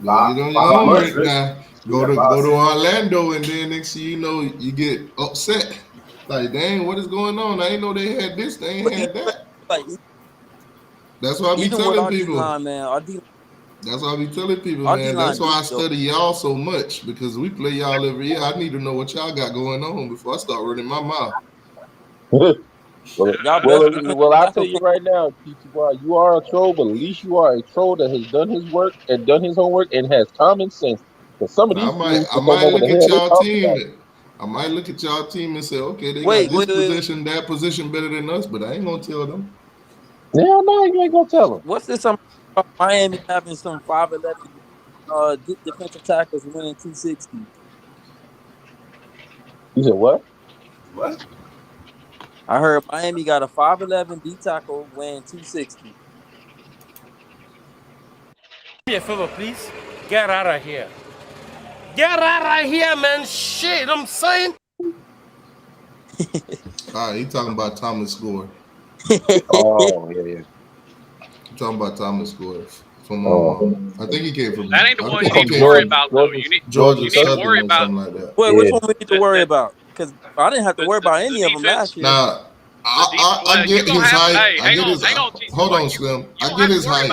S1: Get on your homework now. Go to Orlando, and then next thing you know, you get upset. Like, dang, what is going on? I didn't know they had this. They ain't had that. That's why I be telling people. That's why I be telling people, man. That's why I study y'all so much, because we play y'all every year. I need to know what y'all got going on before I start running my mouth.
S15: Well, I'll tell you right now, PTY, you are a troll, but at least you are a troll that has done his work and done his homework and has common sense. Because some of these
S1: I might look at y'all team. I might look at y'all team and say, okay, they got this position, that position better than us, but I ain't gonna tell them.
S15: Yeah, no, you ain't gonna tell them.
S18: What's this? Miami having some 5'11" defensive tackles winning 260.
S15: You said what?
S11: What?
S18: I heard Miami got a 5'11" D tackle weighing 260.
S13: Do me a favor, please. Get out of here. Get out of here, man. Shit, I'm saying.
S1: All right, he talking about Thomas Gore.
S15: Oh, yeah.
S1: I'm talking about Thomas Gore. From I think he came from.
S10: That ain't the one you need to worry about, though. You need to worry about
S1: something like that.
S18: Wait, which one we need to worry about? Because I didn't have to worry about any of them last year.
S1: Nah, I get his height. Hold on, Slim. I get his height.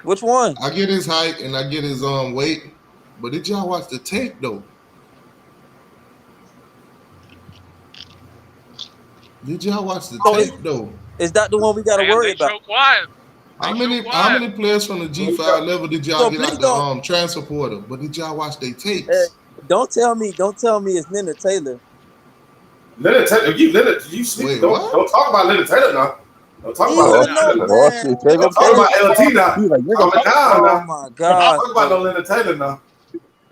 S18: Which one?
S1: I get his height and I get his weight. But did y'all watch the tape though? Did y'all watch the tape though?
S18: Is that the one we got to worry about?
S1: How many players from the G5 level did y'all get out the transfer portal? But did y'all watch their tapes?
S18: Hey, don't tell me it's Leonard Taylor.
S11: Leonard Taylor, you sleep. Don't talk about Leonard Taylor now. Don't talk about Leonard Taylor. Don't talk about LT now.
S18: Oh my God.
S11: Don't talk about no Leonard Taylor now.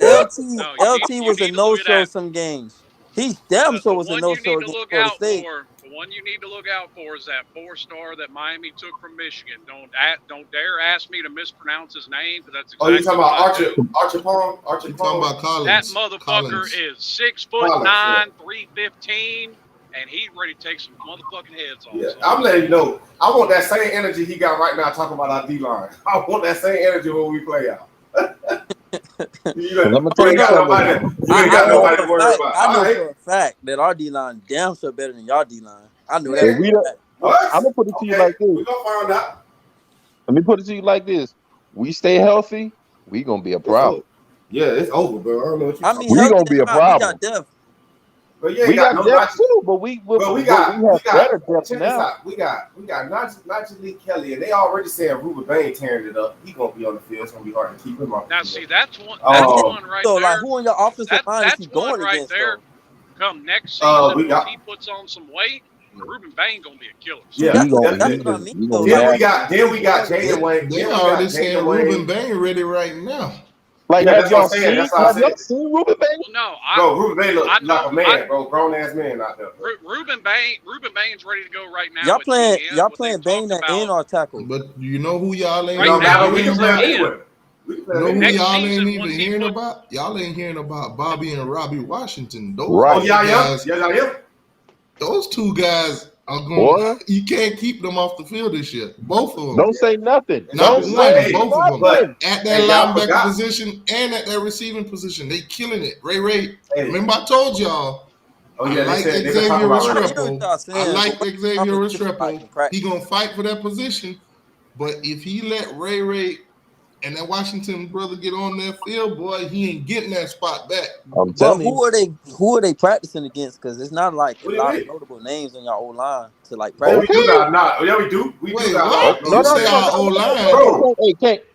S18: LT was a no-show some games. He damn sure was a no-show against Florida State.
S10: The one you need to look out for is that 4-star that Miami took from Michigan. Don't dare ask me to mispronounce his name, because that's exactly.
S11: Oh, you talking about Archie Palm?
S1: Talking about Collins.
S10: That motherfucker is 6'9", 315, and he's ready to take some motherfucking heads off.
S11: Yeah, I'm letting you know. I want that same energy he got right now talking about our D-line. I want that same energy when we play out. You ain't got nobody to worry about.
S18: I know for a fact that our D-line damn sure better than y'all D-line. I know that.
S15: I'm gonna put it to you like this.
S11: We're gonna find out.
S15: Let me put it to you like this. We stay healthy, we gonna be a problem.
S11: Yeah, it's over, bro. I don't know what
S18: I mean,
S15: we gonna be a problem.
S18: We got depth.
S11: But
S15: we got depth too, but we have better depth now.
S11: We got Nigel Lee Kelly, and they already saying Ruben Bain tearing it up. He gonna be on the field. It's gonna be hard to keep him off.
S10: Now, see, that's one right
S18: so,
S10: there.
S18: like, who on your offensive line is he going
S10: right
S18: against?
S10: There. Come next season, if he puts on some weight, Ruben Bain gonna be a killer.
S11: Yeah,
S18: that's what I mean.
S11: Then we got Jaden Wayne.
S1: They already saying Ruben Bain ready right now.
S15: Like,
S17: Yeah,
S15: have
S17: that's what
S15: y'all
S17: I'm saying.
S15: seen?
S17: That's what I
S15: Have y'all
S17: said.
S15: seen Ruben Bain?
S10: No,
S17: Bro, Ruben Bain look
S10: I
S17: like a
S10: know.
S17: man, bro. Grown ass man out there. Bro.
S10: Ruben Bain's ready to go right now
S18: Y'all
S10: at
S18: playing
S10: DN. What they've
S18: Bane
S10: talked
S18: at end
S10: about
S18: or tackle?
S1: But you know who y'all ain't
S17: It
S10: right
S17: don't
S1: even
S10: now,
S17: matter. We
S1: hearing
S17: can play him
S1: about?
S17: anywhere. We can play
S1: You
S17: him
S1: know who
S17: anywhere.
S10: next
S1: y'all ain't
S10: season
S1: even
S10: once he
S1: hearing
S10: put
S1: about? Y'all ain't hearing about Bobby and Robbie Washington. Those
S15: Right.
S17: Oh,
S1: two
S17: yeah,
S1: guys.
S17: yeah.
S1: Those two guys are going.
S15: Boy,
S1: You can't keep them off the field this year. Both of them.
S15: don't say nothing.
S1: Not
S15: Don't
S1: one,
S15: say
S1: both of them.
S17: But
S15: nothing.
S1: At that
S17: hey, y'all
S1: linebacker
S17: forgot.
S1: position and at that receiving position, they killing it. Ray.
S17: Hey.
S1: Remember I told y'all.
S17: Oh
S1: I
S17: yeah,
S1: like
S17: they've been talking
S1: Xavier
S17: about
S18: I
S17: Ray.
S18: hear what
S1: Restrepo.
S18: y'all
S1: I
S18: saying,
S1: like
S18: but what
S1: Xavier
S18: y'all looking like in
S1: Restrepo. He
S18: practice?
S1: gonna fight for that position. But if he let Ray and that Washington brother get on that field, boy, he ain't getting that spot back.
S15: I'm
S18: But
S15: telling you.
S18: who are they practicing against? Because it's not like a
S17: What do you
S18: lot of
S17: mean?
S18: notable names on your old line to like
S17: Yeah,
S18: practice.
S17: we do
S15: Okay.
S17: got not. Yeah, we do. We do
S1: Wait,
S17: got a
S15: Oh,
S17: lot
S1: what?
S17: of
S15: no,
S1: You
S15: no,
S17: notable
S1: say
S15: no, no,
S17: names.
S1: our
S15: no,
S1: O
S15: no, no,
S1: line?
S15: no.
S17: Bro,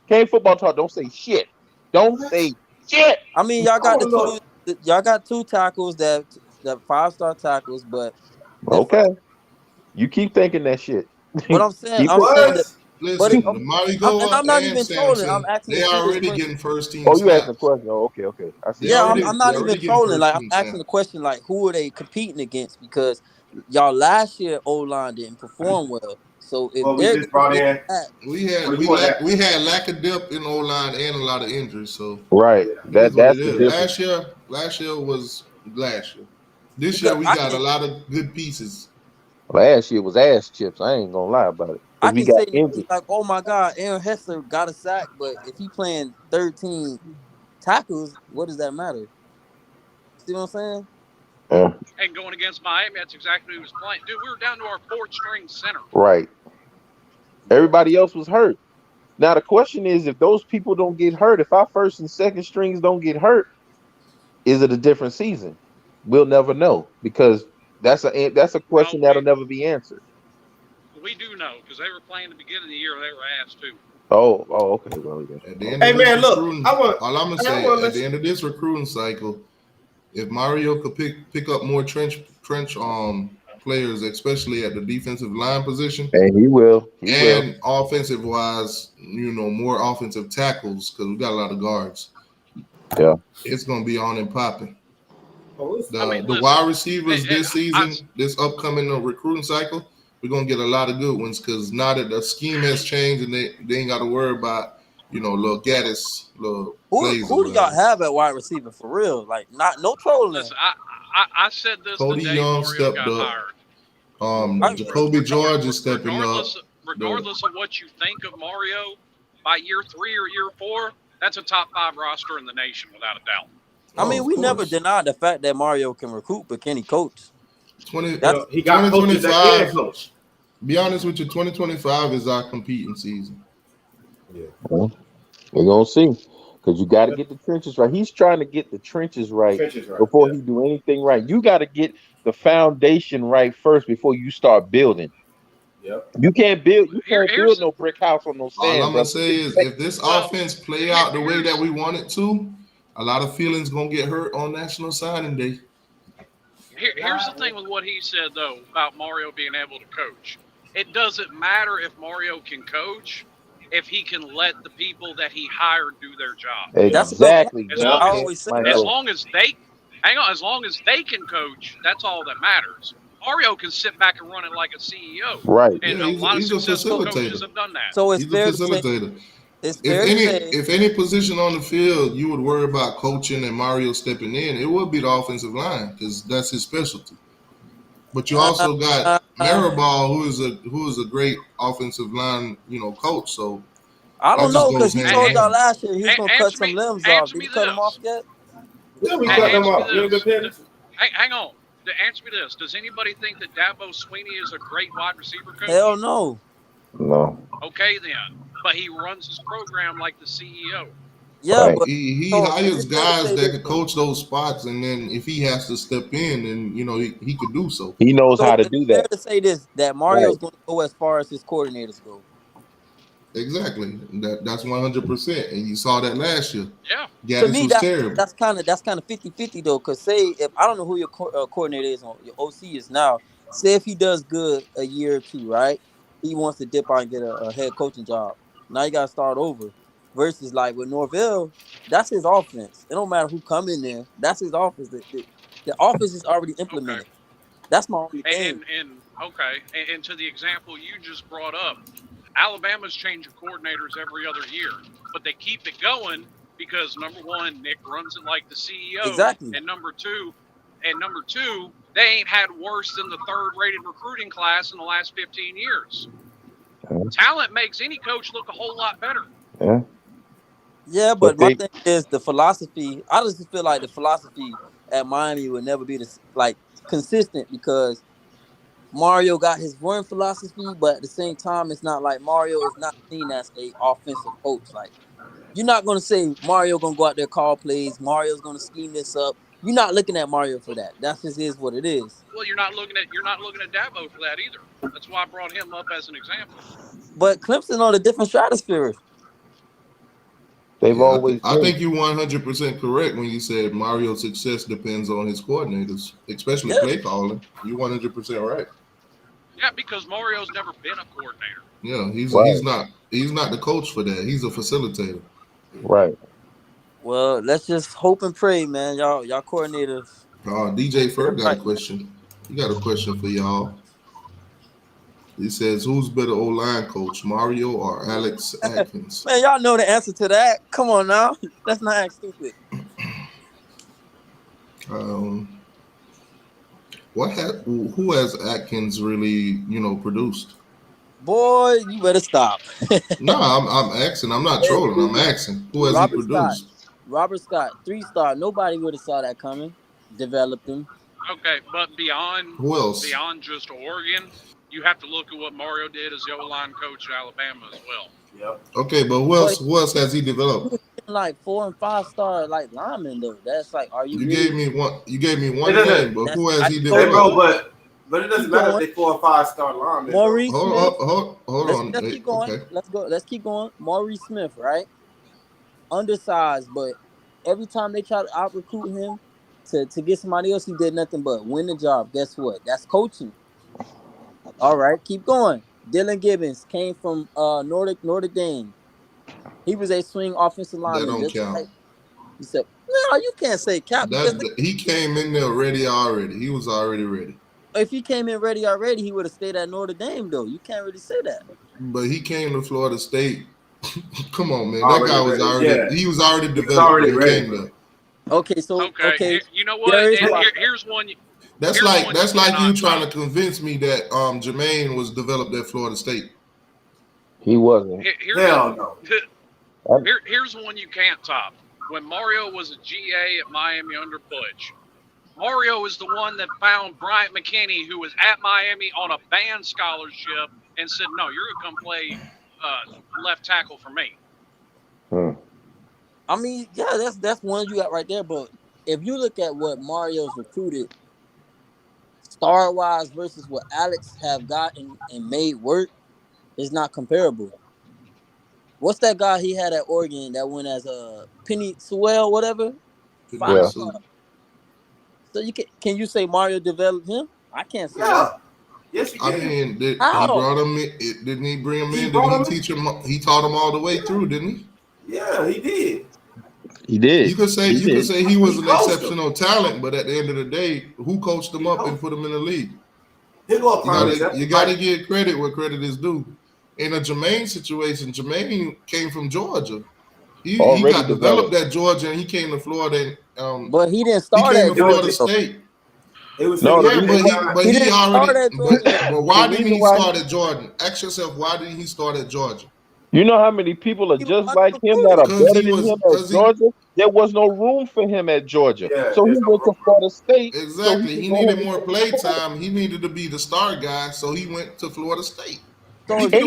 S15: Can't football talk. Don't say shit. Don't say shit.
S18: I mean,
S17: I want to look.
S18: y'all got two tackles that 5-star tackles, but
S15: Okay. You keep thinking that shit.
S18: but
S15: keep
S18: I'm
S15: it.
S18: saying that.
S17: What?
S18: But it,
S1: Listen, the Mari
S18: and
S1: Goa
S18: I'm not
S1: and
S18: even trolling. I'm
S1: Sampson,
S18: asking a
S1: they
S18: serious
S1: already
S18: question.
S1: getting first team
S15: Oh, you asking a
S1: snaps.
S15: question? Oh, okay, okay. I see.
S18: Yeah,
S15: Okay.
S18: I'm
S1: They
S18: not even
S1: already getting
S18: trolling.
S1: first
S18: Like I'm
S1: team
S18: asking the
S1: snaps.
S18: question, like who are they competing against? Because y'all last year O line didn't perform well. So if
S17: Well, we
S18: they're
S17: just brought
S18: getting
S17: in.
S18: that,
S1: We had
S17: What you want that?
S1: we had lack of depth in O line and a lot of injuries, so
S15: Right.
S17: Yeah.
S1: it is what
S15: That's
S1: it
S15: the
S1: is.
S15: difference.
S1: Last year was last year. This
S18: because
S1: year we got a lot of good pieces.
S15: Last year was ass chips. I ain't gonna lie about it.
S18: I
S15: Because we
S18: can
S15: got
S18: say names
S15: injured.
S18: like, oh my God, Aaron Hessler got a sack, but if he playing 13 tackles, what does that matter? See what I'm saying?
S15: Yeah.
S10: and going against Miami, that's exactly who was playing. Dude, we were down to our fourth string center.
S15: Right. Everybody else was hurt. Now the question is, if those people don't get hurt, if our first and second strings don't get hurt, is it a different season? We'll never know because that's a
S10: Well,
S15: question that'll never be answered.
S10: we do know because they were playing the beginning of the year. They were asked to.
S15: Oh, okay. Well, yeah.
S1: At the end
S17: Hey
S1: of this
S17: man, look.
S1: recruiting,
S17: I want.
S1: all I'm gonna
S17: Hey, I
S1: say
S17: want to
S1: at
S17: let
S1: the
S17: you.
S1: end of this recruiting cycle, if Mario could pick up more trench players, especially at the defensive line position
S15: And he will. He will.
S1: and offensive wise, more offensive tackles because we got a lot of guards.
S15: Yeah.
S1: It's gonna be on and popping.
S10: I mean,
S1: The
S10: listen,
S1: wide receivers this season, this upcoming recruiting cycle, we're gonna get a lot of good ones because now that the scheme has changed and they ain't got to worry about little Gaddis little plays or
S18: Who do y'all
S1: whatever.
S18: have at wide receiver for real? Like no trolling.
S10: listen. I said this the
S1: Cody
S10: day
S1: Young
S10: Mario
S1: stepped
S10: got
S1: up.
S10: hired.
S1: Jacoby George is stepping up.
S10: Regardless of what you think of Mario, by year 3 or year 4, that's a top 5 roster in the nation without a doubt.
S18: I mean, we never denied the fact that Mario can recruit, but can he coach?
S1: 2025. Be honest with you, 2025 is our competing season.
S17: Yeah.
S15: Well, we're gonna see. Because you got to get the trenches right. He's trying to get the trenches right before he do anything right. You got to get the foundation right first before you start building.
S17: Yep.
S15: You can't build no brick house on no
S1: All
S15: sand,
S1: I'm
S15: bro.
S1: gonna say is if this offense play out the way that we want it to, a lot of feelings gonna get hurt on National Signing Day.
S10: Here's the thing with what he said though about Mario being able to coach. It doesn't matter if Mario can coach if he can let the people that he hired do their job.
S15: Exactly.
S10: As long as they as long as they can coach, that's all that matters. Mario can sit back and run it like a CEO.
S15: Right.
S10: And
S1: Yeah,
S10: a lot of
S1: he's a
S10: successful
S1: facilitator.
S10: coaches have done that.
S18: So it's
S1: He's a
S18: fair to say
S1: facilitator.
S18: it's fair to say
S1: If any position on the field you would worry about coaching and Mario stepping in, it would be the offensive line because that's his specialty. But you also got Maribal, who is a great offensive line, coach. So
S18: I
S1: that
S18: don't
S1: just
S18: know
S1: goes
S18: because he
S1: hand
S18: told
S1: in
S18: y'all
S1: hand.
S18: last year he was gonna cut some limbs off.
S10: Answer
S18: Did
S10: me
S18: he cut them off
S10: this.
S18: yet?
S17: Yeah, we cut them off.
S10: Hang on. Answer me this. Does anybody think that Dabo Swinney is a great wide receiver coach?
S18: Hell no.
S15: No.
S10: Okay, then. But he runs his program like the CEO.
S18: Yeah, but
S1: he hires guys that could coach those spots, and then if he has to step in, and he could do so.
S15: He knows
S18: So
S15: how to
S18: it's
S15: do
S18: fair
S15: that.
S18: to say this that Mario's going to go as far as his coordinators go.
S1: Exactly. That's 100%, and you saw that last year.
S10: Yeah.
S18: To
S1: Gaddis
S18: me,
S1: was terrible.
S18: that's kind of 50-50 though. Cause say if I don't know who your coordinator is on your OC is now. Say if he does good a year or two, right? He wants to dip out and get a head coaching job. Now you got to start over. versus like with Norvell, that's his offense. It don't matter who come in there. That's his offense. The offense is already implemented. That's my only thing.
S10: And to the example you just brought up, Alabama's changing coordinators every other year, but they keep it going because number one, Nick runs it like the CEO,
S18: Exactly.
S10: and number two, they ain't had worse than the third-rated recruiting class in the last 15 years. Talent makes any coach look a whole lot better.
S15: Yeah.
S18: Yeah, but my thing is the philosophy. I just feel like the philosophy at Miami would never be consistent because Mario got his run philosophy, but at the same time, it's not like Mario is not seen as a offensive coach. Like you're not gonna say Mario gonna go out there call plays. Mario's gonna scheme this up. You're not looking at Mario for that. That just is what it is.
S10: Well, you're not looking at Dabo for that either. That's why I brought him up as an example.
S18: But Clemson on a different stratosphere.
S15: They've always.
S1: I think you're 100% correct when you said Mario's success depends on his coordinators, especially play calling. You're 100% right.
S10: Yeah, because Mario's never been a coordinator.
S1: Yeah, he's not the coach for that. He's a facilitator.
S15: Right.
S18: Well, let's just hope and pray, man. Y'all coordinators.
S1: DJ Ferg got a question. He got a question for y'all. He says, "Who's better O-line coach, Mario or Alex Atkins?"
S18: Man, y'all know the answer to that. Come on now, let's not act stupid.
S1: Who has Atkins really, produced?
S18: Boy, you better stop.
S1: No, I'm asking. I'm not trolling. I'm asking. Who has he produced?
S18: Robert Scott, 3-star. Nobody would have saw that coming. Developed him.
S10: Okay, but beyond
S1: who else?
S10: Beyond just Oregon, you have to look at what Mario did as the O-line coach at Alabama as well.
S1: Yep. Okay, but who else has he developed?
S18: Like 4- and 5-star like linemen though. That's like, are you?
S1: You
S18: really?
S1: gave me one name, but who has he developed?
S17: But it doesn't matter if they 4 or 5-star linemen.
S18: Maurice
S1: Smith.
S18: Hold
S1: on.
S18: Let's keep going.
S1: Okay.
S18: Let's keep going. Maurice Smith, right? Undersized, but every time they try to out-recruit him to get somebody else, he did nothing but win the job. Guess what? That's coaching. All right, keep going. Dylan Gibbons came from Notre Dame. He was a swing offensive lineman.
S1: That don't count.
S18: Like, he said, "No, you can't say cap."
S1: He came in there ready already. He was already ready.
S18: If he came in ready already, he would have stayed at Notre Dame, though. You can't really say that.
S1: But he came to Florida State. Come on, man. That guy was already. Yeah. He was already developed.
S17: He was already ready.
S1: Came there.
S18: Okay, so okay.
S10: You know what? Here's one.
S1: That's like you trying to convince me that Jermaine was developed at Florida State.
S15: He wasn't.
S17: Hell no.
S10: Here's one you can't top. When Mario was a GA at Miami under Butch, Mario is the one that found Bryant McKinney, who was at Miami on a band scholarship, and said, "No, you're gonna come play left tackle for me."
S18: I mean, yeah, that's one you got right there. But if you look at what Mario's recruited, star-wise versus what Alex have gotten and made work, is not comparable. What's that guy he had at Oregon that went as a Penny Sewell, whatever? 5-star. So can you say Mario developed him? I can't say that.
S17: Yes, he can.
S1: I mean, he brought him in. Didn't he bring him in? Didn't he teach him? He taught him all the way through, didn't he?
S17: Yeah, he did.
S15: He did.
S1: You could say he was an exceptional talent, but at the end of the day, who coached him up and put him in the league? You got to give credit where credit is due. In a Jermaine situation, Jermaine came from Georgia. He got developed at Georgia, and he came to Florida.
S18: But he didn't start at
S1: Florida State.
S17: It was
S1: but why didn't he start at Jordan? Ask yourself, why didn't he start at Georgia?
S15: You know how many people are just like him that are better than him at Georgia? There was no room for him at Georgia. So he went to Florida State.
S1: Exactly. He needed more play time. He needed to be the star guy, so he went to Florida State. He could have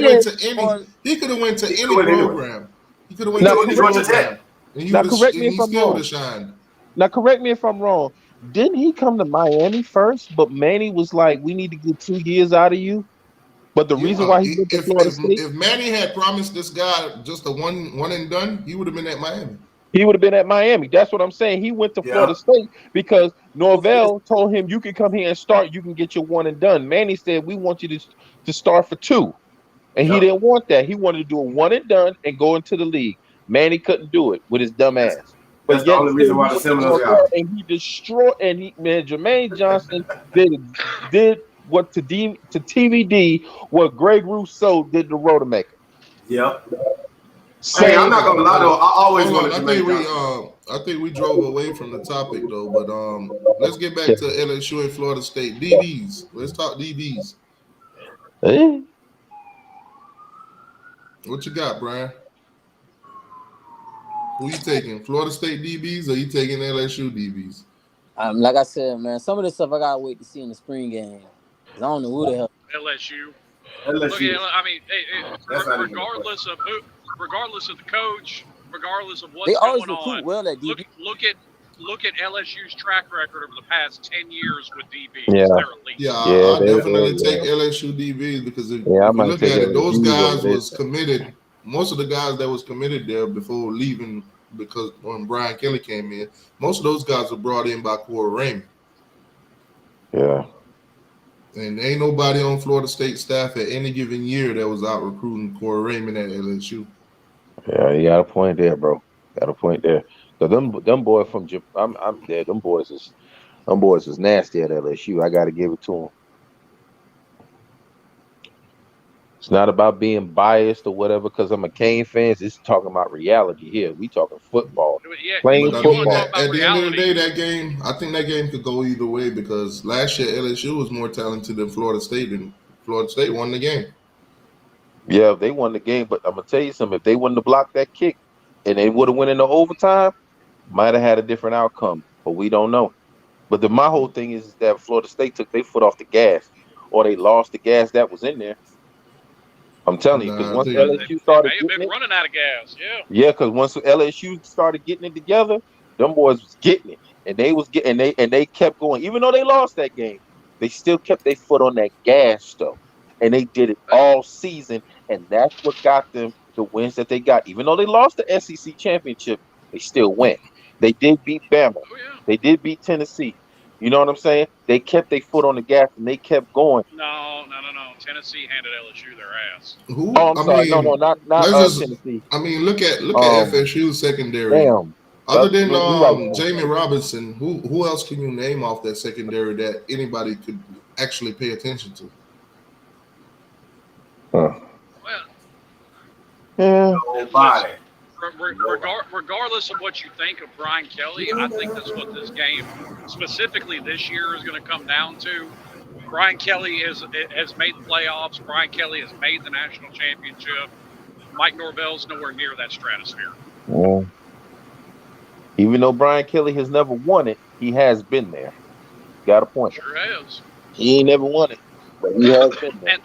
S1: went to any program. He could have went to any program. And he still would have shined.
S15: Now, correct me if I'm wrong. Didn't he come to Miami first? But Manny was like, we need to get 2 years out of you. But the reason why he went to Florida State.
S1: If Manny had promised this guy just a one and done, he would have been at Miami.
S15: He would have been at Miami. That's what I'm saying. He went to Florida State because Norvell told him, you can come here and start. You can get your one and done. Manny said, we want you to start for 2. And he didn't want that. He wanted to do a one and done and go into the league. Manny couldn't do it with his dumb ass. But
S17: That's the
S15: yet
S17: only
S15: still
S17: reason
S15: he
S17: why the
S15: went
S17: Seminoles
S15: out
S17: got him.
S15: there and he destroyed Jermaine Johnson did what to TVD what Greg Rousseau did to Rodemaker.
S17: Yep. Hey, I'm
S15: Same.
S17: not gonna lie though. I always
S1: Hold on,
S17: wanted Jermaine Johnson.
S1: I think we drove away from the topic though. But let's get back to LSU and Florida State DBs. Let's talk DBs.
S15: Eh?
S1: What you got, Brian? Who you taking? Florida State DBs or you taking LSU DBs?
S18: Like I said, man, some of this stuff I gotta wait to see in the spring game. 'Cause I don't know who the hell.
S10: LSU.
S17: LSU.
S10: Look, I mean,
S17: That's not even
S10: regardless of who, regardless of the coach, regardless of what's
S18: They always
S10: going
S18: recruit
S10: on,
S18: well at DB.
S10: look at LSU's track record over the past 10 years with DBs.
S15: Yeah.
S10: They're elite.
S1: Yeah,
S15: Yeah,
S1: I definitely take LSU DBs because if
S15: I
S1: you
S15: might
S1: look
S15: take
S1: at it, those
S15: LSU
S1: guys
S15: over
S1: was committed. Most of the guys that was committed there before leaving, because when Brian Kelly came in, most of those guys were brought in by Corey Raymond.
S15: Yeah.
S1: And ain't nobody on Florida State staff at any given year that was out recruiting Corey Raymond at LSU.
S15: Yeah, you got a point there, bro. Got a point there. Cause them boys from I'm there. Them boys is nasty at LSU. I got to give it to them. It's not about being biased or whatever. Because I'm a Cane fan. It's talking about reality here. We talking football.
S10: Yeah,
S15: Plain
S1: But I
S15: football.
S1: mean, at the end of the day, that game, I think that game could go either way because last year LSU was more talented than Florida State, and Florida State won the game.
S15: Yeah, they won the game. But I'm gonna tell you something. If they wouldn't have blocked that kick and they would have went into overtime, might have had a different outcome. But we don't know. But my whole thing is that Florida State took their foot off the gas, or they lost the gas that was in there. I'm telling you, because once LSU started
S10: They may have
S15: getting
S10: been
S15: it,
S10: running out of gas. Yeah.
S15: yeah, because once LSU started getting it together, them boys was getting it, and they was getting they kept going. Even though they lost that game, they still kept their foot on that gas though, and they did it all season, and that's what got them the wins that they got. Even though they lost the SEC championship, they still went. They did beat Bama. They did beat Tennessee. You know what I'm saying? They kept their foot on the gas and they kept going.
S10: No. Tennessee handed LSU their ass.
S1: Who?
S15: Oh, I'm sorry.
S1: mean,
S15: No, not
S1: let's
S15: Tennessee.
S1: I mean, look at FSU's secondary.
S15: Damn.
S1: Other than
S15: right.
S1: Jamie Robinson, who else can you name off that secondary that anybody could actually pay attention to?
S15: Yeah.
S17: Nobody.
S10: Regardless of what you think of Brian Kelly, I think that's what this game, specifically this year, is going to come down to. Brian Kelly has made the playoffs. Brian Kelly has made the national championship. Mike Norvell's nowhere near that stratosphere.
S15: Yeah. Even though Brian Kelly has never won it, he has been there. Got a point.
S10: Sure has.
S15: He ain't never won it, but he has been there.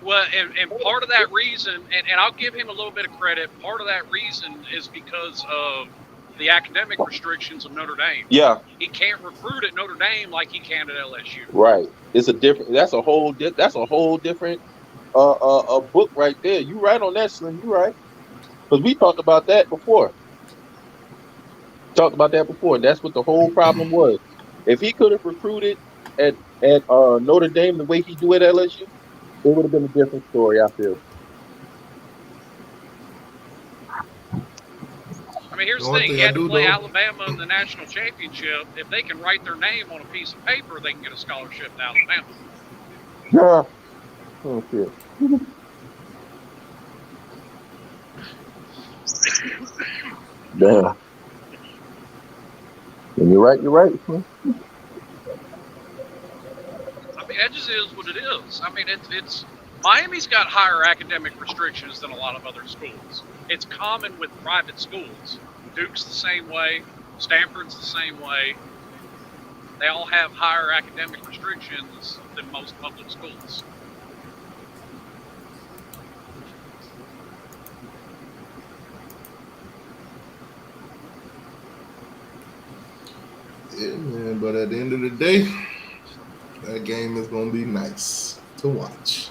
S10: And part of that reason, and I'll give him a little bit of credit, part of that reason is because of the academic restrictions of Notre Dame.
S15: Yeah.
S10: He can't recruit at Notre Dame like he can at LSU.
S15: Right. It's a different. That's a whole different a book right there. You right on that, Slim. You right. Because we talked about that before. That's what the whole problem was. If he could have recruited at Notre Dame the way he do at LSU, it would have been a different story, I feel.
S10: I mean, here's the thing. He had to play Alabama in the national championship. If they can write their name on a piece of paper, they can get a scholarship to Alabama.
S15: Yeah. Oh, shit. Damn. And you're right.
S10: I mean, that just is what it is. I mean, it's Miami's got higher academic restrictions than a lot of other schools. It's common with private schools. Duke's the same way. Stanford's the same way. They all have higher academic restrictions than most public schools.
S1: Yeah, man, but at the end of the day, that game is going to be nice to watch,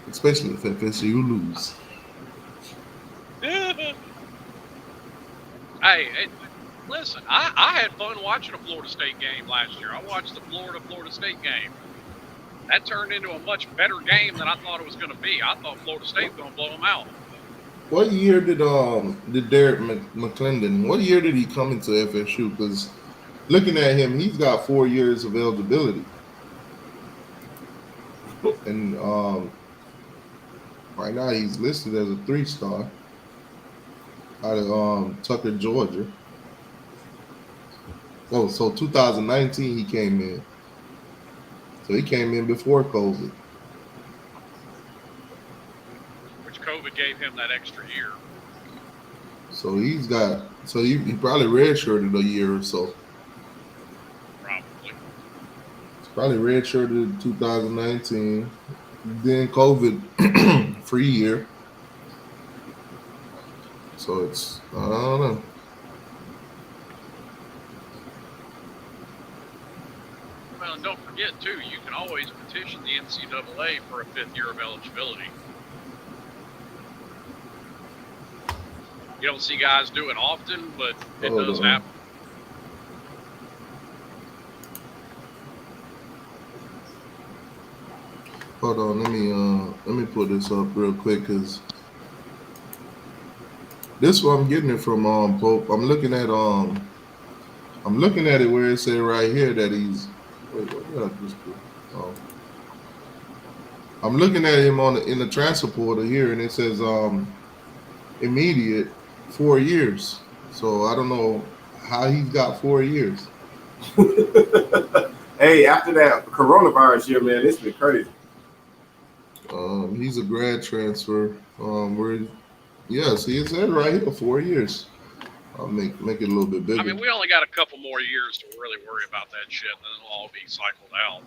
S1: especially if FSU lose.
S10: Hey, listen, I had fun watching a Florida State game last year. I watched the Florida State game. That turned into a much better game than I thought it was going to be. I thought Florida State was going to blow them out.
S1: What year did Derek McClendon? What year did he come into FSU? Because looking at him, he's got 4 years of eligibility, and right now he's listed as a 3-star out of Tucker, Georgia. Oh, so 2019 he came in. So he came in before COVID.
S10: Which COVID gave him that extra year.
S1: So he probably redshirted a year or so.
S10: Probably.
S1: He's probably redshirted in 2019. Then COVID free year. So it's, I don't know.
S10: Well, and don't forget, too, you can always petition the NCAA for a 5th year of eligibility. You don't see guys do it often, but it does happen.
S1: Hold on, let me put this up real quick because this is where I'm getting it from Pope. I'm looking at it where it said right here that he's I'm looking at him in the transfer portal here, and it says immediate 4 years. So I don't know how he's got 4 years.
S17: Hey, after that coronavirus year, man, it's been crazy.
S1: He's a grad transfer. See, it said right here 4 years. I'll make it a little bit bigger.
S10: I mean, we only got a couple more years to really worry about that shit, and then it'll all be cycled out.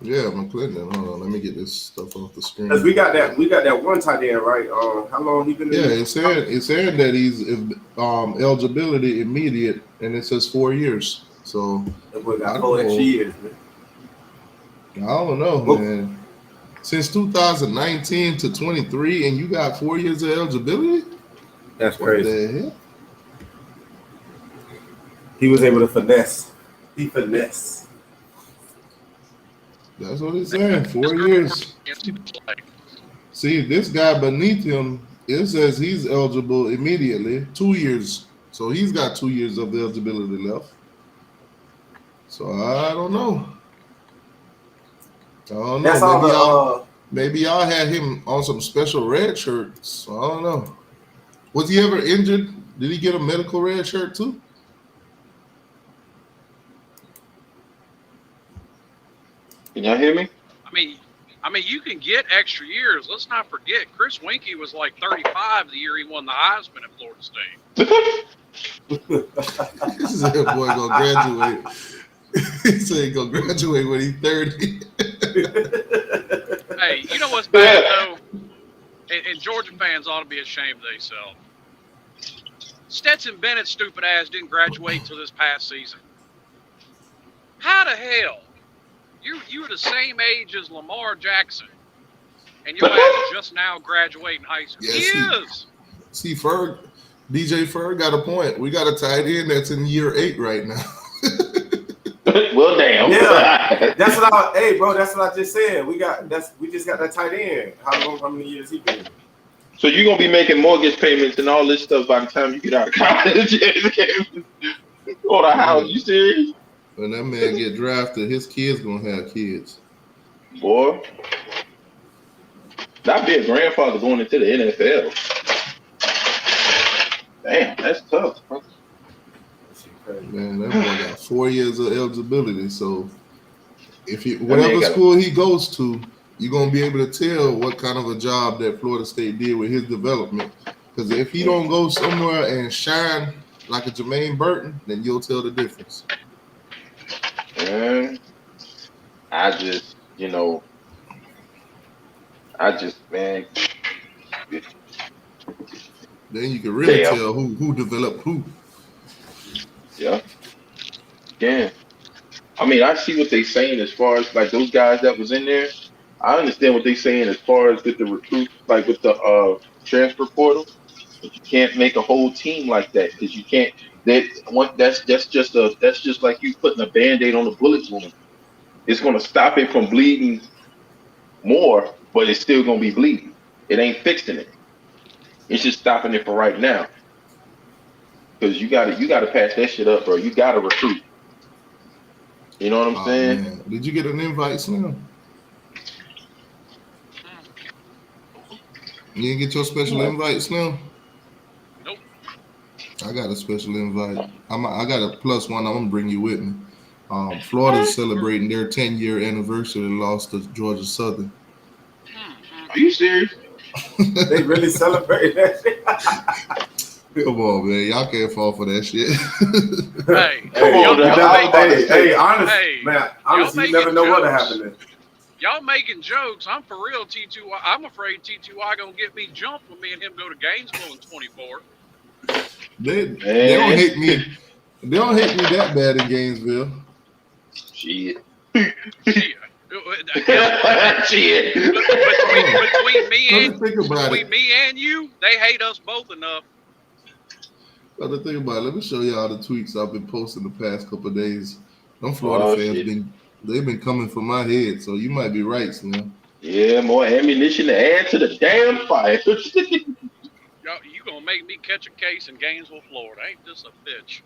S1: Yeah, McClendon. Hold on, let me get this stuff off the screen.
S17: Cause we got that one tight end, right? How long he been?
S1: Yeah, it's saying that he's eligibility immediate, and it says 4 years. So
S17: that boy got 4 extra years, man.
S1: I don't know, man. Since 2019 to 23, and you got 4 years of eligibility?
S17: That's crazy.
S1: What the hell?
S17: He was able to finesse. He finesse.
S1: That's what it's saying. 4 years. See, this guy beneath him, it says he's eligible immediately. 2 years. So he's got 2 years of eligibility left. So I don't know. I don't know.
S17: That's
S1: maybe y'all had him on some special red shirts. I don't know. Was he ever injured? Did he get a medical red shirt too?
S15: Can y'all hear me?
S10: I mean, you can get extra years. Let's not forget, Chris Winkie was like 35 the year he won the Heisman at Florida State.
S1: He said, boy, gonna graduate. He said he gonna graduate when he's 30.
S10: Hey, you know what's bad though? And Georgia fans ought to be ashamed of themselves. Stetson Bennett's stupid ass didn't graduate until this past season. How the hell? You were the same age as Lamar Jackson, and your ass just now graduating high school.
S1: Yeah,
S10: he is.
S1: See, DJ Ferg got a point. We got a tight end that's in year 8 right now.
S15: Well, damn.
S17: Yeah, that's what that's what I just said. We just got that tight end. How many years he been?
S15: So you're gonna be making mortgage payments and all this stuff by the time you get out of college. Or the house? You serious?
S1: When that man get drafted, his kids gonna have kids.
S15: Boy, not be a grandfather going into the NFL. Damn, that's tough.
S1: Man, that boy got 4 years of eligibility. So if whatever school he goes to, you're gonna be able to tell what kind of a job that Florida State did with his development. Because if he don't go somewhere and shine like a Jermaine Burton, then you'll tell the difference.
S15: Man.
S1: Then you can really tell who developed who.
S15: Yeah. Yeah. I mean, I see what they're saying as far as like those guys that was in there. I understand what they're saying as far as with the recruit, like with the transfer portal. But you can't make a whole team like that because you can't. That's just like you putting a Band-Aid on a bullet wound. It's gonna stop it from bleeding more, but it's still gonna be bleeding. It ain't fixing it.
S16: It's just stopping it for right now. Because you gotta patch that shit up, bro. You gotta recruit. You know what I'm saying?
S1: Man. Did you get an invite, Slim? You didn't get your special invite, Slim?
S10: Nope.
S1: I got a special invite. I got a +1. I'm gonna bring you with me. Florida's celebrating their 10-year anniversary. They lost to Georgia Southern.
S16: Are you serious?
S17: They really celebrate that shit.
S1: Come on, man. Y'all can't fall for that shit.
S10: Hey,
S17: Come on, honest,
S10: hey,
S17: man. Honestly, you never know what'll happen there.
S10: Y'all making jokes. I'm for real, T2Y. I'm afraid T2Y gonna get me jumped when me and him go to Gainesville in 24.
S1: They don't hate me. They don't hate me that bad in Gainesville.
S16: Shit.
S10: Shit. Between me and you, they hate us both enough.
S1: But the thing about it, let me show y'all the tweets I've been posting the past couple of days. Them Florida fans they've been coming for my head, so you might be right, Slim.
S16: Yeah, more ammunition to add to the damn fire.
S10: You gonna make me catch a case in Gainesville, Florida? Ain't this a bitch?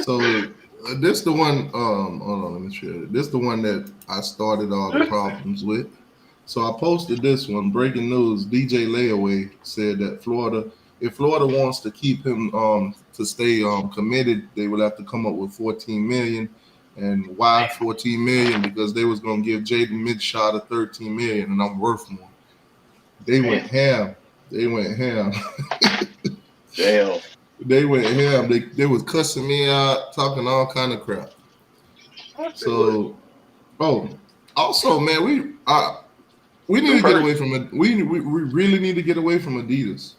S1: So this the one. Hold on, let me share it. This the one that I started all the problems with. So I posted this one. Breaking news: DJ Layaway said that if Florida wants to keep him to stay committed, they will have to come up with $14 million. And why $14 million? Because they was gonna give Jaden Midshot a $13 million, and I'm worth more. They went ham.
S16: Damn.
S1: They went ham. They was cussing me out, talking all kind of crap. So, also, man, we need to get away from it. We really need to get away from Adidas.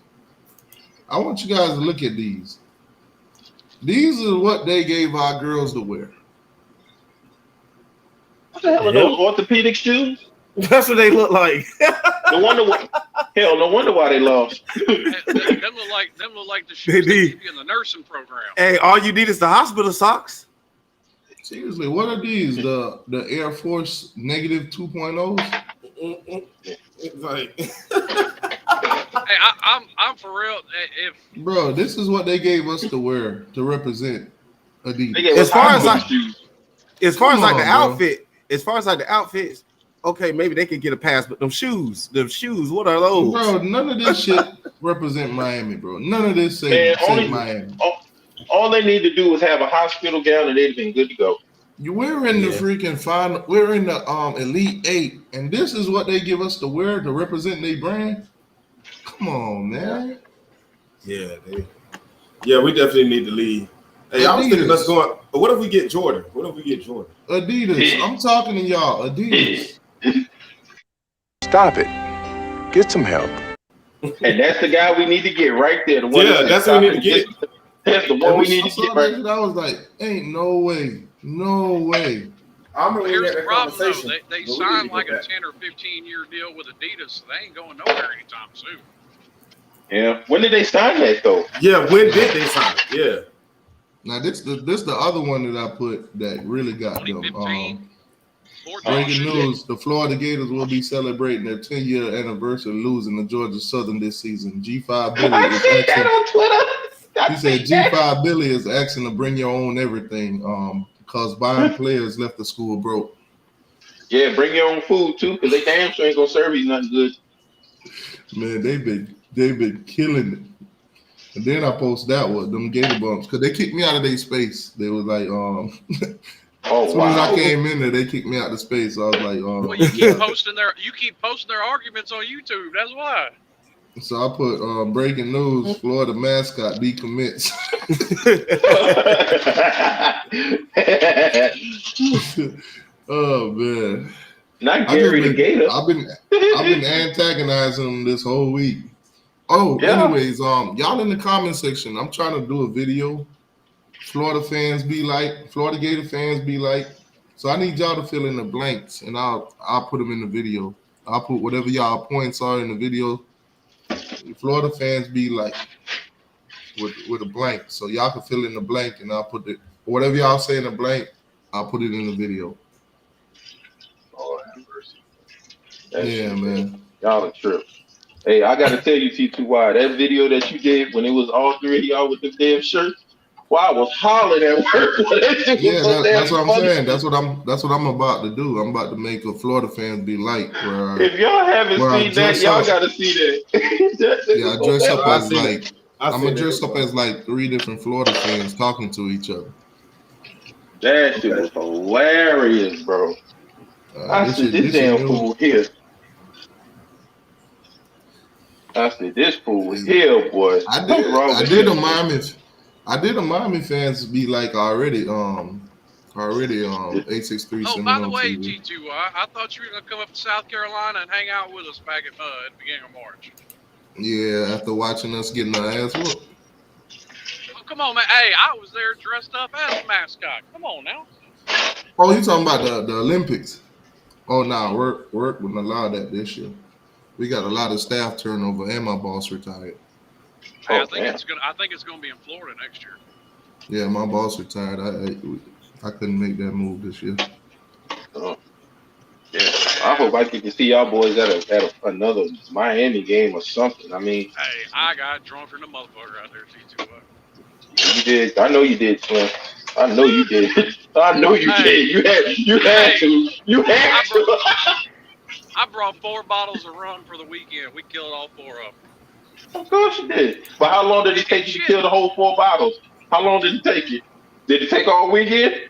S1: I want you guys to look at these. These are what they gave our girls to wear.
S16: What the hell are those orthopedic shoes?
S17: That's what they look like.
S16: No wonder why they lost.
S10: them look like the shoes they give you in the nursing program.
S17: Hey, all you need is the hospital socks.
S1: Seriously, what are these? The Air Force negative 2.0s?
S17: Like,
S10: hey, I'm for real.
S1: Bro, this is what they gave us to wear to represent Adidas.
S17: As far as the outfits, okay, maybe they could get a pass, but them shoes, what are those?
S1: Bro, none of this shit represent Miami, bro. None of this say Miami.
S16: All they need to do is have a hospital gown and they'd have been good to go.
S1: We're in the freaking final. We're in the Elite 8, and this is what they give us to wear to represent their brand. Come on, man.
S17: Yeah, we definitely need to leave. Hey, I was thinking, let's go. What if we get Jordan?
S1: Adidas. I'm talking to y'all. Adidas.
S19: Stop it. Get some help.
S16: And that's the guy we need to get right there. The one
S17: that's what we need to get.
S16: That's the one we need to get right.
S1: I was like, ain't no way. No way.
S10: Here's the problem, though. They signed like a 10 or 15-year deal with Adidas, so they ain't going nowhere anytime soon.
S16: Yeah. When did they sign that, though?
S17: Yeah, when did they sign it? Yeah.
S1: Now, this the other one that I put that really got them. Breaking news, the Florida Gators will be celebrating their 10-year anniversary losing to Georgia Southern this season. G5 Billy is asking,
S16: on Twitter.
S1: He said G5 Billy is asking to bring your own everything because buying players left the school broke.
S16: Yeah, bring your own food too, because they damn sure ain't gonna serve you nothing good.
S1: Man, they've been killing it. And then I post that one, them Gator bumps, because they kicked me out of their space. They was like, as soon as I came in there, they kicked me out of space. So I was like,
S10: well, you keep posting their arguments on YouTube. That's why.
S1: So I put breaking news: Florida mascot decommits. Oh man!
S16: Not Gary the Gator.
S1: I've been antagonizing them this whole week. Oh, yeah. Anyways, y'all in the comment section, I'm trying to do a video. Florida fans be like, Florida Gator fans be like. So I need y'all to fill in the blanks, and I'll put them in the video. I'll put whatever y'all points are in the video. Florida fans be like with a blank, so y'all can fill in the blank, and I'll put it. Whatever y'all say in the blank, I'll put it in the video. Yeah, man.
S15: Y'all a trip. Hey, I gotta tell you, T2Y, that video that you did when it was all three of y'all with the damn shirts, I was hollering at work. That shit was
S1: Yeah,
S15: so damn
S1: that's what I'm
S15: funny.
S1: saying. That's what I'm about to do. I'm about to make a Florida fans be like
S15: If y'all haven't
S1: where I
S15: seen that,
S1: dress
S15: y'all
S1: up.
S15: gotta see that.
S1: Yeah, I dress up as like I'm gonna dress up as like 3 different Florida fans talking to each other.
S15: That shit was hilarious, bro. I said, this
S1: shit
S15: damn
S1: new.
S15: fool here. I said, this fool here, boy.
S1: I
S15: What's
S1: did
S15: wrong
S1: a
S15: with
S1: Miami fans be like already 863
S10: Oh, by the
S1: Seminole
S10: way,
S1: TV.
S10: T2, I thought you were going to come up to South Carolina and hang out with us back at the beginning of March.
S1: Yeah, after watching us getting our ass whooped.
S10: Oh, come on, man. Hey, I was there dressed up as a mascot. Come on now.
S1: Oh, you talking about the Olympics? Oh, nah, work wouldn't allow that this year. We got a lot of staff turnover, and my boss retired.
S10: Hey, I think it's gonna be in Florida next year.
S1: Yeah, my boss retired. I couldn't make that move this year.
S15: Yeah, I hope I get to see y'all boys at another Miami game or something. I mean,
S10: Hey, I got drunk in the motherfucker out there, T2.
S15: you did. I know you did, Slim. I know you did. I know you did. You had to. You had to.
S10: I brought 4 bottles of rum for the weekend. We killed all 4 of them.
S15: Of course you did. But how long did it take you to kill the whole 4 bottles? How long did it take you? Did it take all weekend?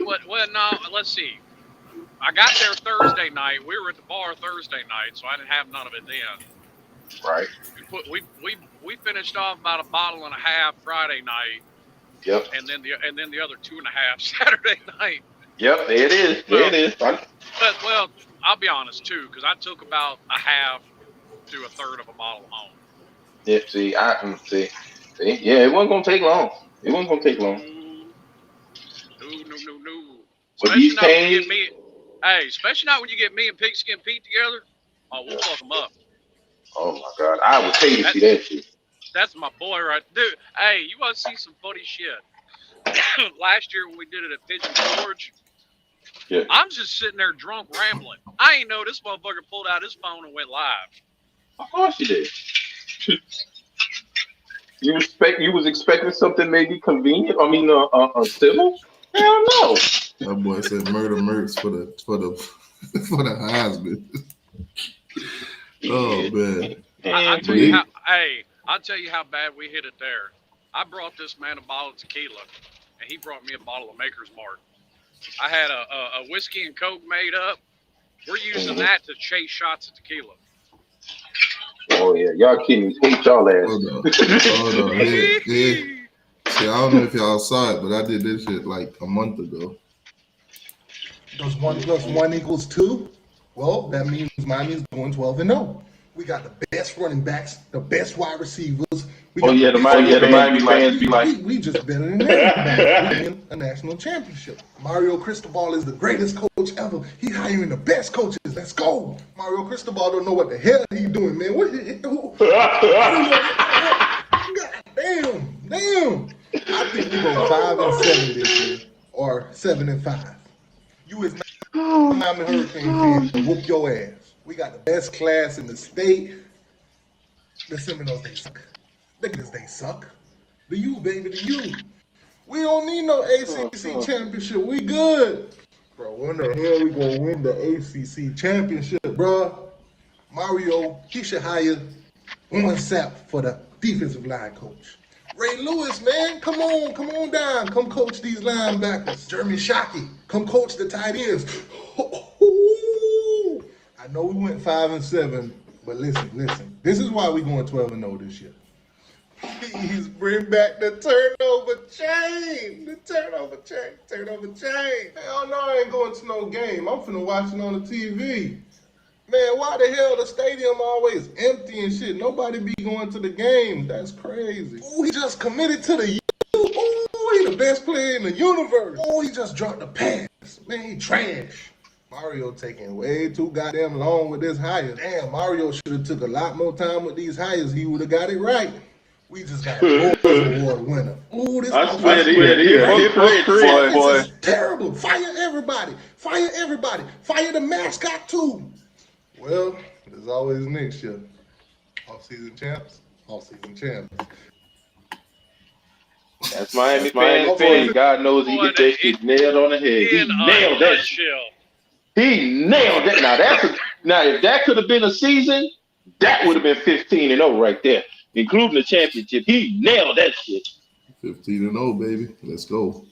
S10: Well, no, let's see. I got there Thursday night. We were at the bar Thursday night, so I didn't have none of it then.
S15: Right.
S10: We finished off about a bottle and a half Friday night.
S15: Yep.
S10: And then the other 2.5 Saturday night.
S15: Yep, there it is. There it is.
S10: Well, I'll be honest too, because I took about a half to a third of a bottle home.
S15: Yeah, see, yeah, it wasn't gonna take long. It wasn't gonna take long.
S10: No.
S15: But
S10: Especially
S15: these
S10: not when you
S15: canes,
S10: get me. Hey, especially not when you get me and Pigskin Pete together. Oh, we'll fuck them up.
S15: oh my God, I would pay to see that shit.
S10: That's my boy, right, dude. Hey, you want to see some funny shit? Last year when we did it at Pigeon Forge,
S15: yeah.
S10: I'm just sitting there drunk rambling. I ain't know this motherfucker pulled out his phone and went live.
S15: Of course you did. You was expecting something maybe convenient? I mean, civil? Hell no.
S1: That boy said murder mercs for the Heisman. Oh man.
S10: I'll tell you how. Hey, I'll tell you how bad we hit it there. I brought this man a bottle of tequila, and he brought me a bottle of Maker's Mark. I had a whiskey and Coke made up. We're using that to chase shots of tequila.
S15: Oh yeah, y'all kidding me? Hate y'all ass.
S1: Hold on. Yeah. See, I don't know if y'all saw it, but I did this shit like a month ago.
S20: Does 1 + 1 = 2? Well, that means Miami's going 12-0. We got the best running backs, the best wide receivers.
S15: The Miami fans be like,
S20: we just better than everybody. We win a national championship. Mario Cristobal is the greatest coach ever. He's hiring the best coaches. Let's go. Mario Cristobal don't know what the hell he's doing, man. Damn. I think we go 5-7 this year, or 7-5. You is not Miami Hurricanes fan. Whoop your ass. We got the best class in the state. The Seminoles, they suck. The Gators, they suck. The U, baby, the U. We don't need no ACC championship. We good. Bro, when the hell we gonna win the ACC championship, bro? Mario, he should hire one sap for the defensive line coach. Ray Lewis, man, come on down. Come coach these linebackers. Jeremy Shockey, come coach the tight ends. I know we went 5-7, but listen. This is why we going 12-0 this year. Please bring back the turnover chain. Turnover chain. Hell no, I ain't going to no game. I'm finna watch it on the TV. Man, why the hell the stadium always empty and shit? Nobody be going to the games. That's crazy. Oh, he just committed to the U. Oh, he the best player in the universe. Oh, he just dropped the pass. Man, he trash. Mario taking way too goddamn long with this hire. Damn, Mario should have took a lot more time with these hires. He would have got it right. We just got a Rose Award winner. Ooh, this is terrible. Fire everybody. Fire the mascot too. Well, there's always next year. Off-season champs, off-season champs.
S16: That's Miami fan for you. God knows he hit that shit nailed on the head. He nailed that shit. He nailed that. Now if that could have been a season, that would have been 15-0 right there, including the championship. He nailed that shit.
S1: 15-0, baby. Let's go.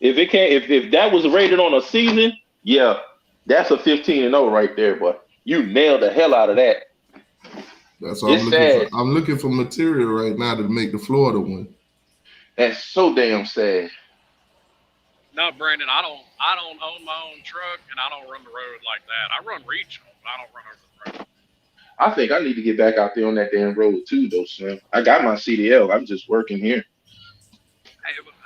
S16: If that was rated on a season, yeah, that's a 15-0 right there, boy. You nailed the hell out of that.
S1: That's what I'm looking for. I'm looking for material right now to make the Florida one.
S16: That's so damn sad.
S10: No, Brandon, I don't own my own truck, and I don't run the road like that. I run regional, but I don't run over the road.
S16: I think I need to get back out there on that damn road too, though, Slim. I got my CDL. I'm just working here.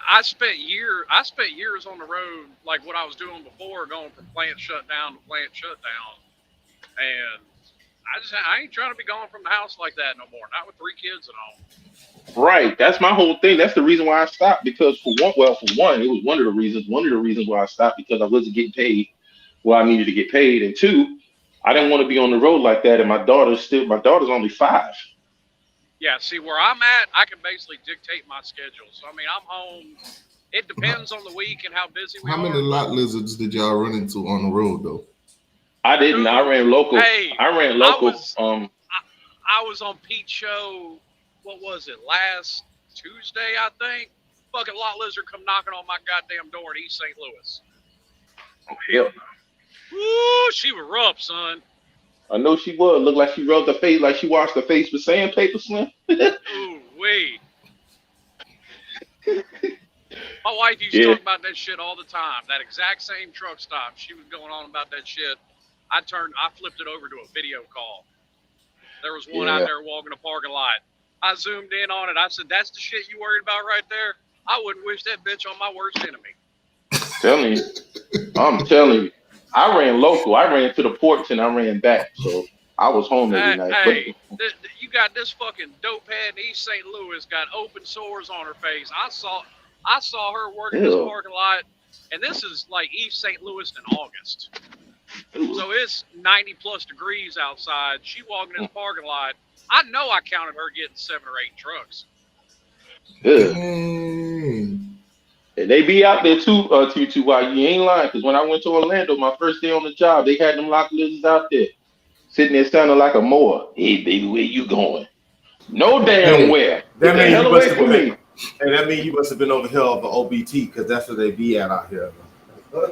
S10: I spent years on the road, like what I was doing before, going from plant shutdown to plant shutdown, and I ain't trying to be going from the house like that no more. Not with 3 kids at home.
S16: Right. That's my whole thing. That's the reason why I stopped. Because for one, it was one of the reasons why I stopped, because I wasn't getting paid what I needed to get paid. And 2, I didn't want to be on the road like that. And my daughter's only 5.
S10: Yeah, see, where I'm at, I can basically dictate my schedule. So, I mean, I'm home. It depends on the week and how busy we are.
S1: How many lot lizards did y'all run into on the road, though?
S16: I didn't. I ran local.
S10: Hey,
S16: I ran local.
S10: I was on Pete's show, what was it, last Tuesday, I think? Fucking lot lizard come knocking on my goddamn door in East St. Louis.
S16: Oh, hell no.
S10: Ooh, she was rough, son.
S16: I know she was. Looked like she rubbed her face, like she washed her face with sandpaper, Slim.
S10: Ooh, wee. My wife used to talk about that shit all the time. That exact same truck stop. She was going on about that shit. I flipped it over to a video call. There was one out there walking a parking lot. I zoomed in on it. I said, "That's the shit you worried about right there? I wouldn't wish that bitch on my worst enemy."
S16: I'm telling you. I ran local. I ran to the ports and I ran back. So I was home every night.
S10: Hey, you got this fucking dope head in East St. Louis got open sores on her face. I saw her working this parking lot, and this is like East St. Louis in August. So it's 90 plus degrees outside. She walking in the parking lot. I know I counted her getting 7 or 8 trucks.
S16: And they be out there too, T2. Why you ain't lying? Because when I went to Orlando, my first day on the job, they had them lock lizards out there, sitting there sounding like a mower. Hey, baby, where you going? No damn where.
S17: That
S16: Get the hell away from me.
S17: And that means you must have been over here of OBT, because that's where they be at out here.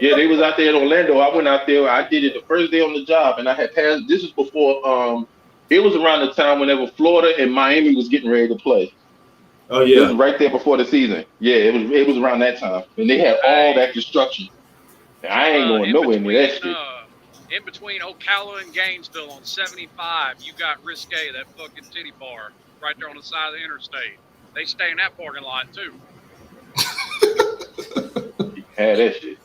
S16: Yeah, they was out there in Orlando. I went out there. I did it the first day on the job, and I had passed. This was before. It was around the time whenever Florida and Miami was getting ready to play.
S17: Oh yeah,
S16: it was right there before the season. Yeah, it was around that time, and they had all that destruction. And I ain't going nowhere near that shit.
S10: In between Ocala and Gainesville on 75, you got Risque, that fucking titty bar, right there on the side of the interstate. They stay in that parking lot too.
S16: Had that shit.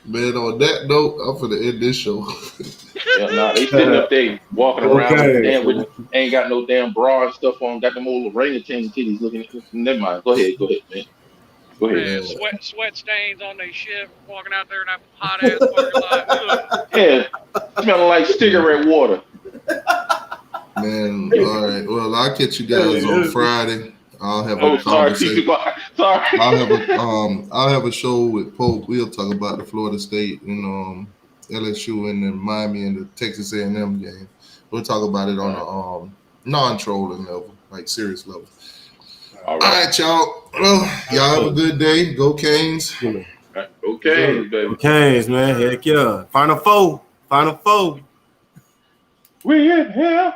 S1: Man, on that note, I'm finna end this show.
S16: Yeah, nah, they sitting up there walking around with ain't got no damn bra and stuff on, got them old orangutan titties looking. Never mind. Go ahead, man. Go ahead.
S10: Yeah, sweat stains on their shit, walking out there in that hot ass parking lot.
S16: Yeah, smelling like cigarette water.
S1: Man, all right. Well, I'll catch you guys on Friday. I'll have a conversation.
S16: Sorry.
S1: I'll have a show with Pope. We'll talk about the Florida State and LSU and then Miami and the Texas A&M game. We'll talk about it on a non-trolling level, like serious level. All right, y'all. Well, y'all have a good day. Go Canes.
S16: Go Canes, baby.
S17: Go Canes, man. Heck yeah. Final four.
S16: We in here.